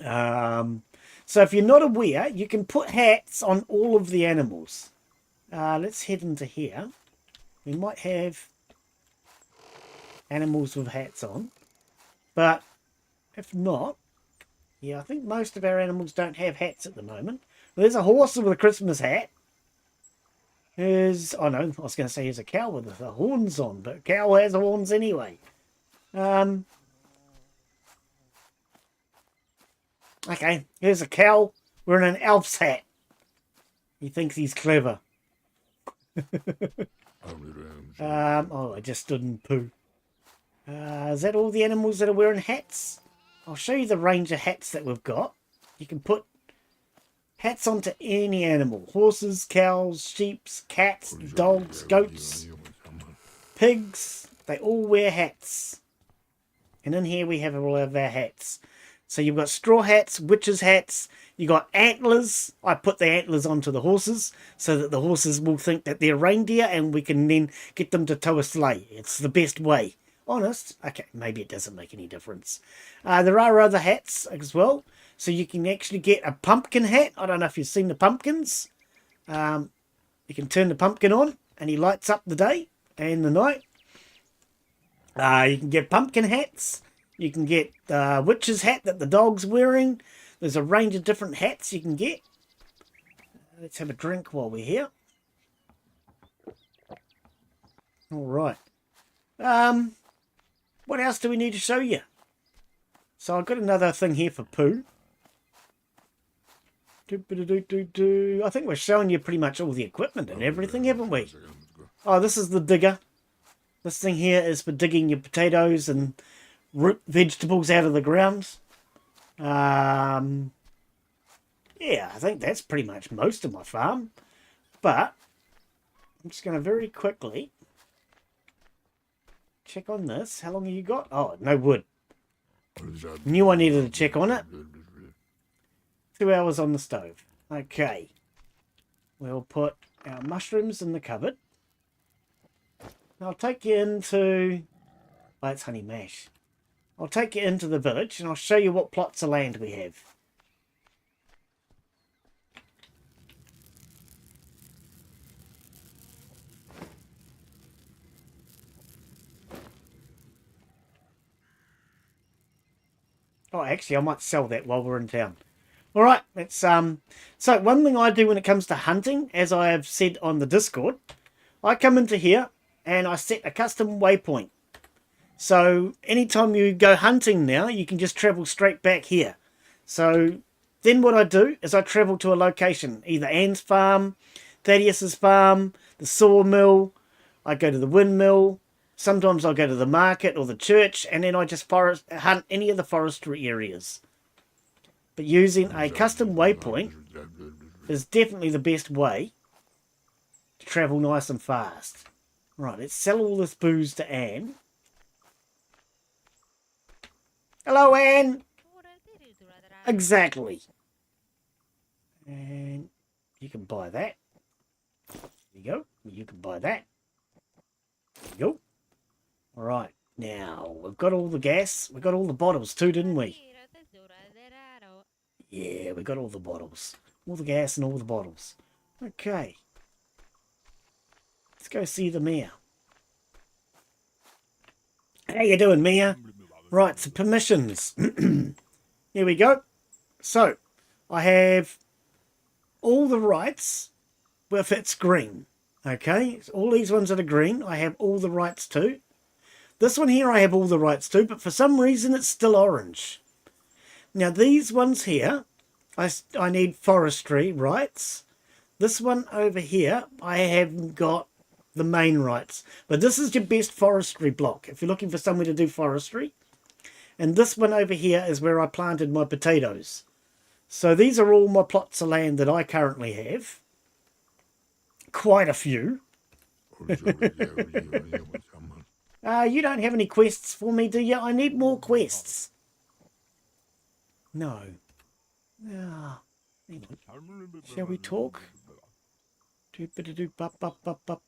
So if you're not aware, you can put hats on all of the animals. Let's head into here. We might have animals with hats on. But if not, yeah, I think most of our animals don't have hats at the moment. Well, there's a horse with a Christmas hat. Oh no, I was going to say there's a cow with the horns on, but a cow has horns anyway. Okay, here's a cow wearing an elf's hat. He thinks he's clever. Oh, I just stood in poo. Is that all the animals that are wearing hats? I'll show you the range of hats that we've got. You can put hats onto any animal. Horses, cows, sheep, cats, dogs, goats, pigs. They all wear hats. And in here we have all of our hats. So you've got straw hats, witches' hats. You got antlers. I put the antlers onto the horses so that the horses will think that they're reindeer and we can then get them to tow a sleigh. It's the best way. Honest. Okay, maybe it doesn't make any difference. There are other hats as well. So you can actually get a pumpkin hat. I don't know if you've seen the pumpkins. You can turn the pumpkin on and he lights up the day and the night. You can get pumpkin hats. You can get the witch's hat that the dog's wearing. There's a range of different hats you can get. Let's have a drink while we're here. All right. What else do we need to show you? So I've got another thing here for poo. I think we're showing you pretty much all the equipment and everything, haven't we? Oh, this is the digger. This thing here is for digging your potatoes and root vegetables out of the ground. Yeah, I think that's pretty much most of my farm. But I'm just going to very quickly check on this. How long have you got? Oh, no wood. Knew I needed to check on it. 2 hours on the stove. Okay. We'll put our mushrooms in the cupboard. I'll take you into... Oh, it's honey mash. I'll take you into the village and I'll show you what plots of land we have. Oh, actually, I might sell that while we're in town. All right, let's so one thing I do when it comes to hunting, as I have said on the Discord, I come into here and I set a custom waypoint. So anytime you go hunting now, you can just travel straight back here. So then what I do is I travel to a location, either Anne's farm, Thaddeus's farm, the sawmill. I go to the windmill. Sometimes I'll go to the market or the church, and then I just hunt any of the forestry areas. But using a custom waypoint is definitely the best way to travel nice and fast. Right, let's sell all this booze to Anne. Hello, Anne. Exactly. And you can buy that. There you go. You can buy that. There you go. All right. Now, we've got all the gas. We've got all the bottles too, didn't we? Yeah, we got all the bottles. All the gas and all the bottles. Okay. Let's go see the mayor. How you doing, Mayor? Right, so permissions. Here we go. So, I have all the rights if it's green. Okay, so all these ones that are green, I have all the rights to. This one here I have all the rights to, but for some reason it's still orange. Now these ones here, I need forestry rights. This one over here, I haven't got the main rights. But this is your best forestry block if you're looking for somewhere to do forestry. And this one over here is where I planted my potatoes. So these are all my plots of land that I currently have. Quite a few. You don't have any quests for me, do you? I need more quests. No. Ah, hang on. Shall we talk?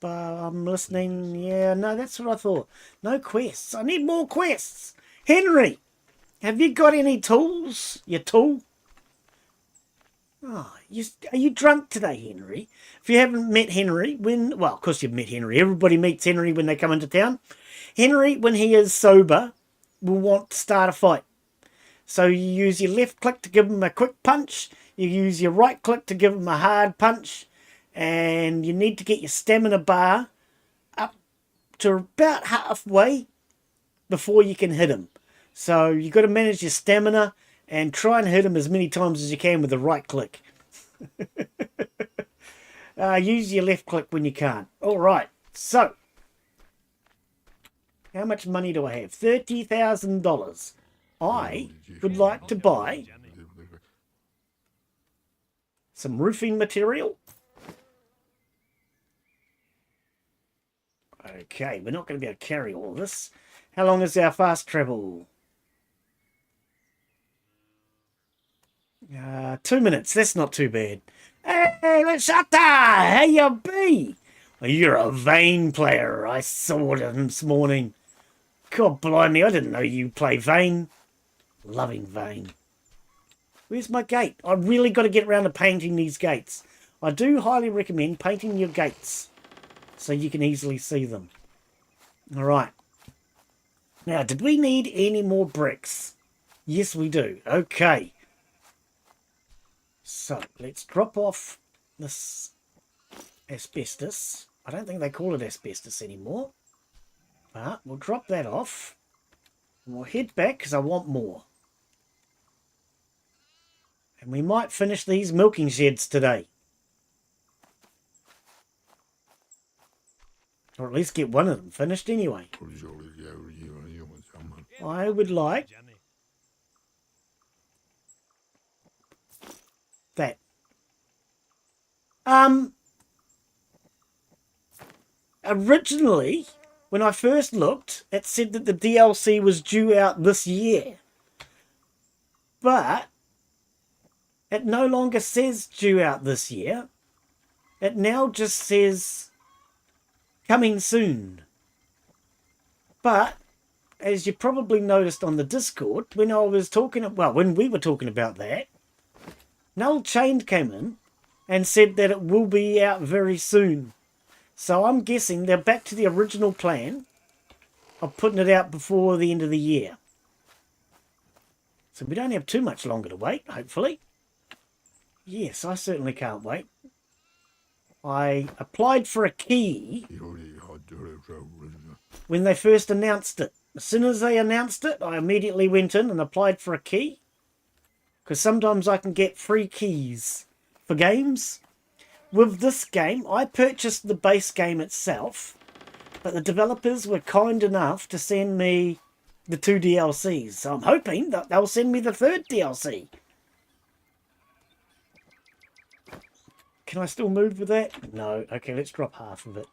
I'm listening. Yeah, no, that's what I thought. No quests. I need more quests. Henry, have you got any tools? Your tool? Oh, are you drunk today, Henry? If you haven't met Henry, well, of course you've met Henry. Everybody meets Henry when they come into town. Henry, when he is sober, will want to start a fight. So you use your left click to give him a quick punch. You use your right click to give him a hard punch. And you need to get your stamina bar up to about halfway before you can hit him. So you've got to manage your stamina and try and hit him as many times as you can with the right click. Use your left click when you can't. All right, so how much money do I have? $30,000. I would like to buy some roofing material. Okay, we're not going to be able to carry all this. How long is our fast travel? 2 minutes. That's not too bad. Hey, Lashata! How you be? Well, you're a Vane player. I saw them this morning. God blimey, I didn't know you play Vane. Loving Vane. Where's my gate? I've really got to get around to painting these gates. I do highly recommend painting your gates so you can easily see them. All right. Now, did we need any more bricks? Yes, we do. Okay. So, let's drop off this asbestos. I don't think they call it asbestos anymore. But we'll drop that off. And we'll head back because I want more. And we might finish these milking sheds today. Or at least get one of them finished anyway. I would like that. Originally, when I first looked, it said that the DLC was due out this year. But it no longer says due out this year. It now just says coming soon. But as you probably noticed on the Discord, when we were talking about that, Null Chained came in and said that it will be out very soon. So I'm guessing they're back to the original plan of putting it out before the end of the year. So we don't have too much longer to wait, hopefully. Yes, I certainly can't wait. I applied for a key when they first announced it. As soon as they announced it, I immediately went in and applied for a key. Because sometimes I can get free keys for games. With this game, I purchased the base game itself, but the developers were kind enough to send me the 2 DLCs. So I'm hoping that they'll send me the 3rd DLC. Can I still move with that? No. Okay, let's drop half of it.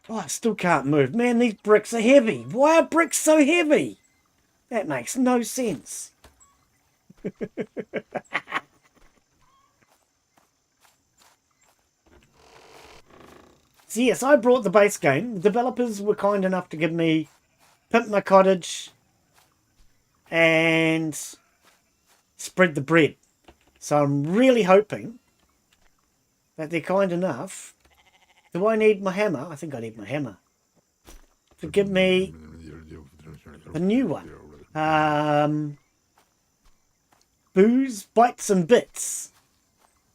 Oh, I still can't move. Man, these bricks are heavy. Why are bricks so heavy? That makes no sense. So yes, I brought the base game. The developers were kind enough to give me Pimp My Cottage and Spread the Bread. So I'm really hoping that they're kind enough. Do I need my hammer? I think I need my hammer. To give me a new one. Booze, Bites and Bits.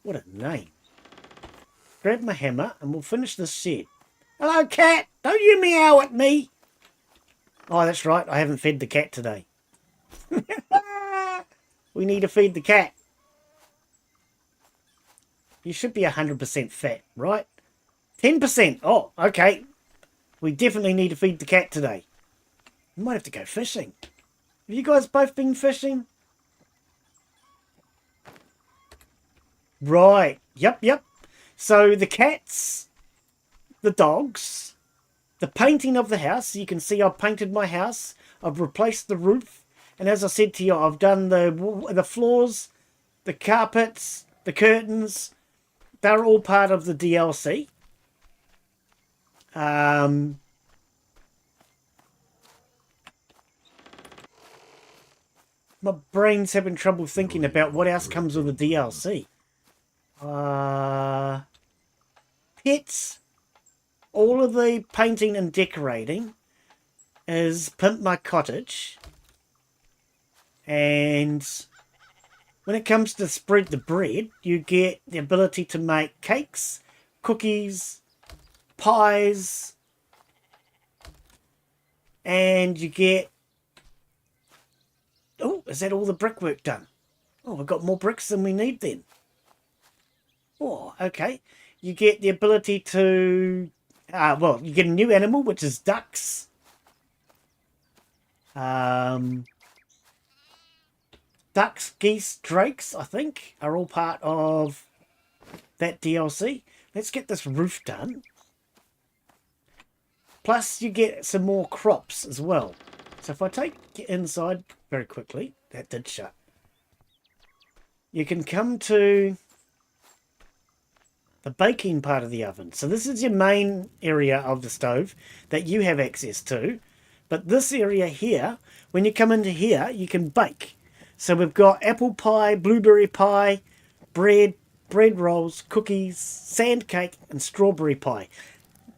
What a name. Grab my hammer and we'll finish this shed. Hello, cat. Don't you meow at me. Oh, that's right. I haven't fed the cat today. We need to feed the cat. You should be 100% fat, right? 10%. Oh, okay. We definitely need to feed the cat today. We might have to go fishing. Have you guys both been fishing? Right. Yep. So the cats, the dogs, the painting of the house. So you can see I've painted my house. I've replaced the roof. And as I said to you, I've done the floors, the carpets, the curtains. They're all part of the DLC. My brain's having trouble thinking about what else comes with the DLC. Pets. all of the painting and decorating is Pimp My Cottage. And when it comes to spread the bread, you get the ability to make cakes, cookies, pies, and you get... Oh, is that all the brickwork done? Oh, we've got more bricks than we need then. Oh, okay. You get the ability to... well, you get a new animal, which is ducks. Ducks, geese, drakes, I think, are all part of that DLC. Let's get this roof done. Plus, you get some more crops as well. So if I take it inside very quickly, that did shut. You can come to the baking part of the oven. So this is your main area of the stove that you have access to. But this area here, when you come into here, you can bake. So we've got apple pie, blueberry pie, bread rolls, cookies, sand cake, and strawberry pie.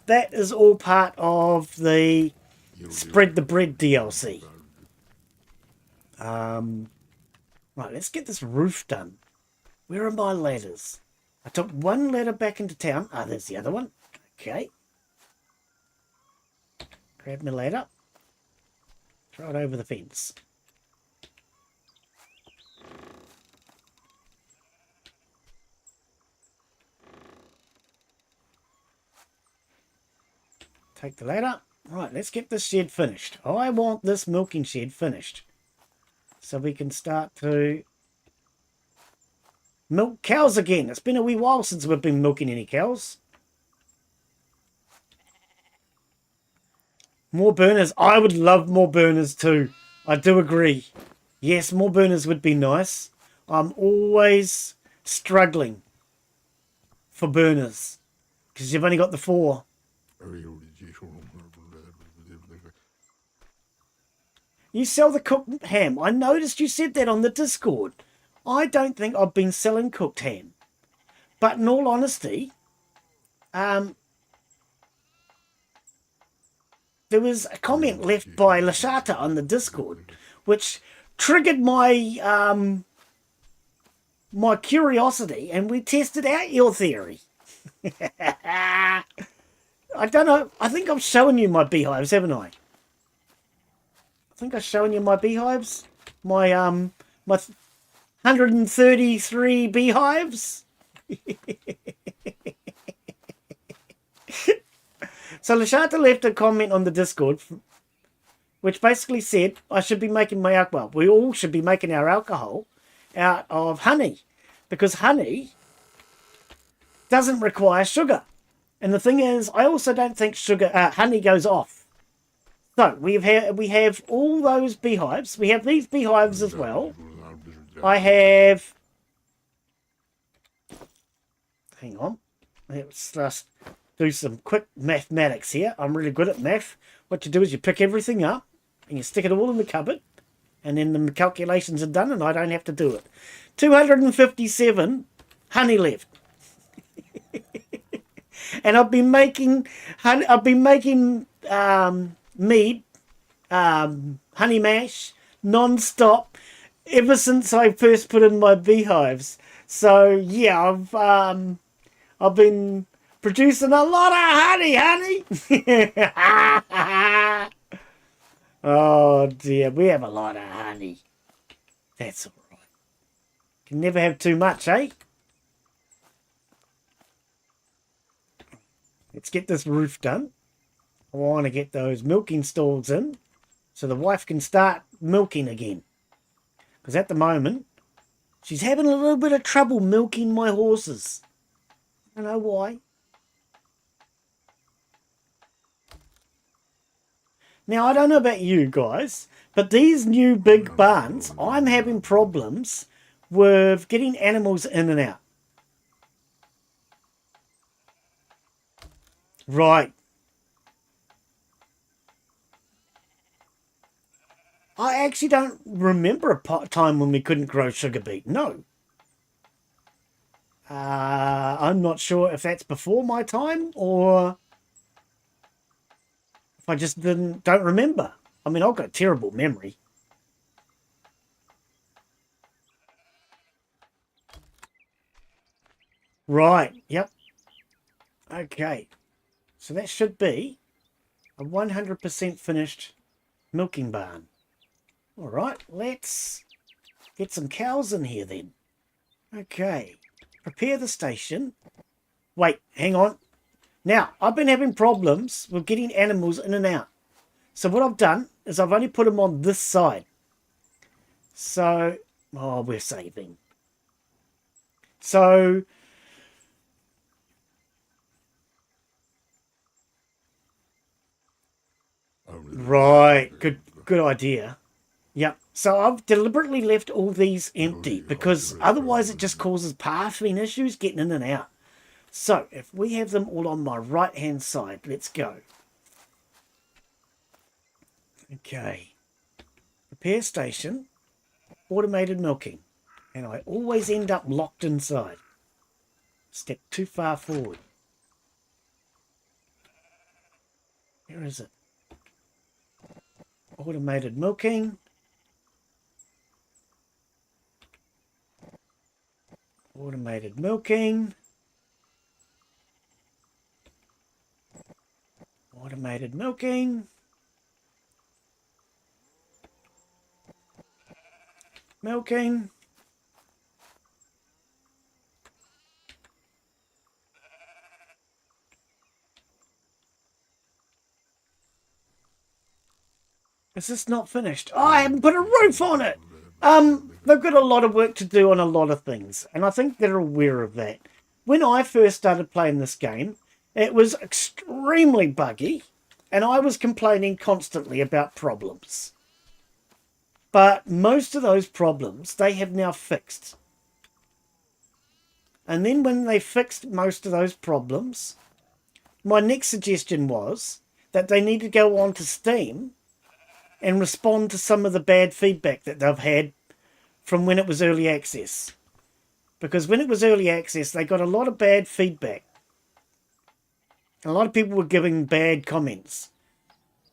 That is all part of the Spread the Bread DLC. Right, let's get this roof done. Where are my ladders? I took one ladder back into town. Ah, there's the other one. Okay. Grab my ladder. Throw it over the fence. Take the ladder. Right, let's get this shed finished. I want this milking shed finished. So we can start to milk cows again. It's been a wee while since we've been milking any cows. More burners. I would love more burners too. I do agree. Yes, more burners would be nice. I'm always struggling for burners because you've only got the 4. You sell the cooked ham. I noticed you said that on the Discord. I don't think I've been selling cooked ham. But in all honesty, there was a comment left by Lashata on the Discord, which triggered my my curiosity, and we tested out your theory. I don't know. I think I've shown you my beehives, haven't I? I think I've shown you my beehives. My 133 beehives. So Lashata left a comment on the Discord, which basically said I should be making my alcohol. We all should be making our alcohol out of honey, because honey doesn't require sugar. And the thing is, I also don't think honey goes off. So we have all those beehives. We have these beehives as well. I have... Hang on. Let's just do some quick mathematics here. I'm really good at math. What you do is you pick everything up and you stick it all in the cupboard, and then the calculations are done and I don't have to do it. 257 honey left. And I've been making mead, honey mash, non-stop ever since I first put in my beehives. So yeah, I've been producing a lot of honey. Oh dear, we have a lot of honey. That's all right. Can never have too much, eh? Let's get this roof done. I want to get those milking stalls in so the wife can start milking again. Because at the moment, she's having a little bit of trouble milking my horses. I don't know why. Now, I don't know about you guys, but these new big barns, I'm having problems with getting animals in and out. Right. I actually don't remember a time when we couldn't grow sugar beet. No. I'm not sure if that's before my time or if I just don't remember. I mean, I've got terrible memory. Right, yep. Okay. So that should be a 100% finished milking barn. All right, let's get some cows in here then. Okay. Prepare the station. Wait, hang on. Now, I've been having problems with getting animals in and out. So what I've done is I've only put them on this side. So, oh, we're saving. So, right, good idea. Yep. So I've deliberately left all these empty because otherwise it just causes pathing issues getting in and out. So if we have them all on my right hand side, let's go. Okay. Prepare station. Automated milking. And I always end up locked inside. Step too far forward. Where is it? Automated milking. Automated milking. Automated milking. Milking. Is this not finished? Oh, I haven't put a roof on it. They've got a lot of work to do on a lot of things, and I think they're aware of that. When I first started playing this game, it was extremely buggy, and I was complaining constantly about problems. But most of those problems they have now fixed. And then when they fixed most of those problems, my next suggestion was that they need to go on to Steam and respond to some of the bad feedback that they've had from when it was early access. Because when it was early access, they got a lot of bad feedback. A lot of people were giving bad comments.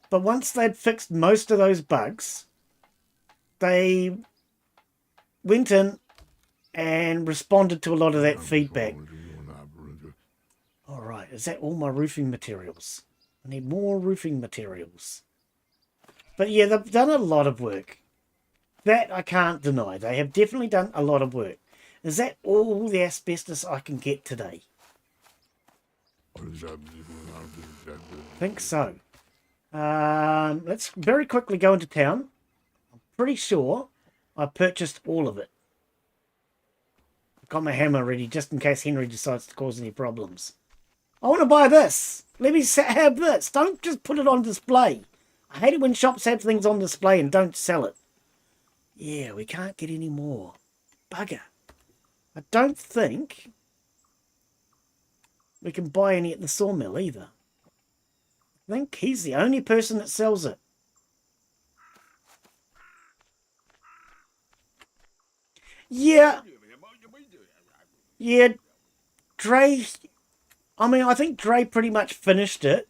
But once they'd fixed most of those bugs, they went in and responded to a lot of that feedback. All right, is that all my roofing materials? I need more roofing materials. But yeah, they've done a lot of work. That I can't deny. They have definitely done a lot of work. Is that all the asbestos I can get today? I think so. Let's very quickly go into town. I'm pretty sure I purchased all of it. I've got my hammer ready just in case Henry decides to cause any problems. I want to buy this. Let me have this. Don't just put it on display. I hate it when shops have things on display and don't sell it. Yeah, we can't get any more. Bugger. I don't think we can buy any at the sawmill either. I think he's the only person that sells it. Yeah. Yeah, Dre... I mean, I think Dre pretty much finished it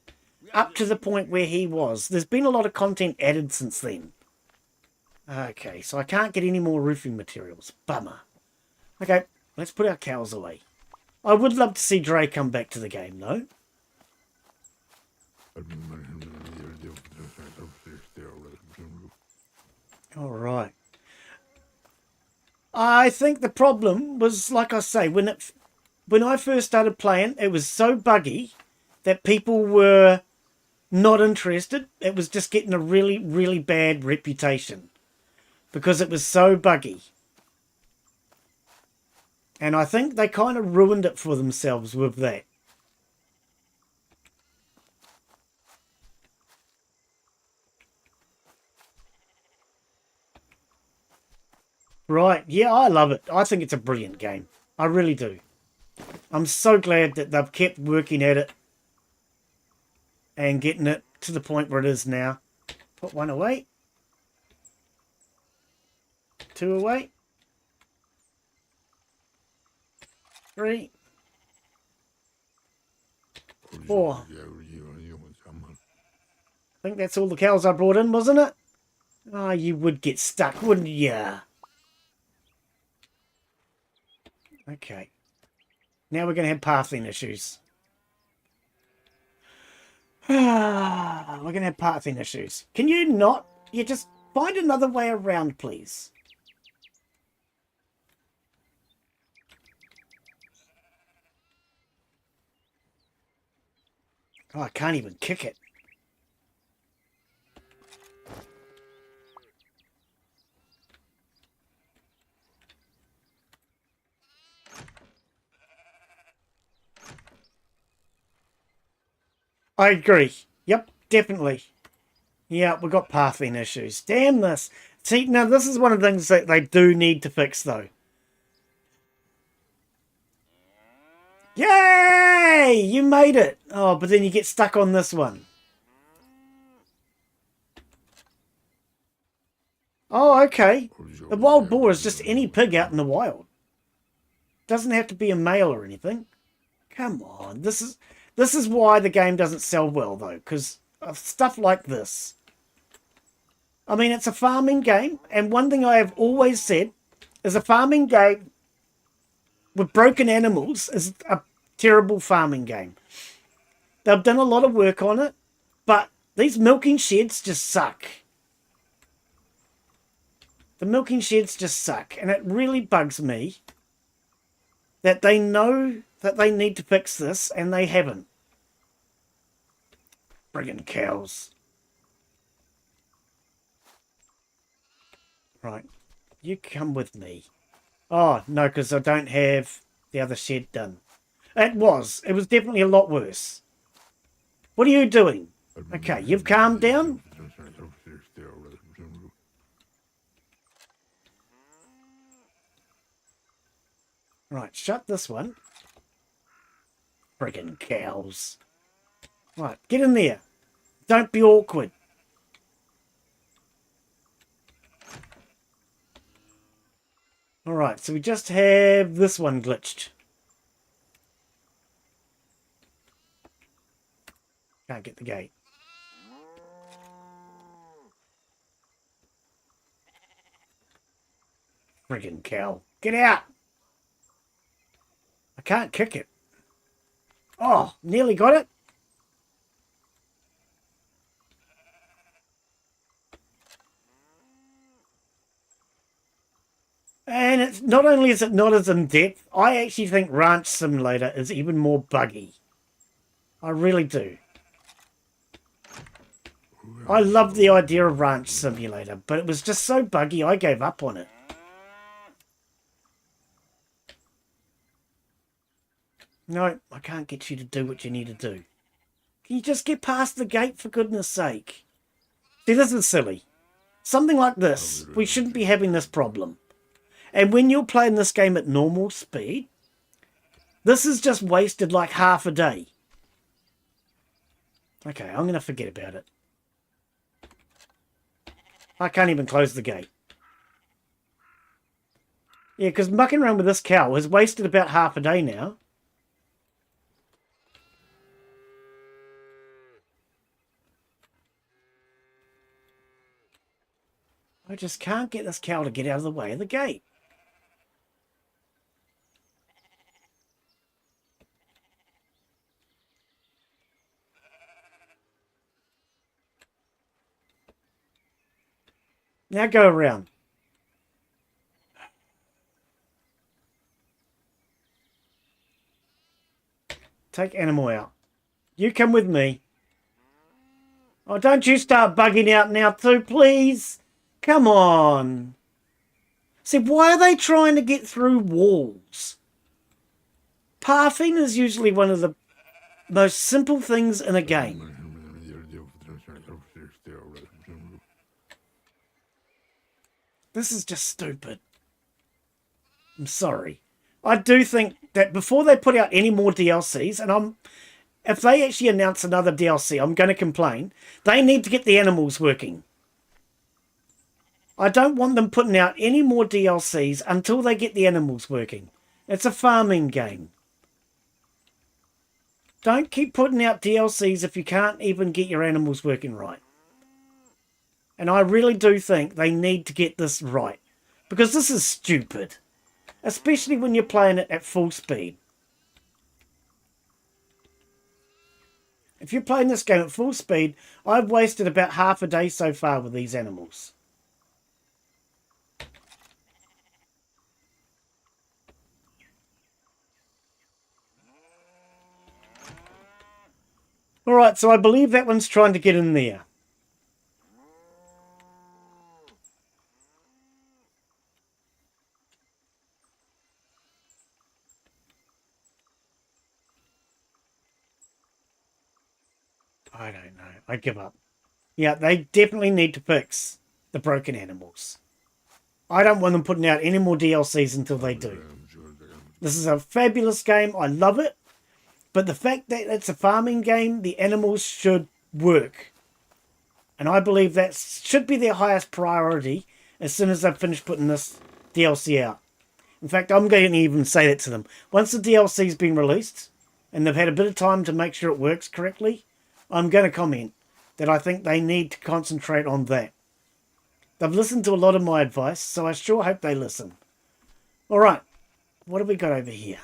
up to the point where he was. There's been a lot of content added since then. Okay, so I can't get any more roofing materials. Bummer. Okay, let's put our cows away. I would love to see Dre come back to the game, though. Alright. I think the problem was, like I say, when I first started playing, it was so buggy that people were not interested. It was just getting a really, really bad reputation because it was so buggy. And I think they kind of ruined it for themselves with that. Right, yeah, I love it. I think it's a brilliant game. I really do. I'm so glad that they've kept working at it and getting it to the point where it is now. Put one away. Two away. 3. 4. I think that's all the cows I brought in, wasn't it? Oh, you would get stuck, wouldn't you? Okay. Now we're going to have pathing issues. We're going to have pathing issues. Can you not? You just find another way around, please. Oh, I can't even kick it. I agree. Yep, definitely. Yeah, we've got pathing issues. Damn this. See, now this is one of the things that they do need to fix, though. Yay! You made it. Oh, but then you get stuck on this one. Oh, okay. The wild boar is just any pig out in the wild. Doesn't have to be a male or anything. Come on. This is why the game doesn't sell well, though, because of stuff like this. I mean, it's a farming game, and one thing I have always said is a farming game with broken animals is a terrible farming game. They've done a lot of work on it, but these milking sheds just suck. The milking sheds just suck, and it really bugs me that they know that they need to fix this, and they haven't. Friggin' cows. Right, you come with me. Oh, no, because I don't have the other shed done. It was definitely a lot worse. What are you doing? Okay, you've calmed down? Right, shut this one. Friggin' cows. Right, get in there. Don't be awkward. Alright, so we just have this one glitched. Can't get the gate. Friggin' cow. Get out! I can't kick it. Oh, nearly got it. And it's not only is it not as in-depth, I actually think Ranch Simulator is even more buggy. I really do. I love the idea of Ranch Simulator, but it was just so buggy I gave up on it. No, I can't get you to do what you need to do. Can you just get past the gate, for goodness sake? See, this is silly. Something like this, we shouldn't be having this problem. And when you're playing this game at normal speed, this is just wasted like half a day. Okay, I'm going to forget about it. I can't even close the gate. Yeah, because mucking around with this cow has wasted about half a day now. I just can't get this cow to get out of the way of the gate. Now go around. Take animal out. You come with me. Oh, don't you start bugging out now too, please. Come on. See, why are they trying to get through walls? Pathing is usually one of the most simple things in a game. This is just stupid. I'm sorry. I do think that before they put out any more DLCs, and if they actually announce another DLC, I'm going to complain. They need to get the animals working. I don't want them putting out any more DLCs until they get the animals working. It's a farming game. Don't keep putting out DLCs if you can't even get your animals working right. And I really do think they need to get this right. Because this is stupid. Especially when you're playing it at full speed. If you're playing this game at full speed, I've wasted about half a day so far with these animals. Alright, so I believe that one's trying to get in there. I don't know. I give up. Yeah, they definitely need to fix the broken animals. I don't want them putting out any more DLCs until they do. This is a fabulous game. I love it. But the fact that it's a farming game, the animals should work. And I believe that should be their highest priority as soon as they've finished putting this DLC out. In fact, I'm going to even say that to them. Once the DLC's been released and they've had a bit of time to make sure it works correctly, I'm going to comment that I think they need to concentrate on that. They've listened to a lot of my advice, so I sure hope they listen. Alright, what have we got over here?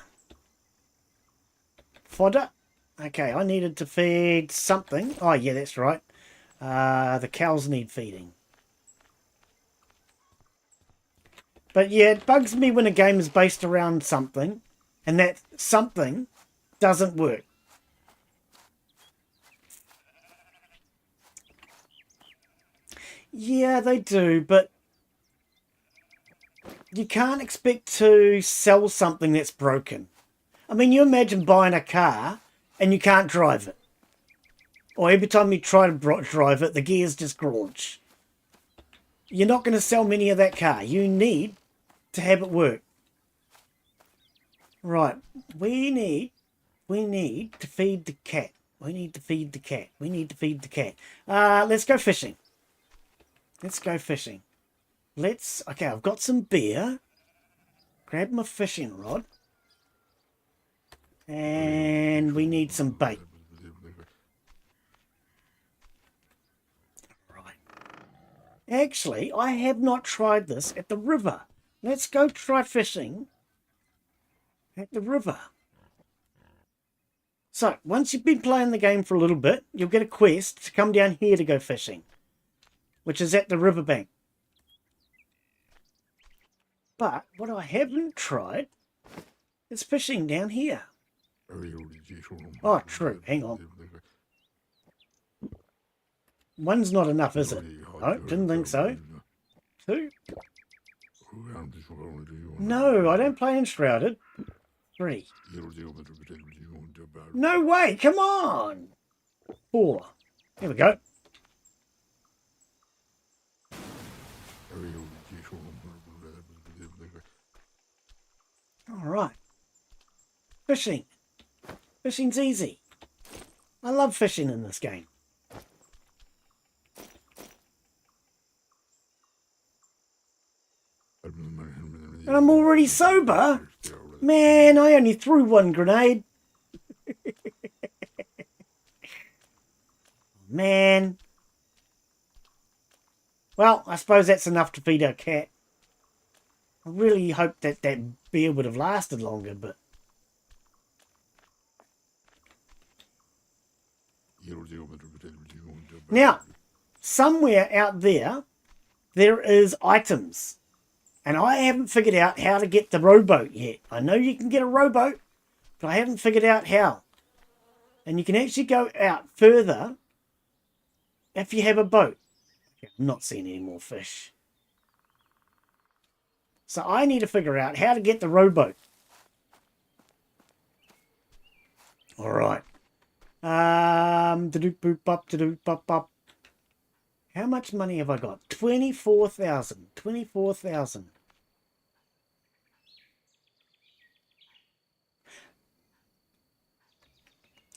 Fodder. Okay, I needed to feed something. Oh, yeah, that's right. The cows need feeding. But yeah, it bugs me when a game is based around something, and that something doesn't work. Yeah, they do, but you can't expect to sell something that's broken. I mean, you imagine buying a car and you can't drive it. Or every time you try to drive it, the gears just grunge. You're not going to sell many of that car. You need to have it work. Right, we need to feed the cat. We need to feed the cat. We need to feed the cat. Let's go fishing. Let's go fishing. Okay, I've got some beer. Grab my fishing rod. And we need some bait. Right. Actually, I have not tried this at the river. Let's go try fishing at the river. So, once you've been playing the game for a little bit, you'll get a quest to come down here to go fishing, which is at the riverbank. But what I haven't tried is fishing down here. Oh, true. Hang on. One's not enough, is it? No, didn't think so. Two? No, I don't play Enshrouded. 3. No way, come on! 4. Here we go. Alright. Fishing. Fishing's easy. I love fishing in this game. And I'm already sober? Man, I only threw one grenade. Man. Well, I suppose that's enough to feed our cat. I really hoped that beer would have lasted longer, but... Now, somewhere out there, there is items. And I haven't figured out how to get the rowboat yet. I know you can get a rowboat, but I haven't figured out how. And you can actually go out further if you have a boat. I'm not seeing any more fish. So I need to figure out how to get the rowboat. Alright. Da-doop-boop-bop. How much money have I got? 24,000. 24,000.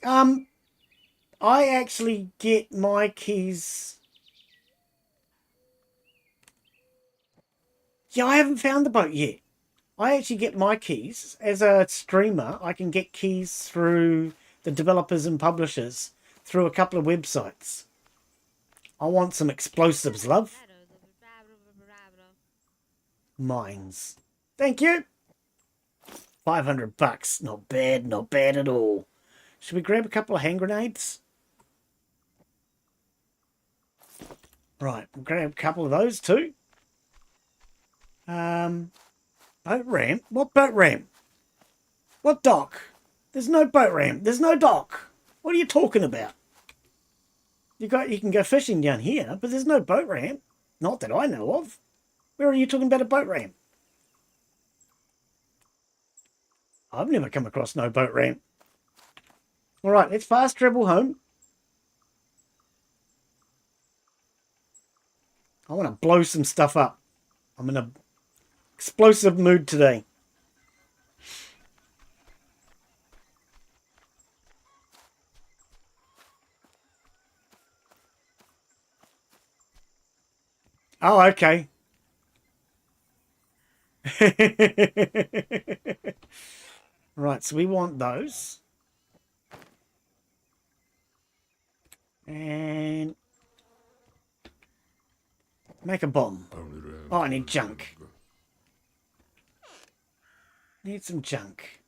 I actually get my keys. Yeah, I haven't found the boat yet. I actually get my keys. As a streamer, I can get keys through the developers and publishers through a couple of websites. I want some explosives, love. Mines. Thank you. 500 bucks. Not bad, not bad at all. Should we grab a couple of hand grenades? Right, we'll grab a couple of those too. Boat ramp? What boat ramp? What dock? There's no boat ramp. There's no dock. What are you talking about? You can go fishing down here, but there's no boat ramp. Not that I know of. Where are you talking about a boat ramp? I've never come across no boat ramp. All right, let's fast travel home. I want to blow some stuff up. I'm in a explosive mood today. Oh, okay. Right, so we want those. And make a bomb. Oh, I need junk. Need some junk.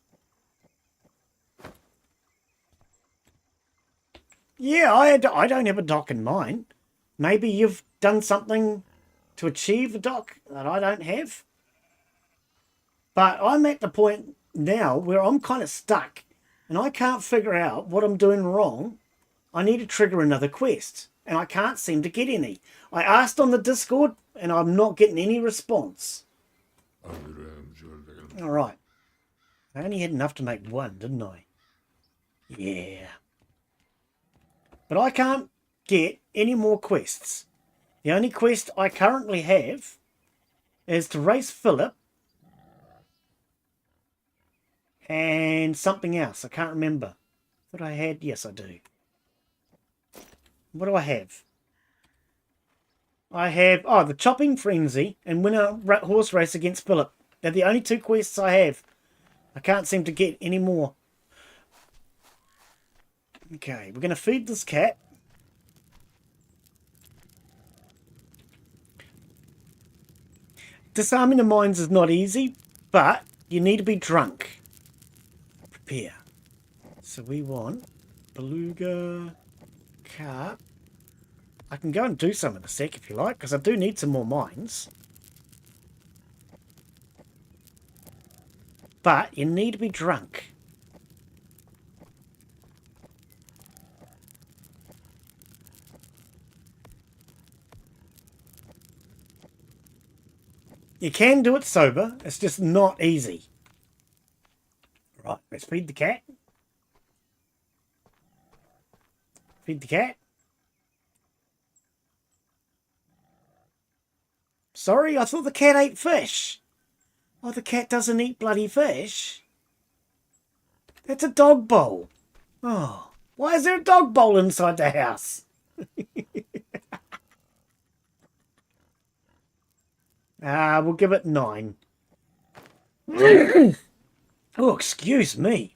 Yeah, I don't have a dock in mind. Maybe you've done something to achieve a dock that I don't have. But I'm at the point now where I'm kind of stuck and I can't figure out what I'm doing wrong. I need to trigger another quest and I can't seem to get any. I asked on the Discord and I'm not getting any response. All right. I only had enough to make one, didn't I? Yeah. But I can't get any more quests. The only quest I currently have is to race Philip and something else. I can't remember. What I had? Yes, I do. What do I have? I have, the chopping frenzy and win a horse race against Philip. They're the only two quests I have. I can't seem to get any more. Okay, we're going to feed this cat. Disarming the mines is not easy, but you need to be drunk. Prepare. So we want beluga, carp. I can go and do some in a sec if you like, because I do need some more mines. But you need to be drunk. You can do it sober, it's just not easy. Right, let's feed the cat. Feed the cat. Sorry, I thought the cat ate fish. Oh, the cat doesn't eat bloody fish. That's a dog bowl. Oh, why is there a dog bowl inside the house? We'll give it 9. Oh, excuse me.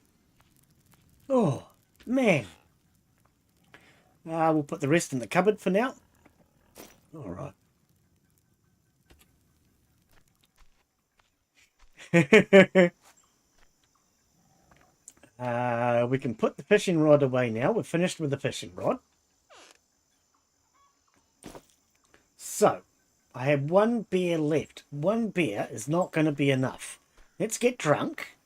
Oh, man. We'll put the rest in the cupboard for now. All right. We can put the fishing rod away now. We're finished with the fishing rod. So, I have 1 beer left. 1 beer is not going to be enough. Let's get drunk.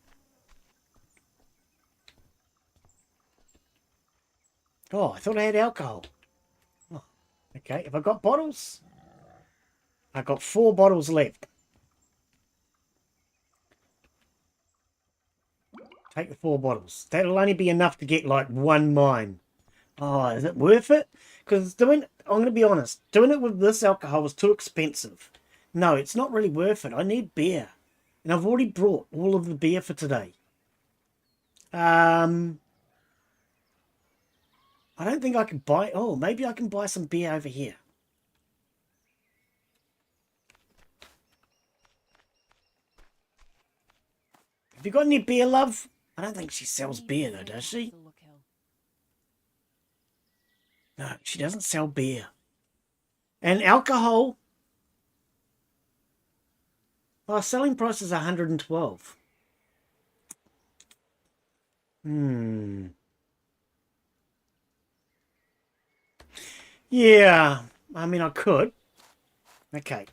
Oh, I thought I had alcohol. Oh, okay, have I got bottles? I've got 4 bottles left. Take the 4 bottles. That'll only be enough to get like 1 mine. Oh, is it worth it? Because I'm going to be honest, doing it with this alcohol was too expensive. No, it's not really worth it. I need beer. And I've already brought all of the beer for today. I don't think I can buy... Oh, maybe I can buy some beer over here. Have you got any beer, love? I don't think she sells beer, though, does she? No, she doesn't sell beer. And alcohol, selling price is 112. Yeah, I mean, I could. Okay.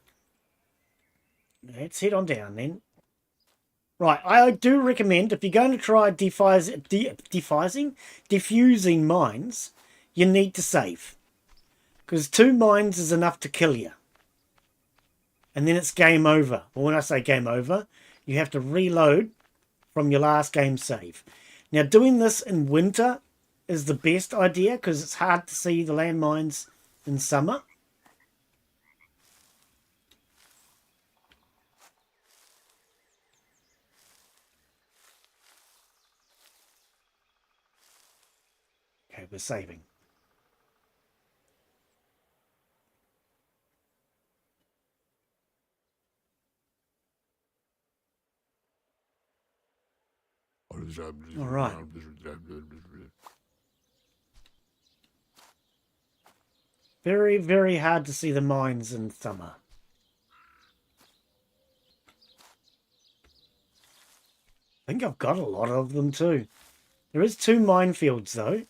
Let's head on down then. Right, I do recommend if you're going to try diffusing mines, you need to save. Because 2 mines is enough to kill you. And then it's game over. Well, when I say game over, you have to reload from your last game save. Now, doing this in winter is the best idea because it's hard to see the landmines in summer. Okay, we're saving. All right. Very, very hard to see the mines in summer. I think I've got a lot of them too. There is 2 minefields though.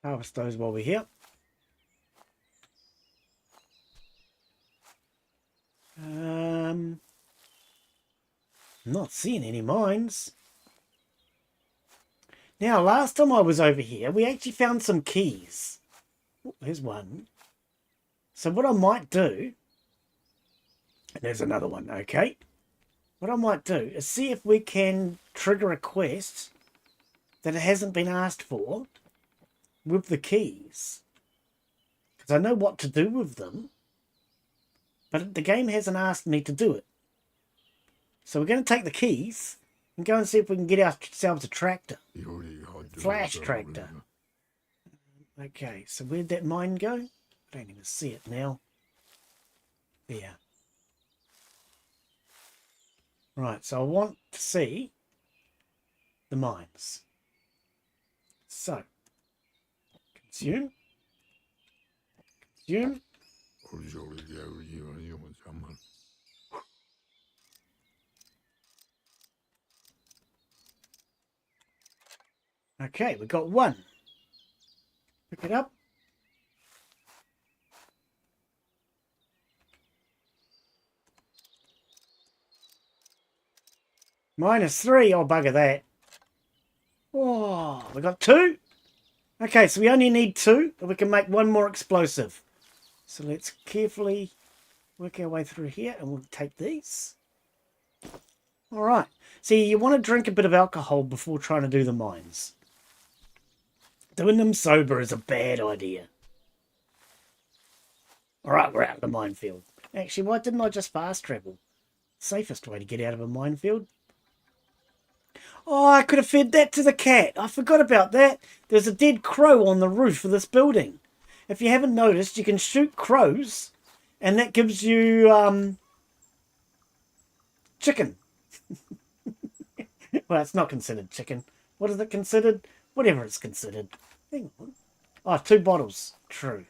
Harvest those while we're here. Not seeing any mines. Now, last time I was over here, we actually found some keys. Oh, there's one. So what I might do, and there's another one, okay. What I might do is see if we can trigger a quest that it hasn't been asked for with the keys. Because I know what to do with them, but the game hasn't asked me to do it. So we're going to take the keys and go and see if we can get ourselves a tractor. Flash tractor. Okay, so where'd that mine go? I don't even see it now. There. Right, so I want to see the mines. So, consume. Consume. Okay, we got 1. Pick it up. -3. Oh, bugger that. Oh, we got 2. Okay, so we only need 2, and we can make 1 more explosive. So let's carefully work our way through here, and we'll take these. All right. See, you want to drink a bit of alcohol before trying to do the mines. Doing them sober is a bad idea. All right, we're out of the minefield. Actually, why didn't I just fast travel? Safest way to get out of a minefield. Oh, I could have fed that to the cat. I forgot about that. There's a dead crow on the roof of this building. If you haven't noticed, you can shoot crows, and that gives you chicken. Well, it's not considered chicken. What is it considered? Whatever it's considered. Hang on. Oh, 2 bottles. True.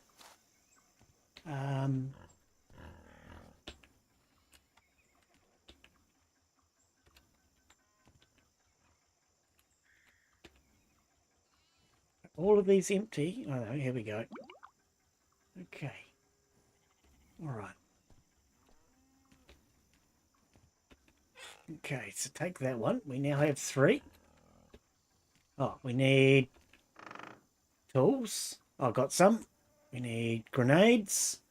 All of these empty. Oh, no, here we go. Okay. All right. Okay, so take that one. We now have 3. Oh, we need tools. I got some. We need grenades.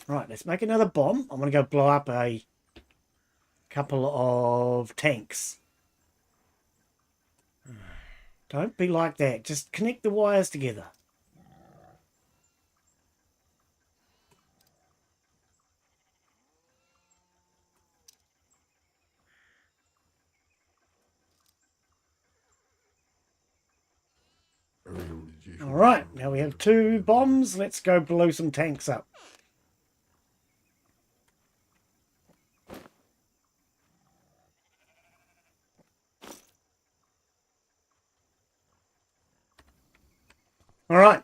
Right, let's make another bomb. I'm going to go blow up a couple of tanks. Don't be like that. Just connect the wires together. Alright, now we have 2 bombs. Let's go blow some tanks up. Alright.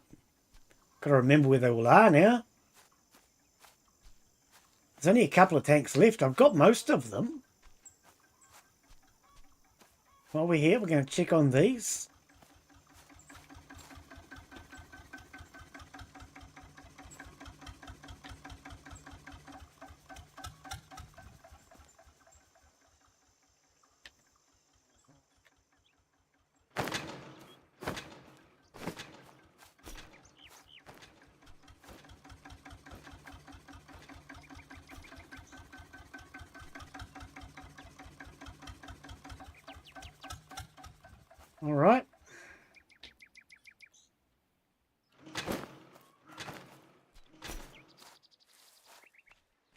Gotta remember where they all are now. There's only a couple of tanks left. I've got most of them. While we're here, we're going to check on these. All right.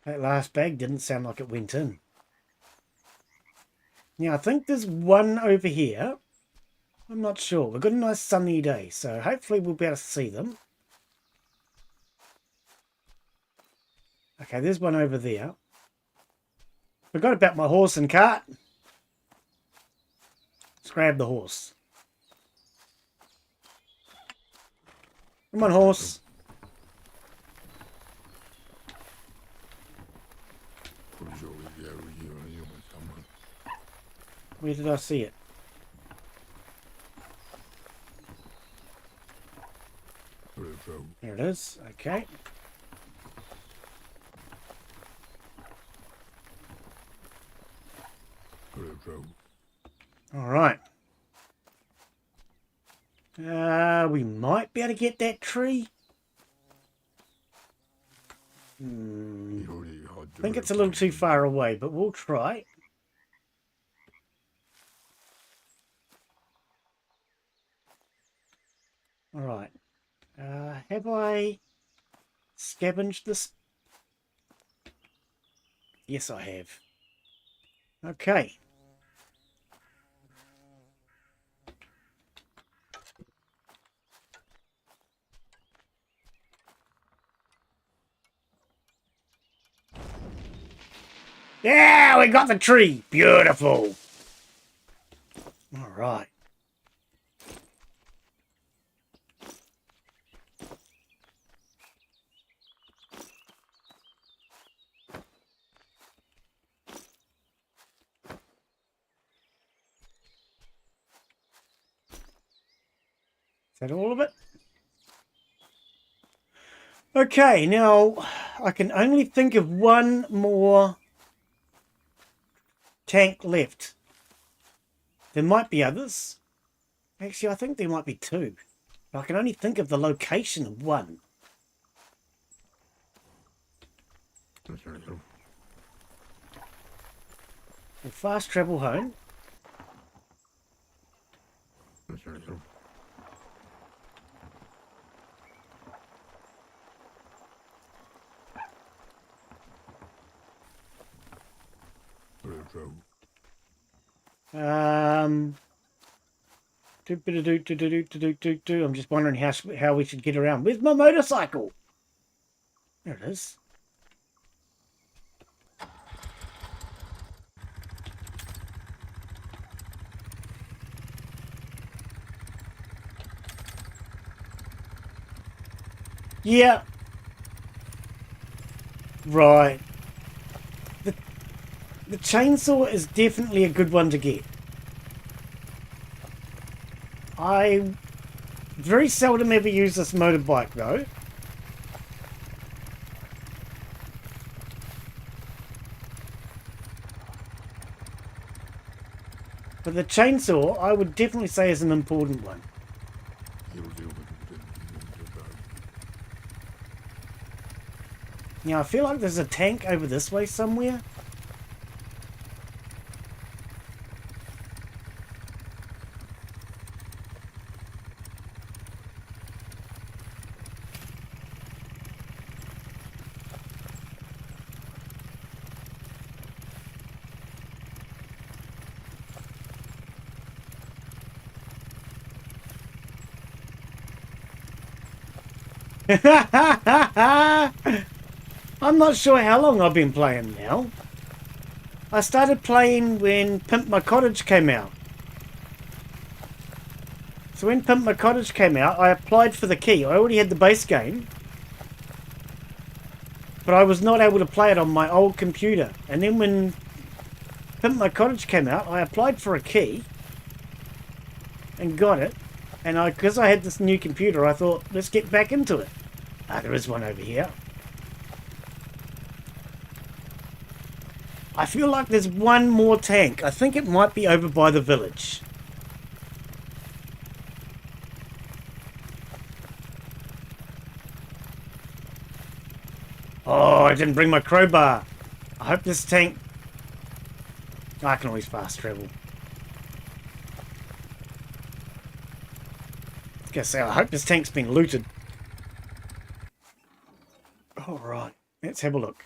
That last bag didn't sound like it went in. Now, I think there's one over here. I'm not sure. We've got a nice sunny day, so hopefully we'll be able to see them. Okay, there's one over there. Forgot about my horse and cart. Let's grab the horse. Come on, horse. Where did I see it? There it is. Okay. All right. We might be able to get that tree. I think it's a little too far away, but we'll try. All right. Have I scavenged this? Yes, I have. Okay. Yeah, we got the tree. Beautiful. All right. Is that all of it? Okay, now I can only think of one more tank left. There might be others. Actually, I think there might be 2. But I can only think of the location of one. We'll fast travel home. I'm just wondering how we should get around. Where's my motorcycle? There it is. Yeah. Right. The chainsaw is definitely a good one to get. I very seldom ever use this motorbike though. But the chainsaw, I would definitely say, is an important one. Now, I feel like there's a tank over this way somewhere. I'm not sure how long I've been playing now. I started playing when Pimp My Cottage came out. So when Pimp My Cottage came out, I applied for the key. I already had the base game. But I was not able to play it on my old computer. And then when Pimp My Cottage came out, I applied for a key. And got it. And because I had this new computer, I thought, let's get back into it. Ah, there is one over here. I feel like there's one more tank. I think it might be over by the village. Oh, I didn't bring my crowbar. I hope this tank... I can always fast travel. I was gonna say, I hope this tank's been looted. Alright, let's have a look.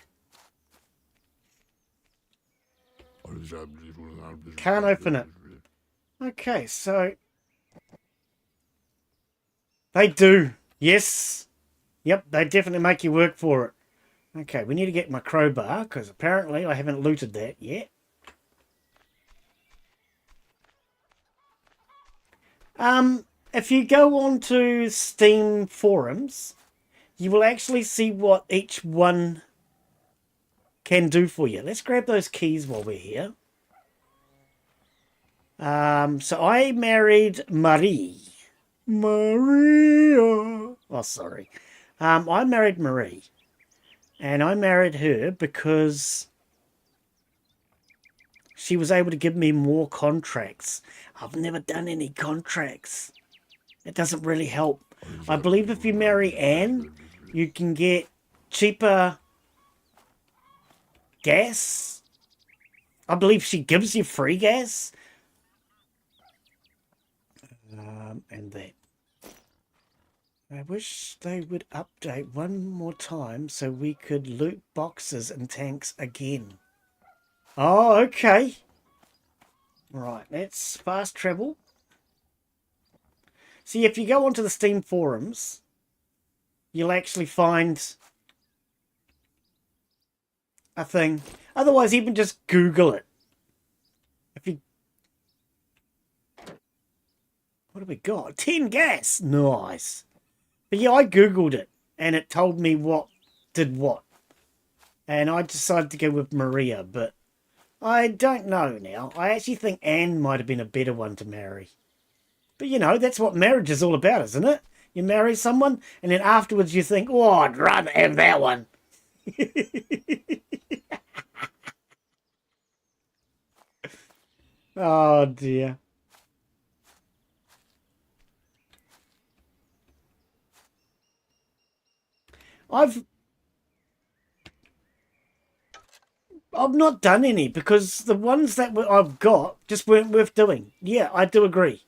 Can't open it. Okay, so... They do. Yes. Yep, they definitely make you work for it. Okay, we need to get my crowbar, because apparently I haven't looted that yet. If you go on to Steam forums, you will actually see what each one can do for you. Let's grab those keys while we're here. So I married Marie. Maria. Oh, sorry. I married Marie. And I married her because she was able to give me more contracts. I've never done any contracts. It doesn't really help. I believe if you marry Anne, you can get cheaper gas. I believe she gives you free gas. And that. I wish they would update one more time so we could loot boxes and tanks again. Oh, okay. Right, let's fast travel. See, if you go onto the Steam forums, you'll actually find a thing. Otherwise, even just Google it. If you... What have we got? 10 gas! Nice. But yeah, I Googled it, and it told me what did what. And I decided to go with Maria, but I don't know now. I actually think Anne might have been a better one to marry. But you know, that's what marriage is all about, isn't it? You marry someone, and then afterwards you think, oh, I'd rather have that one. Oh, dear. I've not done any because the ones that I've got just weren't worth doing. Yeah, I do agree.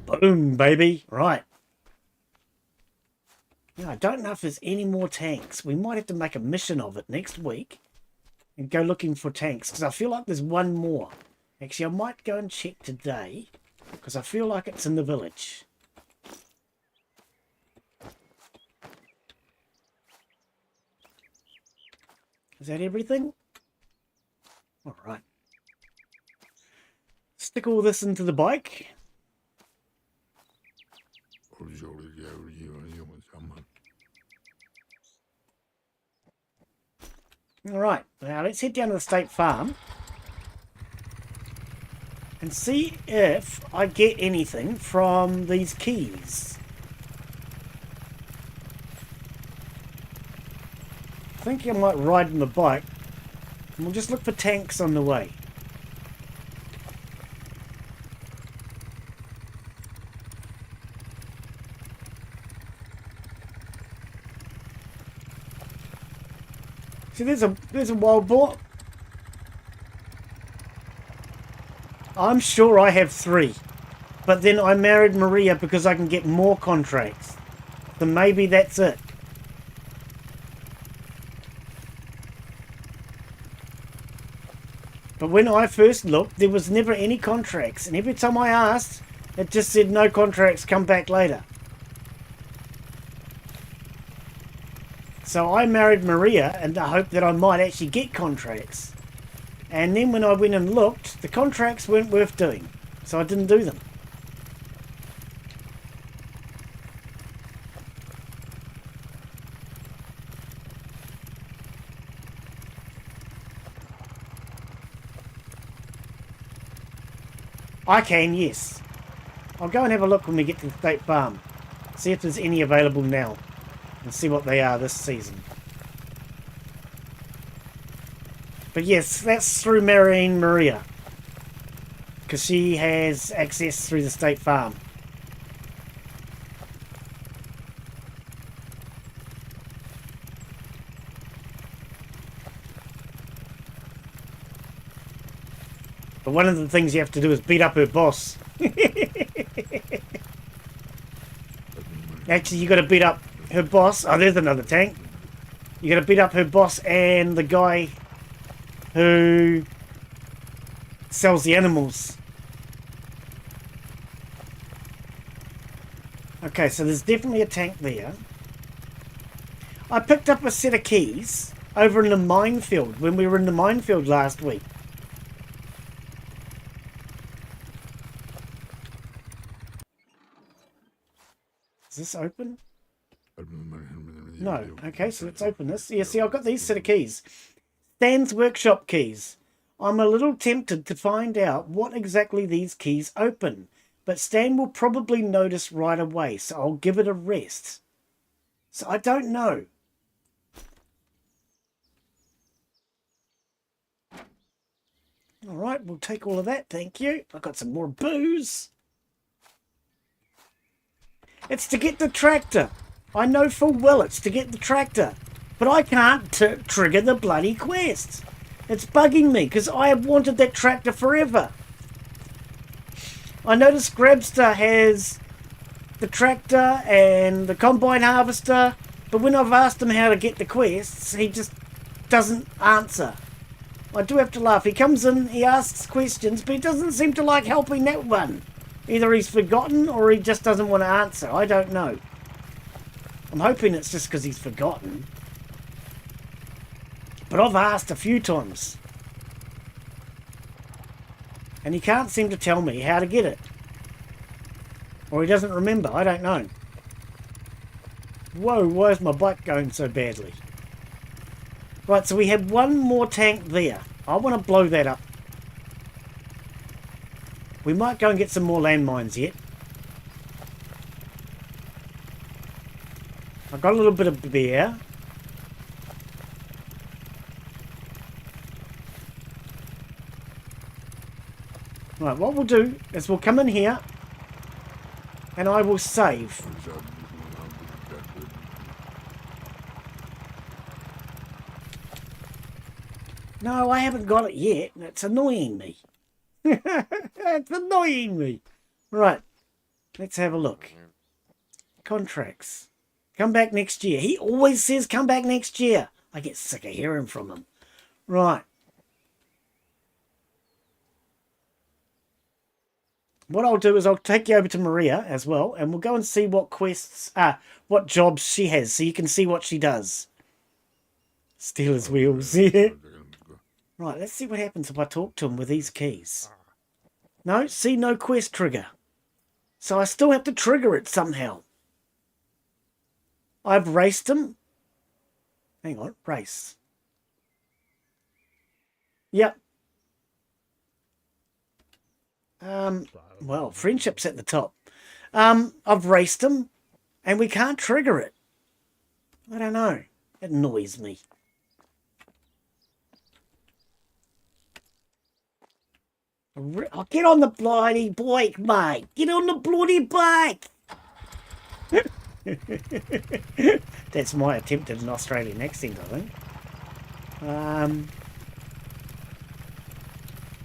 Boom, baby. Right. Yeah, I don't know if there's any more tanks. We might have to make a mission of it next week and go looking for tanks because I feel like there's one more. Actually, I might go and check today because I feel like it's in the village. Is that everything? All right. Stick all this into the bike. All right. Now let's head down to the state farm and see if I get anything from these keys. I think I might ride on the bike and we'll just look for tanks on the way. See, there's a wild boar. I'm sure I have 3. But then I married Maria because I can get more contracts. So maybe that's it. But when I first looked, there was never any contracts. And every time I asked, it just said no contracts, come back later. So I married Maria in the hope that I might actually get contracts. And then when I went and looked, the contracts weren't worth doing. So I didn't do them. I can, yes. I'll go and have a look when we get to the State Farm. See if there's any available now. And see what they are this season. But yes, that's through marrying Maria. Because she has access through the State Farm. But one of the things you have to do is beat up her boss. Actually, you got to beat up her boss. Oh, there's another tank. You got to beat up her boss and the guy who sells the animals. Okay, so there's definitely a tank there. I picked up a set of keys over in the minefield when we were in the minefield last week. Is this open? No. Okay, so let's open this. Yeah, see, I've got these set of keys. Stan's workshop keys. I'm a little tempted to find out what exactly these keys open, but Stan will probably notice right away, so I'll give it a rest. So I don't know. All right, we'll take all of that, thank you. I've got some more booze. It's to get the tractor. I know full well it's to get the tractor. But I can't trigger the bloody quest. It's bugging me because I have wanted that tractor forever. I noticed Grabster has the tractor and the combine harvester. But when I've asked him how to get the quests, he just doesn't answer. I do have to laugh. He comes in, he asks questions, but he doesn't seem to like helping that one. Either he's forgotten or he just doesn't want to answer. I don't know. I'm hoping it's just because he's forgotten. But I've asked a few times. And he can't seem to tell me how to get it. Or he doesn't remember. I don't know. Whoa, why is my bike going so badly? Right, so we have one more tank there. I want to blow that up. We might go and get some more landmines yet. I've got a little bit of beer. Right, what we'll do is we'll come in here and I will save. No, I haven't got it yet. It's annoying me. It's annoying me. Right, let's have a look. Contracts. Come back next year. He always says come back next year. I get sick of hearing from him. Right. What I'll do is I'll take you over to Maria as well, and we'll go and see what quests, what jobs she has, so you can see what she does. Steal his wheels. Yeah. Right, let's see what happens if I talk to him with these keys. No, see, no quest trigger. So I still have to trigger it somehow. I've raced him. Hang on, race. Yep. Well, friendship's at the top. I've raced him, and we can't trigger it. I don't know. It annoys me. I'll get on the bloody bike, mate. Get on the bloody bike. That's my attempt at an Australian accent, I think.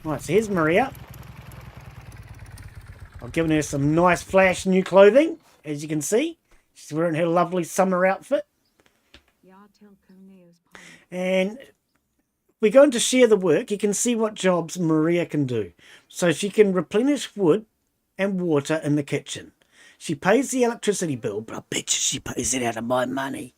Right, so here's Maria. I've given her some nice flash new clothing, as you can see. She's wearing her lovely summer outfit. And we're going to share the work. You can see what jobs Maria can do. So she can replenish wood and water in the kitchen. She pays the electricity bill, but I bet you she pays it out of my money.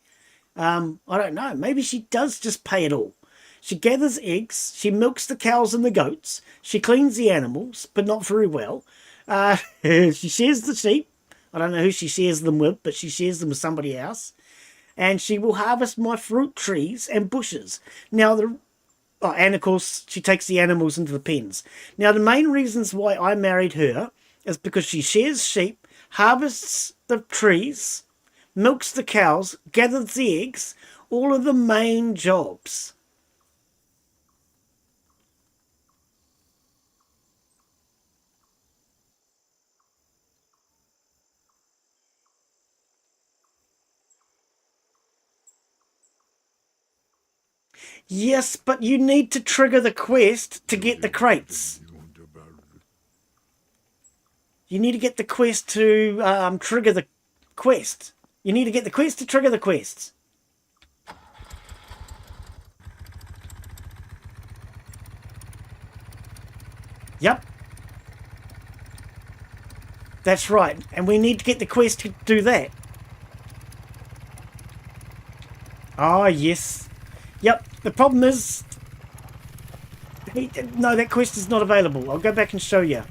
I don't know. Maybe she does just pay it all. She gathers eggs. She milks the cows and the goats. She cleans the animals, but not very well. She shares the sheep. I don't know who she shares them with, but she shares them with somebody else. And she will harvest my fruit trees and bushes. Now, and of course, she takes the animals into the pens. Now, the main reasons why I married her is because she shares sheep, harvests the trees, milks the cows, gathers the eggs, all of the main jobs. Yes, but you need to trigger the quest to get the crates. You need to get the quest to trigger the quest. You need to get the quest to trigger the quests. Yep. That's right. And we need to get the quest to do that. Ah, yes. Yep. The problem is... No, that quest is not available. I'll go back and show you.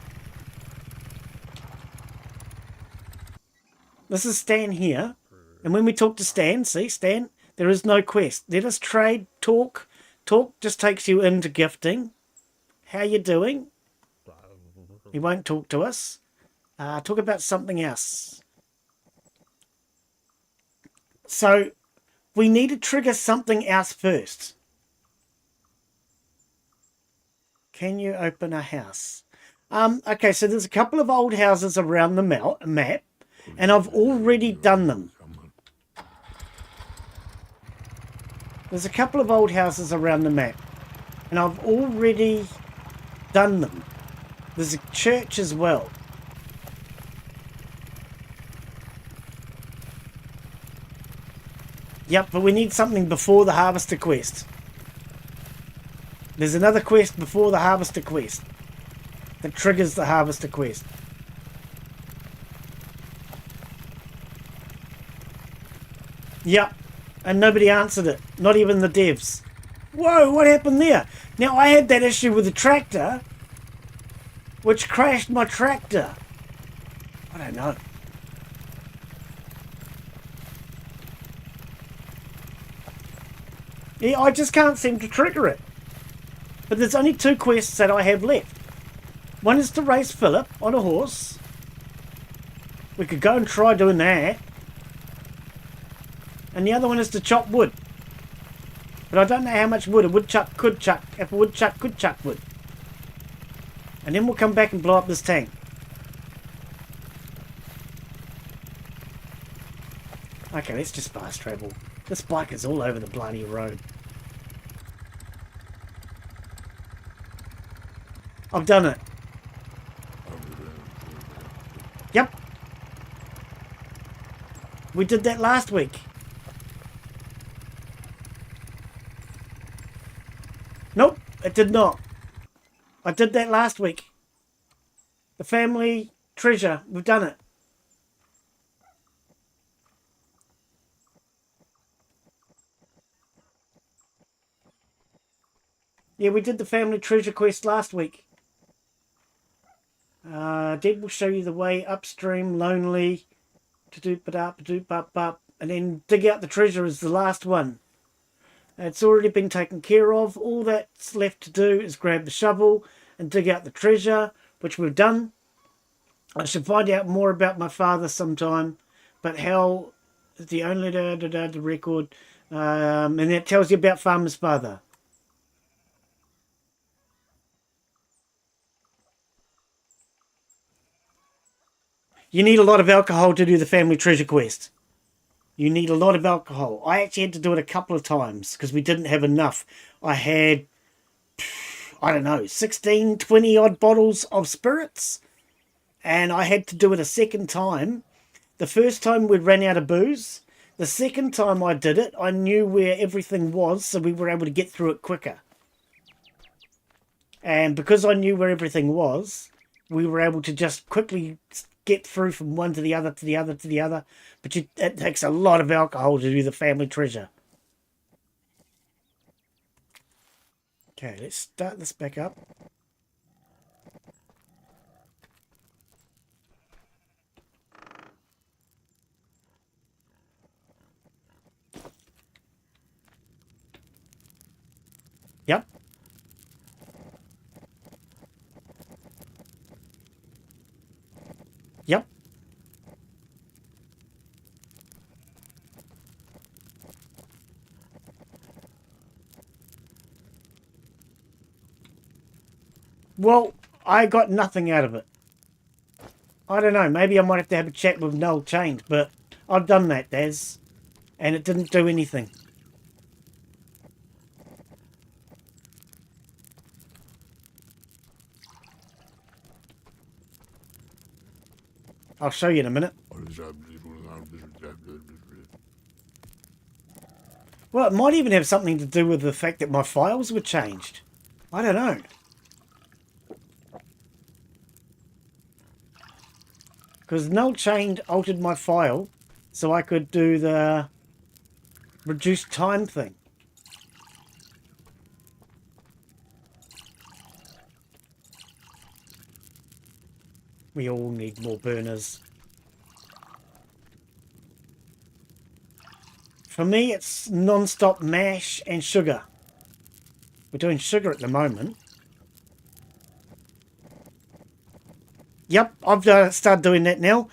This is Stan here. And when we talk to Stan, see, Stan, there is no quest. Let us trade, talk. Talk just takes you into gifting. How you doing? He won't talk to us. Talk about something else. So, we need to trigger something else first. Can you open a house? Okay, so there's a couple of old houses around the map, and I've already done them. There's a couple of old houses around the map, and I've already done them. There's a church as well. Yep, but we need something before the harvester quest. There's another quest before the harvester quest that triggers the harvester quest. Yep, and nobody answered it. Not even the devs. Whoa, what happened there? Now, I had that issue with the tractor, which crashed my tractor. I don't know. Yeah, I just can't seem to trigger it. But there's only two quests that I have left. One is to race Philip on a horse. We could go and try doing that. And the other one is to chop wood. But I don't know how much wood a woodchuck could chuck if a woodchuck could chuck wood. And then we'll come back and blow up this tank. Okay, let's just fast travel. This bike is all over the bloody road. I've done it. Yep. We did that last week. Nope, it did not. I did that last week. The family treasure, we've done it. Yeah, we did the family treasure quest last week. Dead will show you the way upstream, lonely, to-doop-a-dup, and then dig out the treasure is the last one. It's already been taken care of. All that's left to do is grab the shovel and dig out the treasure, which we've done. I should find out more about my father sometime, but how the only the record, and that tells you about Farmer's father. You need a lot of alcohol to do the family treasure quest. You need a lot of alcohol. I actually had to do it a couple of times because we didn't have enough. I had, I don't know, 16, 20 odd bottles of spirits. And I had to do it a second time. The first time we'd ran out of booze. The second time I did it, I knew where everything was, so we were able to get through it quicker. And because I knew where everything was, we were able to just quickly get through from one to the other, to the other, to the other. But it takes a lot of alcohol to do the family treasure. Okay, let's start this back up. Yep. Yep. Well, I got nothing out of it. I don't know. Maybe I might have to have a chat with Null Chained, but I've done that, Daz, and it didn't do anything. I'll show you in a minute. Well, it might even have something to do with the fact that my files were changed. I don't know. Because Null Chained altered my file so I could do the reduced time thing. We all need more burners. For me, it's non-stop mash and sugar. We're doing sugar at the moment. Yep, I've started doing that now.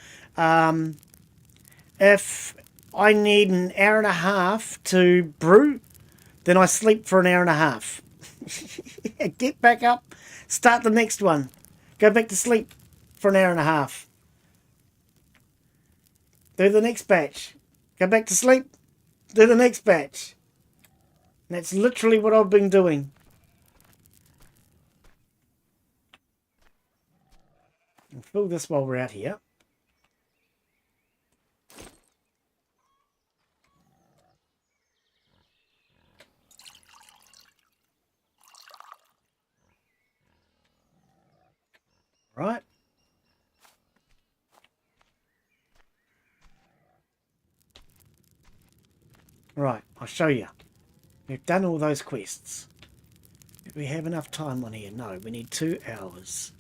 If I need an hour and a half to brew, then I sleep for an hour and a half. Get back up, start the next one. Go back to sleep for an hour and a half. Do the next batch. Go back to sleep. Do the next batch. And that's literally what I've been doing. And fill this while we're out here. Right. Right, I'll show you. We've done all those quests. Do we have enough time on here? No, we need 2 hours.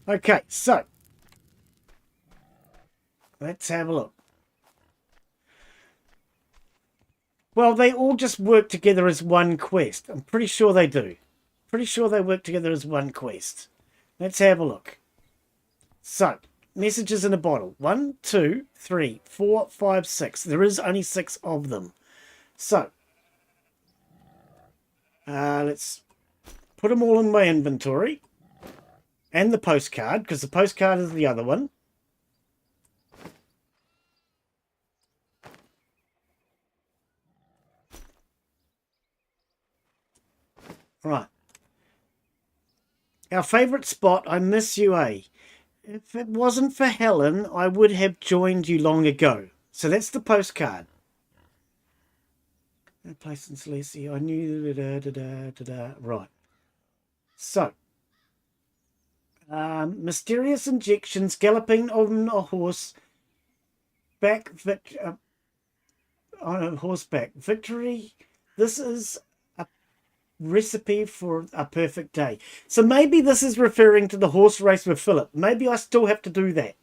Okay, so let's have a look. Well, they all just work together as one quest. I'm pretty sure they do. Pretty sure they work together as one quest. Let's have a look. So, messages in a bottle. 1, 2, 3, 4, 5, 6. There is only 6 of them. So, let's put them all in my inventory. And the postcard, because the postcard is the other one. Right. Our favourite spot, I miss you, eh? If it wasn't for Helen, I would have joined you long ago. So that's the postcard. No place in Celestia. I knew Right. So. Mysterious injections, galloping on a horse, on a horseback. Victory. This is a recipe for a perfect day. So maybe this is referring to the horse race with Philip. Maybe I still have to do that.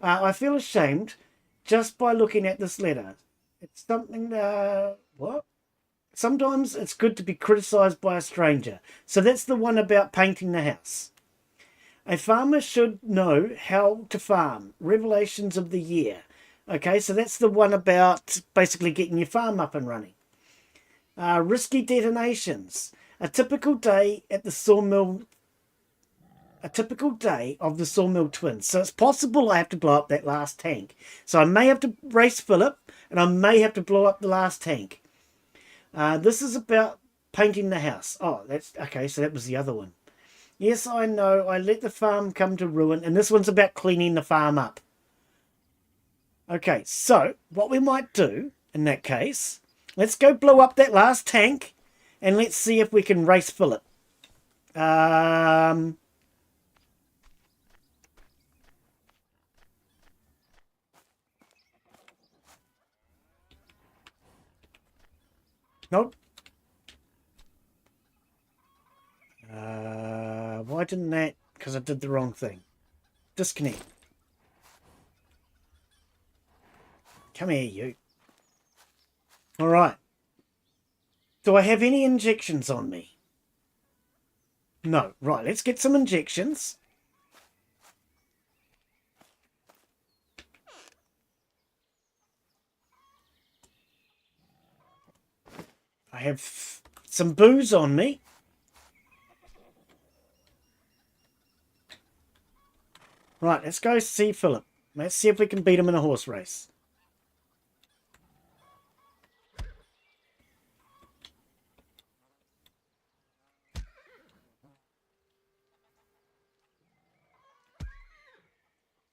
I feel ashamed just by looking at this letter. It's something, what? Sometimes it's good to be criticised by a stranger. So that's the one about painting the house. A farmer should know how to farm. Revelations of the year. Okay, so that's the one about basically getting your farm up and running. Risky detonations. A typical day at the sawmill. A typical day of the sawmill twins. So it's possible I have to blow up that last tank. So I may have to race Philip, and I may have to blow up the last tank. This is about painting the house. Oh, that's okay. So that was the other one. Yes, I know. I let the farm come to ruin. And this one's about cleaning the farm up. Okay, so what we might do in that case, let's go blow up that last tank. And let's see if we can race Philip. Nope. Why didn't that? Because I did the wrong thing. Disconnect. Come here, you. All right. Do I have any injections on me? No. Right, let's get some injections. I have some booze on me. Right, let's go see Philip. Let's see if we can beat him in a horse race.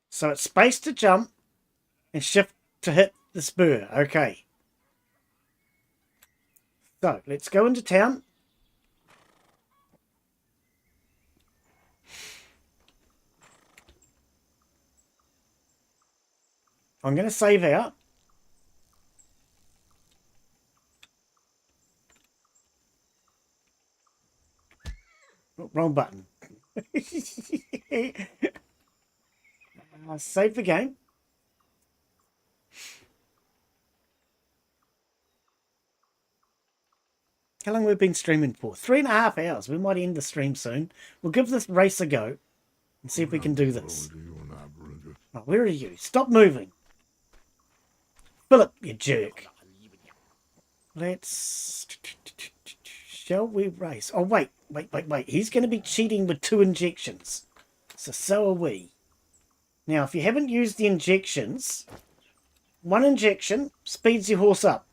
So it's space to jump and shift to hit the spur. Okay. So let's go into town. I'm going to save out. Oh, wrong button. Save the game. How long have we been streaming for? 3.5 hours. We might end the stream soon. We'll give this race a go and see if we can do this. Oh, where are you? Stop moving. Philip, you jerk. Let's... Shall we race? Oh, wait. He's going to be cheating with 2 injections. So are we. Now, if you haven't used the injections, 1 injection speeds your horse up.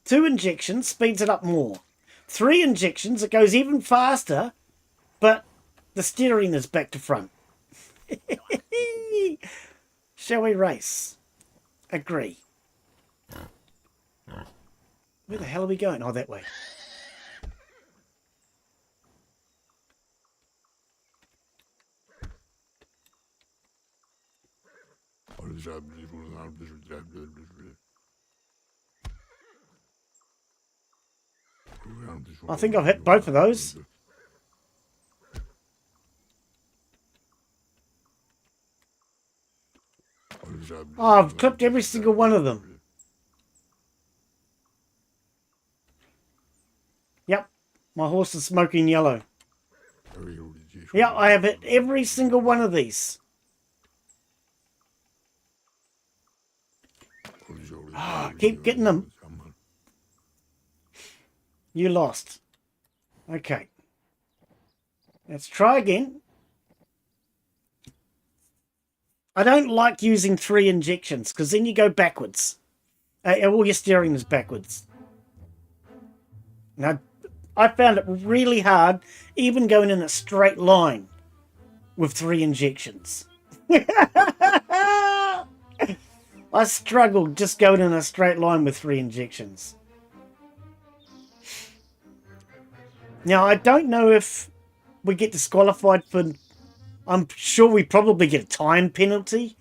2 injections speeds it up more. 3 injections, it goes even faster, but the steering is back to front. Shall we race? Agree. Where the hell are we going? Oh, that way. I think I've hit both of those. Oh, I've clipped every single one of them. Yep, my horse is smoking yellow. Yep, I have hit every single one of these. Oh, keep getting them. You lost. Okay. Let's try again. I don't like using 3 injections because then you go backwards. All your steering is backwards. Now, I found it really hard even going in a straight line with 3 injections. I struggled just going in a straight line with 3 injections. Now, I don't know if we get disqualified for... I'm sure we probably get a time penalty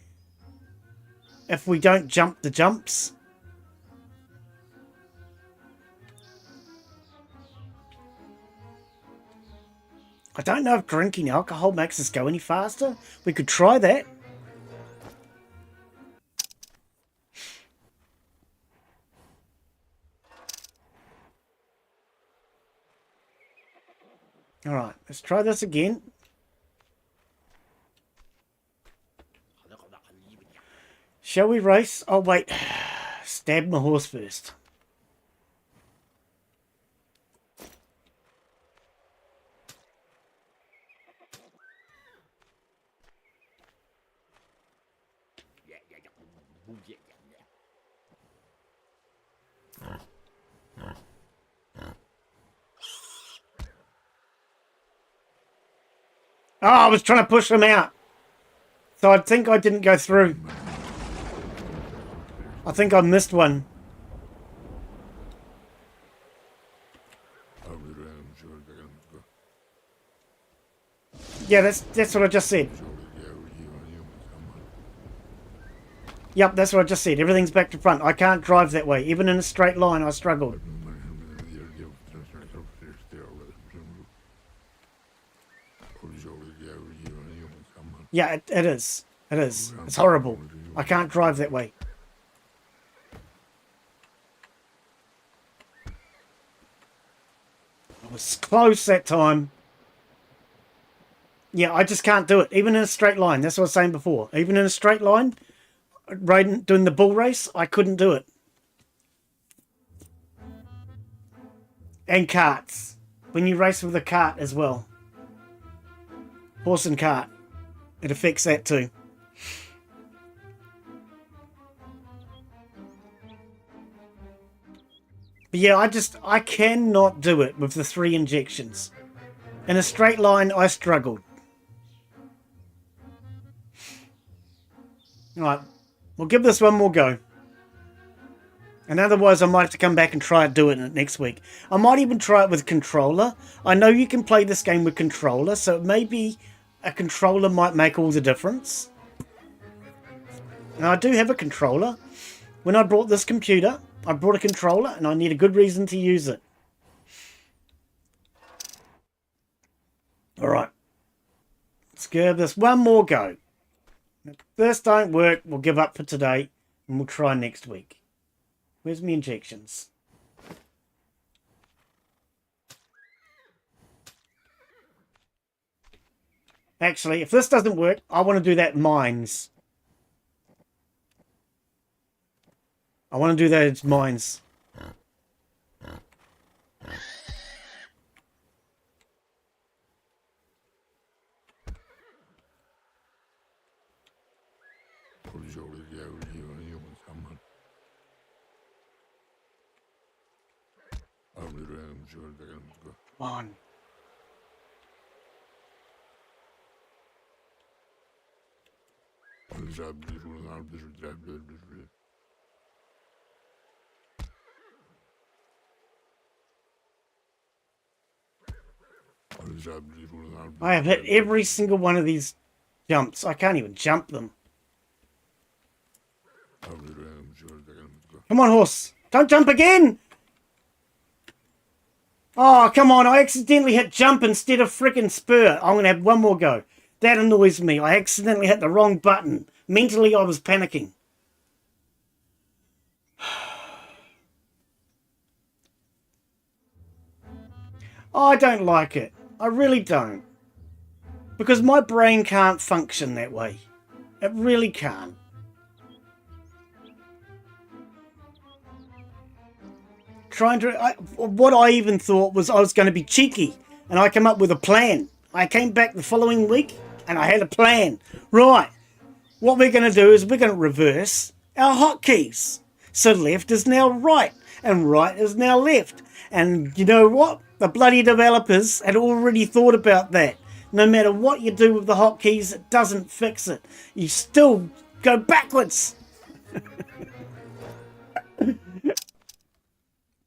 if we don't jump the jumps. I don't know if drinking alcohol makes us go any faster. We could try that. All right, let's try this again. Shall we race? Oh, wait. Stab my horse first. Oh, I was trying to push him out. So I think I didn't go through. I think I missed one. Yeah, that's what I just said. Yep, that's what I just said. Everything's back to front. I can't drive that way. Even in a straight line, I struggled. Yeah, it is. It is. It's horrible. I can't drive that way. I was close that time. Yeah, I just can't do it. Even in a straight line. That's what I was saying before. Even in a straight line, riding, doing the bull race, I couldn't do it. And carts. When you race with a cart as well. Horse and cart. It affects that too. But yeah, I cannot do it with the 3 injections. In a straight line, I struggled. Alright, we'll give this one more go. And otherwise I might have to come back and try doing it next week. I might even try it with controller. I know you can play this game with controller, so maybe a controller might make all the difference. Now I do have a controller. When I brought this computer, I brought a controller and I need a good reason to use it. Alright. Let's give this one more go. If this don't work, we'll give up for today and we'll try next week. Where's my injections? Actually, if this doesn't work, I want to do that mines. I want to do those mines. Come on. I have hit every single one of these jumps. I can't even jump them. Come on, horse. Don't jump again! Oh, come on. I accidentally hit jump instead of frickin' spur. I'm going to have one more go. That annoys me. I accidentally hit the wrong button. Mentally, I was panicking. I don't like it. I really don't. Because my brain can't function that way. It really can't. What I even thought was I was going to be cheeky. And I came up with a plan. I came back the following week and I had a plan. Right. What we're going to do is we're going to reverse our hotkeys. So left is now right and right is now left. And you know what? The bloody developers had already thought about that. No matter what you do with the hotkeys, it doesn't fix it. You still go backwards.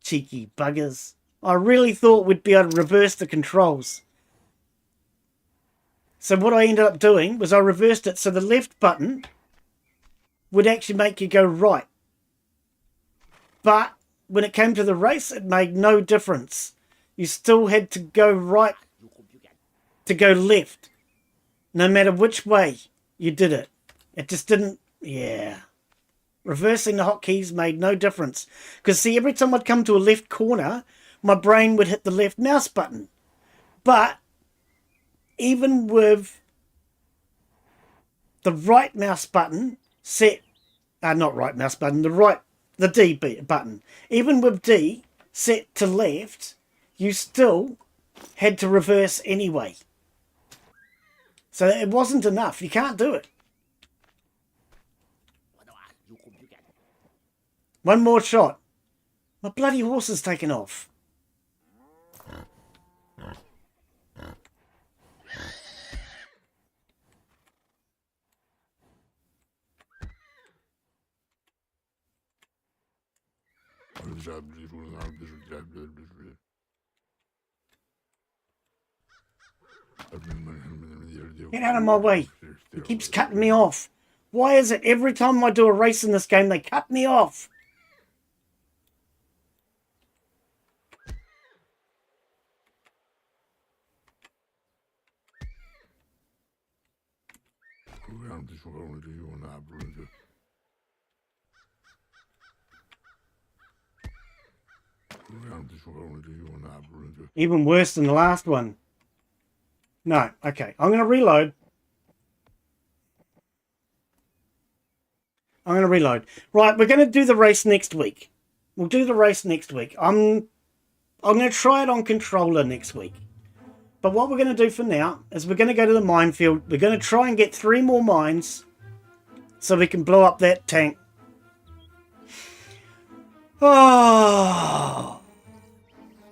Cheeky buggers. I really thought we'd be able to reverse the controls. So what I ended up doing was I reversed it so the left button would actually make you go right. But when it came to the race, it made no difference. You still had to go right to go left. No matter which way you did it. It just didn't... Yeah. Reversing the hotkeys made no difference. Because see, every time I'd come to a left corner, my brain would hit the left mouse button. But even with the right mouse button set... not right mouse button, the D button. Even with D set to left, you still had to reverse anyway. So it wasn't enough. You can't do it. One more shot. My bloody horse is taken off. Get out of my way. He keeps cutting me off. Why is it every time I do a race in this game, they cut me off? Even worse than the last one. No, okay. I'm going to reload. Right, we're going to do the race next week. We'll do the race next week. I'm going to try it on controller next week. But what we're going to do for now is we're going to go to the minefield. We're going to try and get 3 more mines so we can blow up that tank. Oh.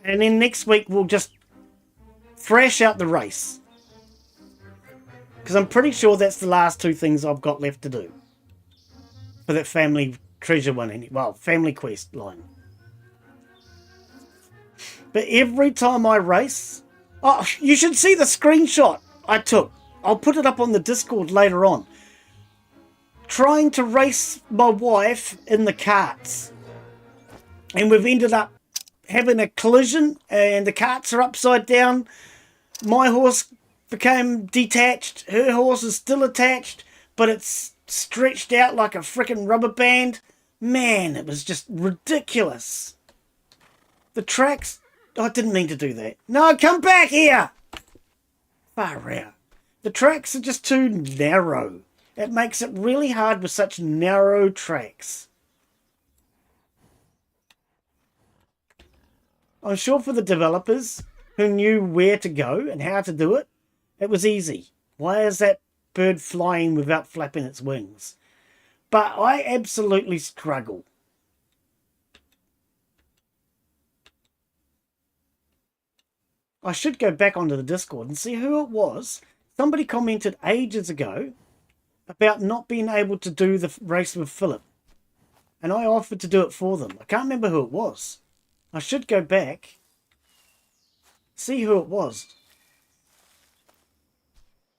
And then next week we'll just thrash out the race. Because I'm pretty sure that's the last 2 things I've got left to do. For that family treasure one. Well, family quest line. But every time I race... Oh, you should see the screenshot I took. I'll put it up on the Discord later on. Trying to race my wife in the carts. And we've ended up having a collision and the carts are upside down. My horse became detached. Her horse is still attached, but it's stretched out like a frickin' rubber band. Man, it was just ridiculous. The tracks... Oh, I didn't mean to do that. No, come back here! Far out. The tracks are just too narrow. It makes it really hard with such narrow tracks. I'm sure for the developers who knew where to go and how to do it, it was easy. Why is that bird flying without flapping its wings? But I absolutely struggle. I should go back onto the Discord and see who it was. Somebody commented ages ago about not being able to do the race with Philip. And I offered to do it for them. I can't remember who it was. I should go back, see who it was,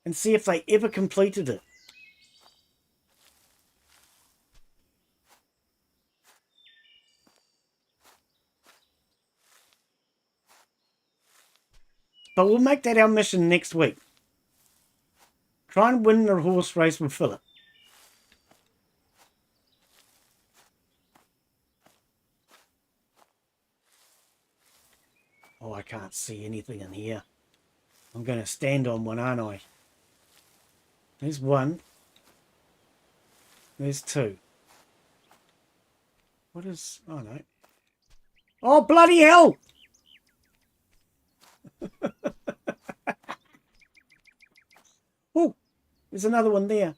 and see if they ever completed it. But we'll make that our mission next week. Try and win the horse race with Philip. Oh, I can't see anything in here. I'm going to stand on one, aren't I? There's 1. There's 2. What is... Oh, no. Oh, bloody hell! Oh, there's another one there.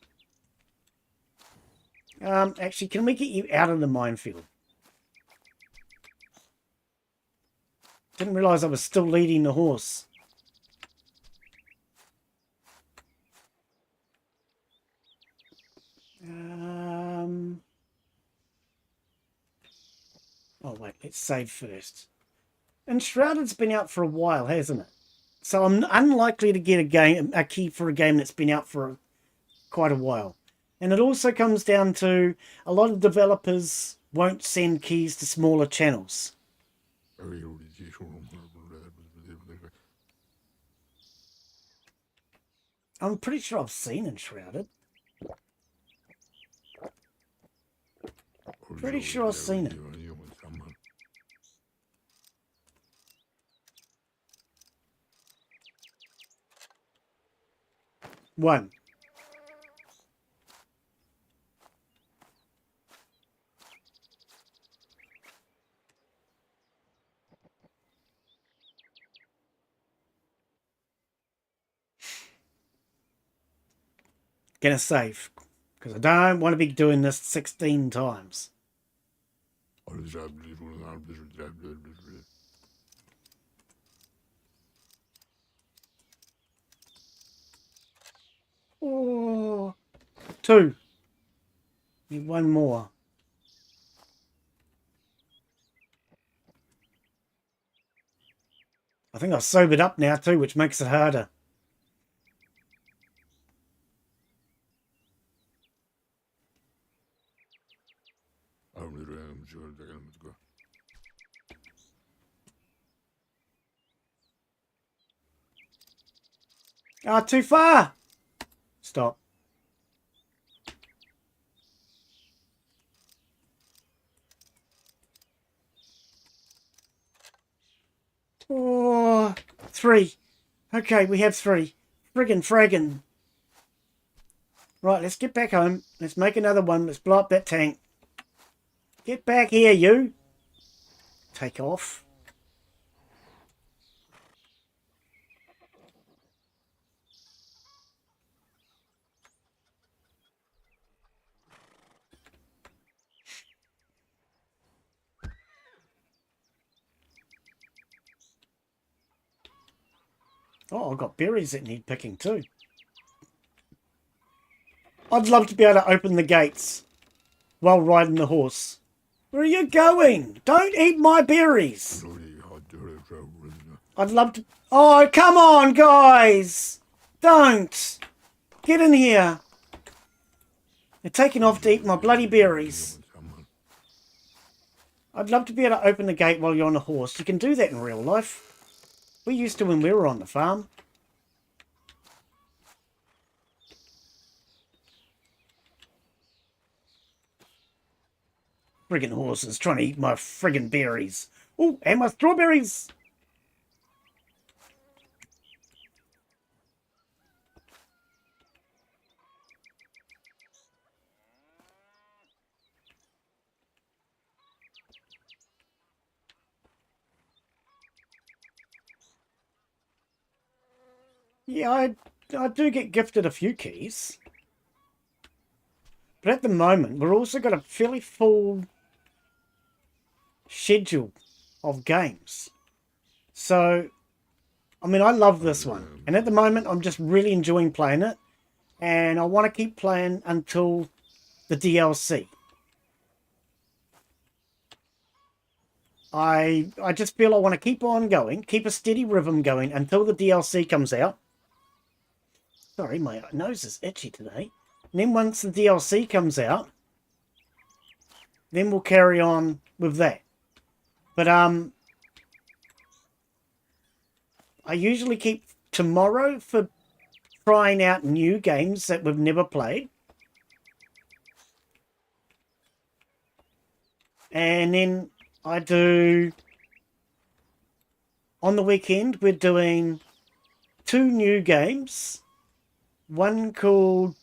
Actually, can we get you out of the minefield? Didn't realise I was still leading the horse. Oh, wait, let's save first. And Shrouded's been out for a while, hasn't it? So I'm unlikely to get a key for a game that's been out for quite a while. And it also comes down to a lot of developers won't send keys to smaller channels. I'm pretty sure I've seen Enshrouded. Pretty sure I've seen it. One. Gonna save, because I don't want to be doing this 16 times. Oh, 2. Need 1 more. I think I've sobered up now too, which makes it harder. Ah, too far. Stop. 3. Okay, we have 3. Friggin' fraggin'. Right, let's get back home. Let's make another one. Let's blow up that tank. Get back here, you. Take off. Oh, I've got berries that need picking too. I'd love to be able to open the gates while riding the horse. Where are you going? Don't eat my berries. I'd love to... Oh, come on, guys. Don't. Get in here. They're taking off to eat my bloody berries. I'd love to be able to open the gate while you're on a horse. You can do that in real life. We used to when we were on the farm. Friggin' horses trying to eat my friggin' berries. Oh, and my strawberries. Yeah, I do get gifted a few keys. But at the moment, we're also got a fairly full schedule of games. So, I mean, I love this one. And at the moment, I'm just really enjoying playing it. And I want to keep playing until the DLC. I just feel I want to keep on going, keep a steady rhythm going until the DLC comes out. Sorry, my nose is itchy today. And then once the DLC comes out, then we'll carry on with that. But I usually keep tomorrow for trying out new games that we've never played. And then I do... On the weekend, we're doing 2 new games. One called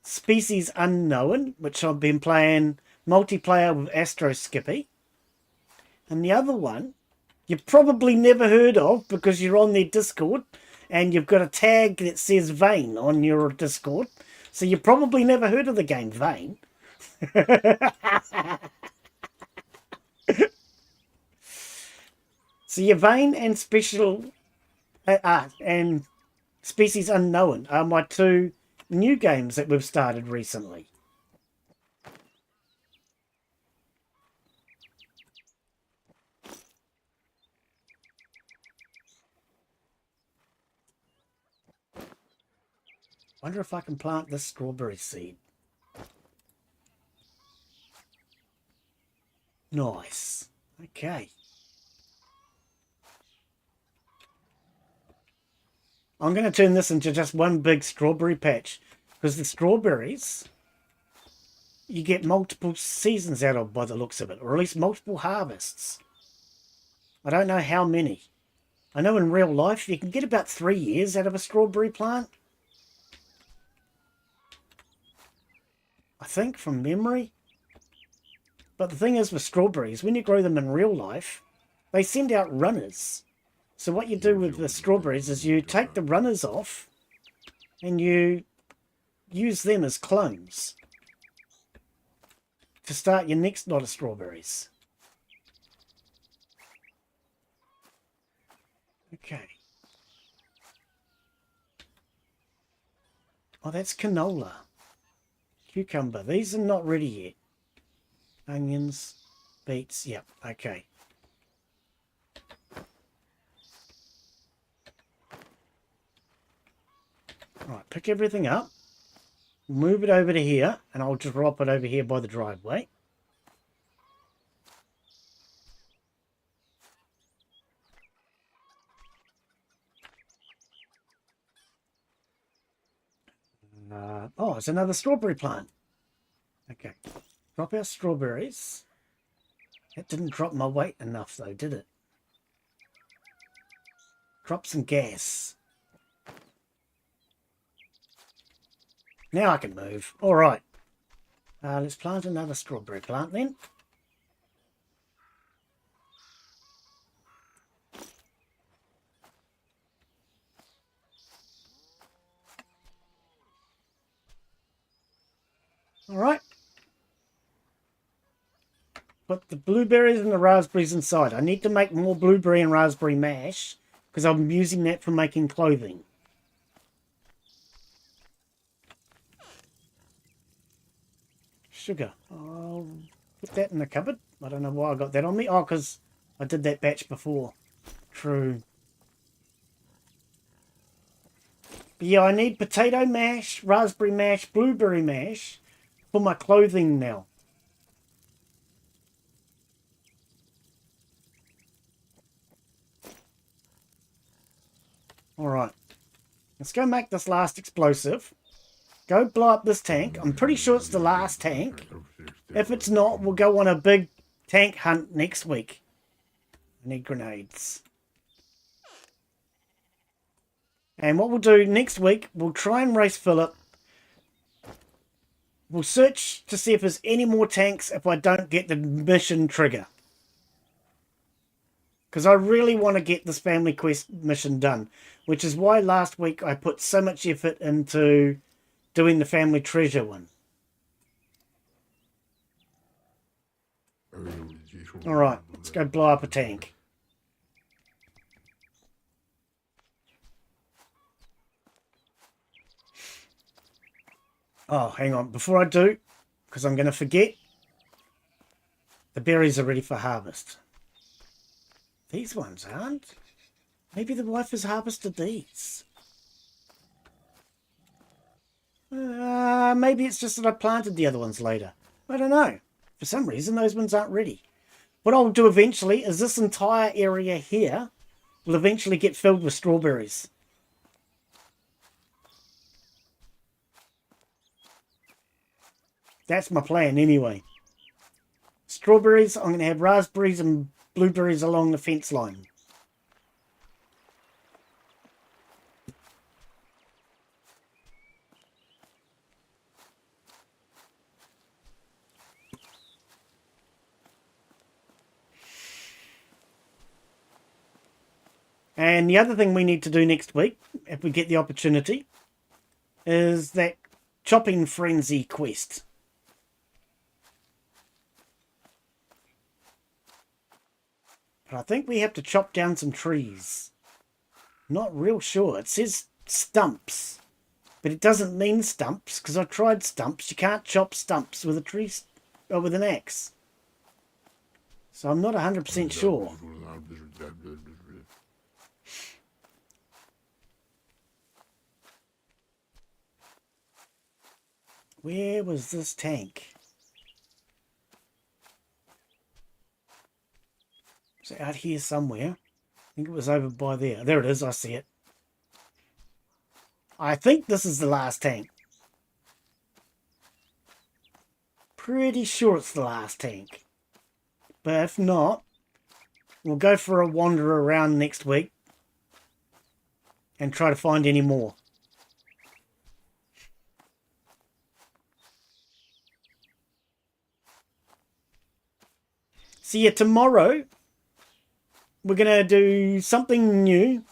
Species Unknown, which I've been playing multiplayer with Astro Skippy. And the other one, you've probably never heard of because you're on their Discord and you've got a tag that says Vein on your Discord. So you probably never heard of the game Vein. So your Vein and and Species Unknown are my 2 new games that we've started recently. Wonder if I can plant this strawberry seed. Nice. Okay. I'm going to turn this into just one big strawberry patch because the strawberries you get multiple seasons out of by the looks of it, or at least multiple harvests. I don't know how many. I know in real life you can get about 3 years out of a strawberry plant. I think from memory. But the thing is with strawberries, when you grow them in real life, they send out runners. So what you do with the strawberries is you take the runners off and you use them as clones to start your next lot of strawberries. Okay. Oh, that's canola. Cucumber. These are not ready yet. Onions, beets. Yep, okay. Right, pick everything up, move it over to here, and I'll just drop it over here by the driveway. Oh, it's another strawberry plant. Okay, drop our strawberries. That didn't drop my weight enough though, did it? Crops and gas. Now I can move. All right. Let's plant another strawberry plant then. All right. Put the blueberries and the raspberries inside. I need to make more blueberry and raspberry mash because I'm using that for making clothing. Sugar. I'll put that in the cupboard. I don't know why I got that on me. Oh, because I did that batch before. True. But yeah, I need potato mash, raspberry mash, blueberry mash for my clothing now. Alright. Let's go make this last explosive. Go blow up this tank. I'm pretty sure it's the last tank. If it's not, we'll go on a big tank hunt next week. I need grenades. And what we'll do next week, we'll try and race Philip. We'll search to see if there's any more tanks if I don't get the mission trigger. Because I really want to get this family quest mission done. Which is why last week I put so much effort into doing the family treasure one. Alright, let's go blow up a tank. Oh, hang on. Before I do, because I'm going to forget, the berries are ready for harvest. These ones aren't. Maybe the wife has harvested these. Maybe it's just that I planted the other ones later. I don't know. For some reason, those ones aren't ready. What I'll do eventually is this entire area here will eventually get filled with strawberries. That's my plan anyway. Strawberries, I'm going to have raspberries and blueberries along the fence line. And the other thing we need to do next week, if we get the opportunity, is that chopping frenzy quest. But I think we have to chop down some trees. Not real sure. It says stumps. But it doesn't mean stumps, because I tried stumps. You can't chop stumps with a tree or with an axe. So I'm not 100% sure. Where was this tank? Is it out here somewhere? I think it was over by there. There it is, I see it. I think this is the last tank. Pretty sure it's the last tank. But if not, we'll go for a wander around next week and try to find any more. See you tomorrow. We're going to do something new.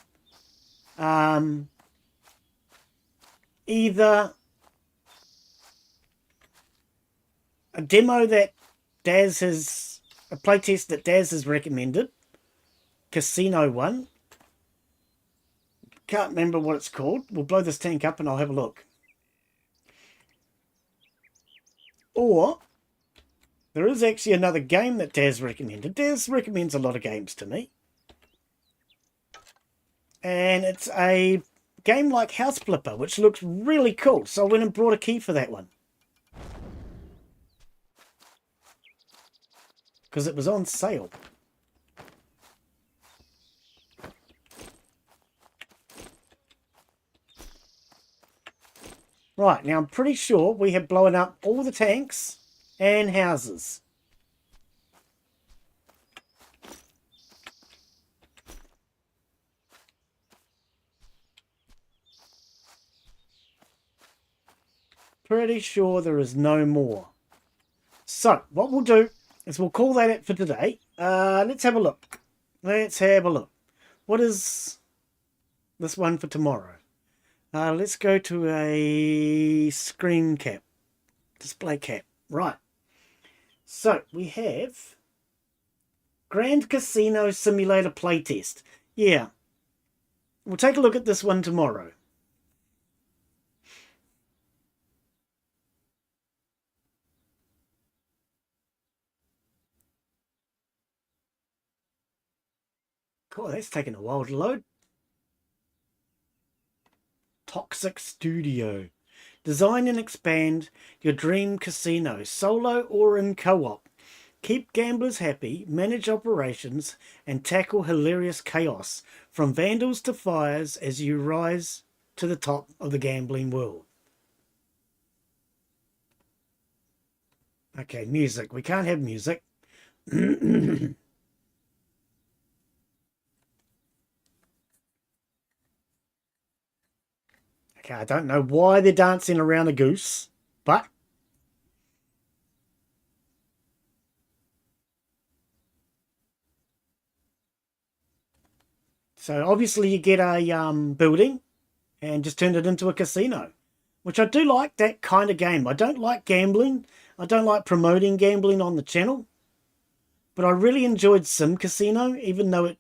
Either a demo that Daz has, a playtest that Daz has recommended, casino one. Can't remember what it's called. We'll blow this tank up and I'll have a look. Or there is actually another game that Daz recommended. Daz recommends a lot of games to me. And it's a game like House Flipper, which looks really cool. So I went and brought a key for that one. Because it was on sale. Right, now I'm pretty sure we have blown up all the tanks and houses. Pretty sure there is no more. So, what we'll do is we'll call that it for today. Let's have a look. Let's have a look. What is this one for tomorrow? Let's go to a screen cap. Display cap. Right. So, we have Grand Casino Simulator Playtest. Yeah. We'll take a look at this one tomorrow. Cool, that's taken a while to load. Toxic Studio. Design and expand your dream casino, solo or in co-op. Keep gamblers happy, manage operations, and tackle hilarious chaos from vandals to fires as you rise to the top of the gambling world. Okay, music. We can't have music. Okay, I don't know why they're dancing around a goose, but so obviously you get a building and just turn it into a casino, which I do like that kind of game. I don't like gambling. I don't like promoting gambling on the channel, but I really enjoyed Sim Casino, even though it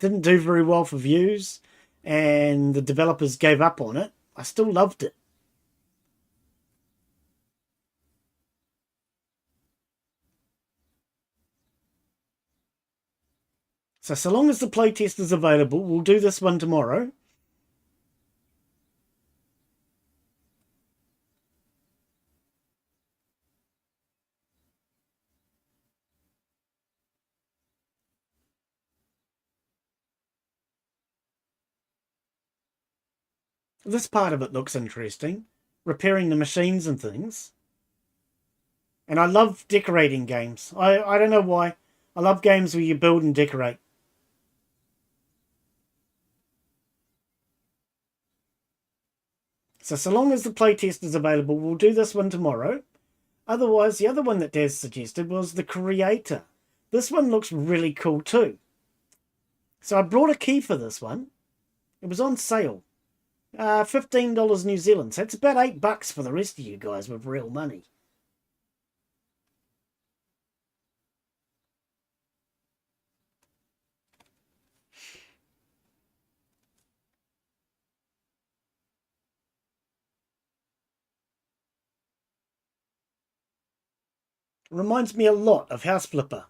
didn't do very well for views and the developers gave up on it. I still loved it. So long as the playtest is available, we'll do this one tomorrow. This part of it looks interesting. Repairing the machines and things. And I love decorating games. I don't know why. I love games where you build and decorate. So long as the playtest is available, we'll do this one tomorrow. Otherwise, the other one that Daz suggested was the Creator. This one looks really cool too. So I brought a key for this one. It was on sale. $15 New Zealand. So it's about $8 for the rest of you guys with real money. Reminds me a lot of House Flipper.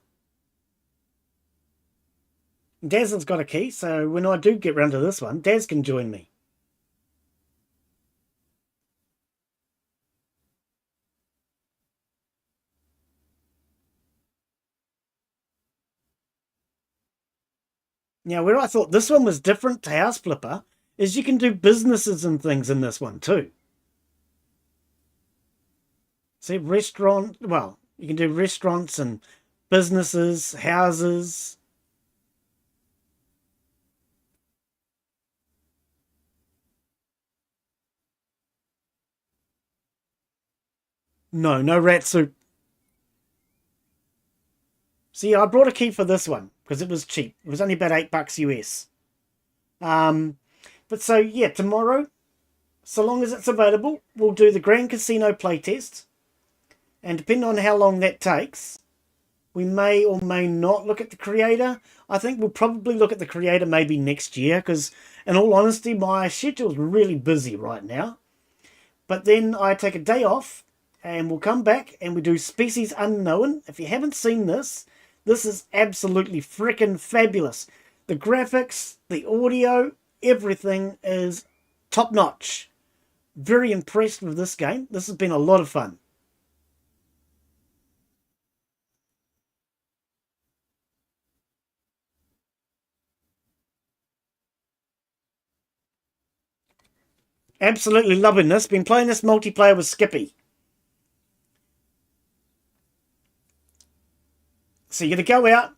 Daz has got a key, so when I do get round to this one, Daz can join me. Now, where I thought this one was different to House Flipper is you can do businesses and things in this one too. See, well, you can do restaurants and businesses, houses. No rat soup. See, I brought a key for this one because it was cheap. It was only about $8 US. But so, yeah, tomorrow, so long as it's available, we'll do the Grand Casino playtest. And depending on how long that takes, we may or may not look at the Creator. I think we'll probably look at the Creator maybe next year because, in all honesty, my schedule's really busy right now. But then I take a day off and we'll come back and we do Species Unknown. If you haven't seen this, this is absolutely freaking fabulous. The graphics, the audio, everything is top notch. Very impressed with this game. This has been a lot of fun. Absolutely loving this. Been playing this multiplayer with Skippy. So you're going to go out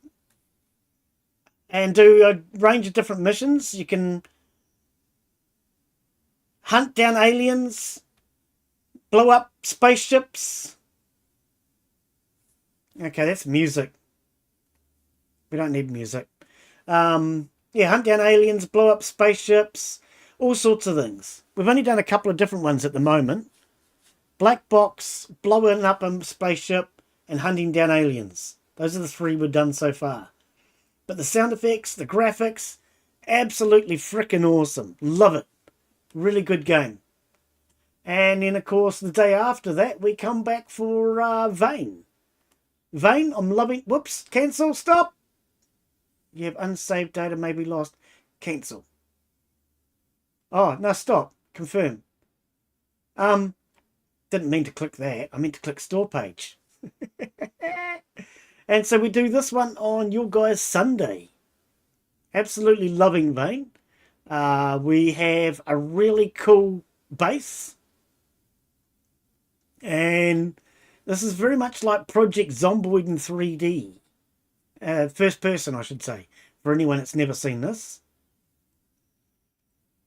and do a range of different missions. You can hunt down aliens, blow up spaceships. Okay, that's music. We don't need music. Yeah, hunt down aliens, blow up spaceships, all sorts of things. We've only done a couple of different ones at the moment. Black box, blowing up a spaceship, and hunting down aliens. Those are the 3 we've done so far. But the sound effects, the graphics, absolutely freaking awesome. Love it. Really good game. And then, of course, the day after that, we come back for Vane. Vane, I'm loving... Whoops, cancel, stop. You have unsaved data may be lost. Cancel. Oh, no, stop. Confirm. Didn't mean to click that. I meant to click store page. And so we do this one on your guys' Sunday. Absolutely loving Vane. We have a really cool base. And this is very much like Project Zomboid in 3D. First person, I should say. For anyone that's never seen this.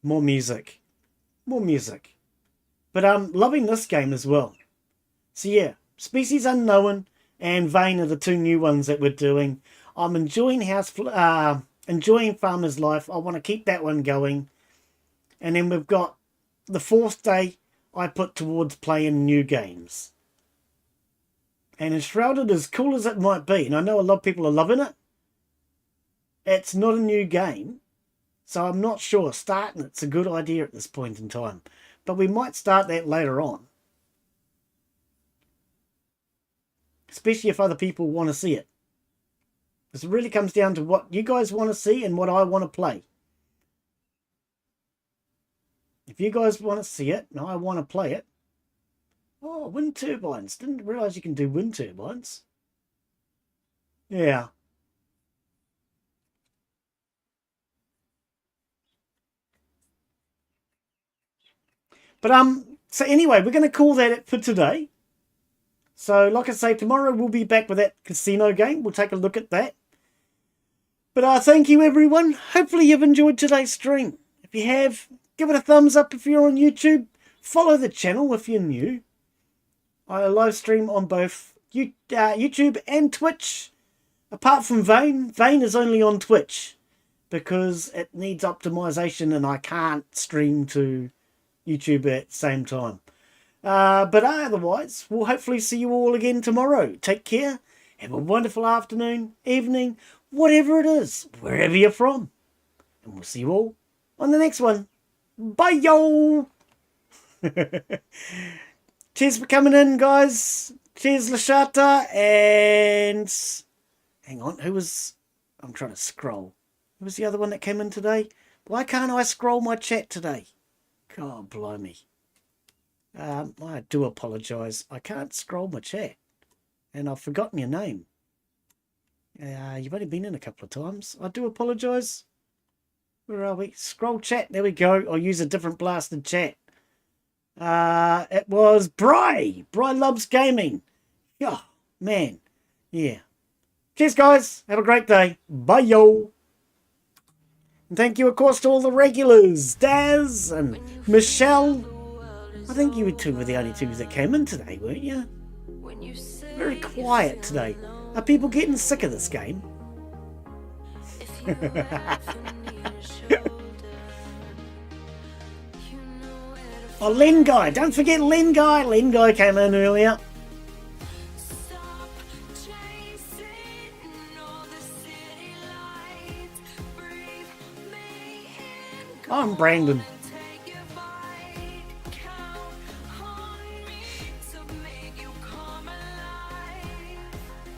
More music. More music. But I'm loving this game as well. So yeah, Species Unknown and Vane are the 2 new ones that we're doing. I'm enjoying enjoying Farmer's Life. I want to keep that one going. And then we've got the 4th day I put towards playing new games. And Enshrouded, as cool as it might be, and I know a lot of people are loving it, it's not a new game. So I'm not sure starting it's a good idea at this point in time. But we might start that later on. Especially if other people want to see it. Because it really comes down to what you guys want to see and what I want to play. If you guys want to see it and I want to play it. Oh, wind turbines. Didn't realise you can do wind turbines. Yeah. But so anyway, we're going to call that it for today. So like I say, tomorrow we'll be back with that casino game. We'll take a look at that. But thank you everyone. Hopefully you've enjoyed today's stream. If you have, give it a thumbs up if you're on YouTube. Follow the channel if you're new. I live stream on both YouTube and Twitch. Apart from Vane. Vane is only on Twitch. Because it needs optimization and I can't stream to YouTube at the same time. But otherwise, we'll hopefully see you all again tomorrow. Take care. Have a wonderful afternoon, evening, whatever it is, wherever you're from. And we'll see you all on the next one. Bye, yo! Cheers for coming in, guys. Cheers, Lashata. And hang on, who was... I'm trying to scroll. Who was the other one that came in today? Why can't I scroll my chat today? God, blimey. I do apologise. I can't scroll my chat. And I've forgotten your name. You've only been in a couple of times. I do apologise. Where are we? Scroll chat. There we go. I'll use a different blasted chat. It was Bry. Bry loves gaming. Oh, man. Yeah. Cheers, guys. Have a great day. Bye, yo. And thank you, of course, to all the regulars. Daz and Michelle. I think you two were the only 2 that came in today, weren't you? Very quiet today. Are people getting sick of this game? Oh, Len Guy. Don't forget Len Guy. Len Guy came in earlier. I'm Brandon.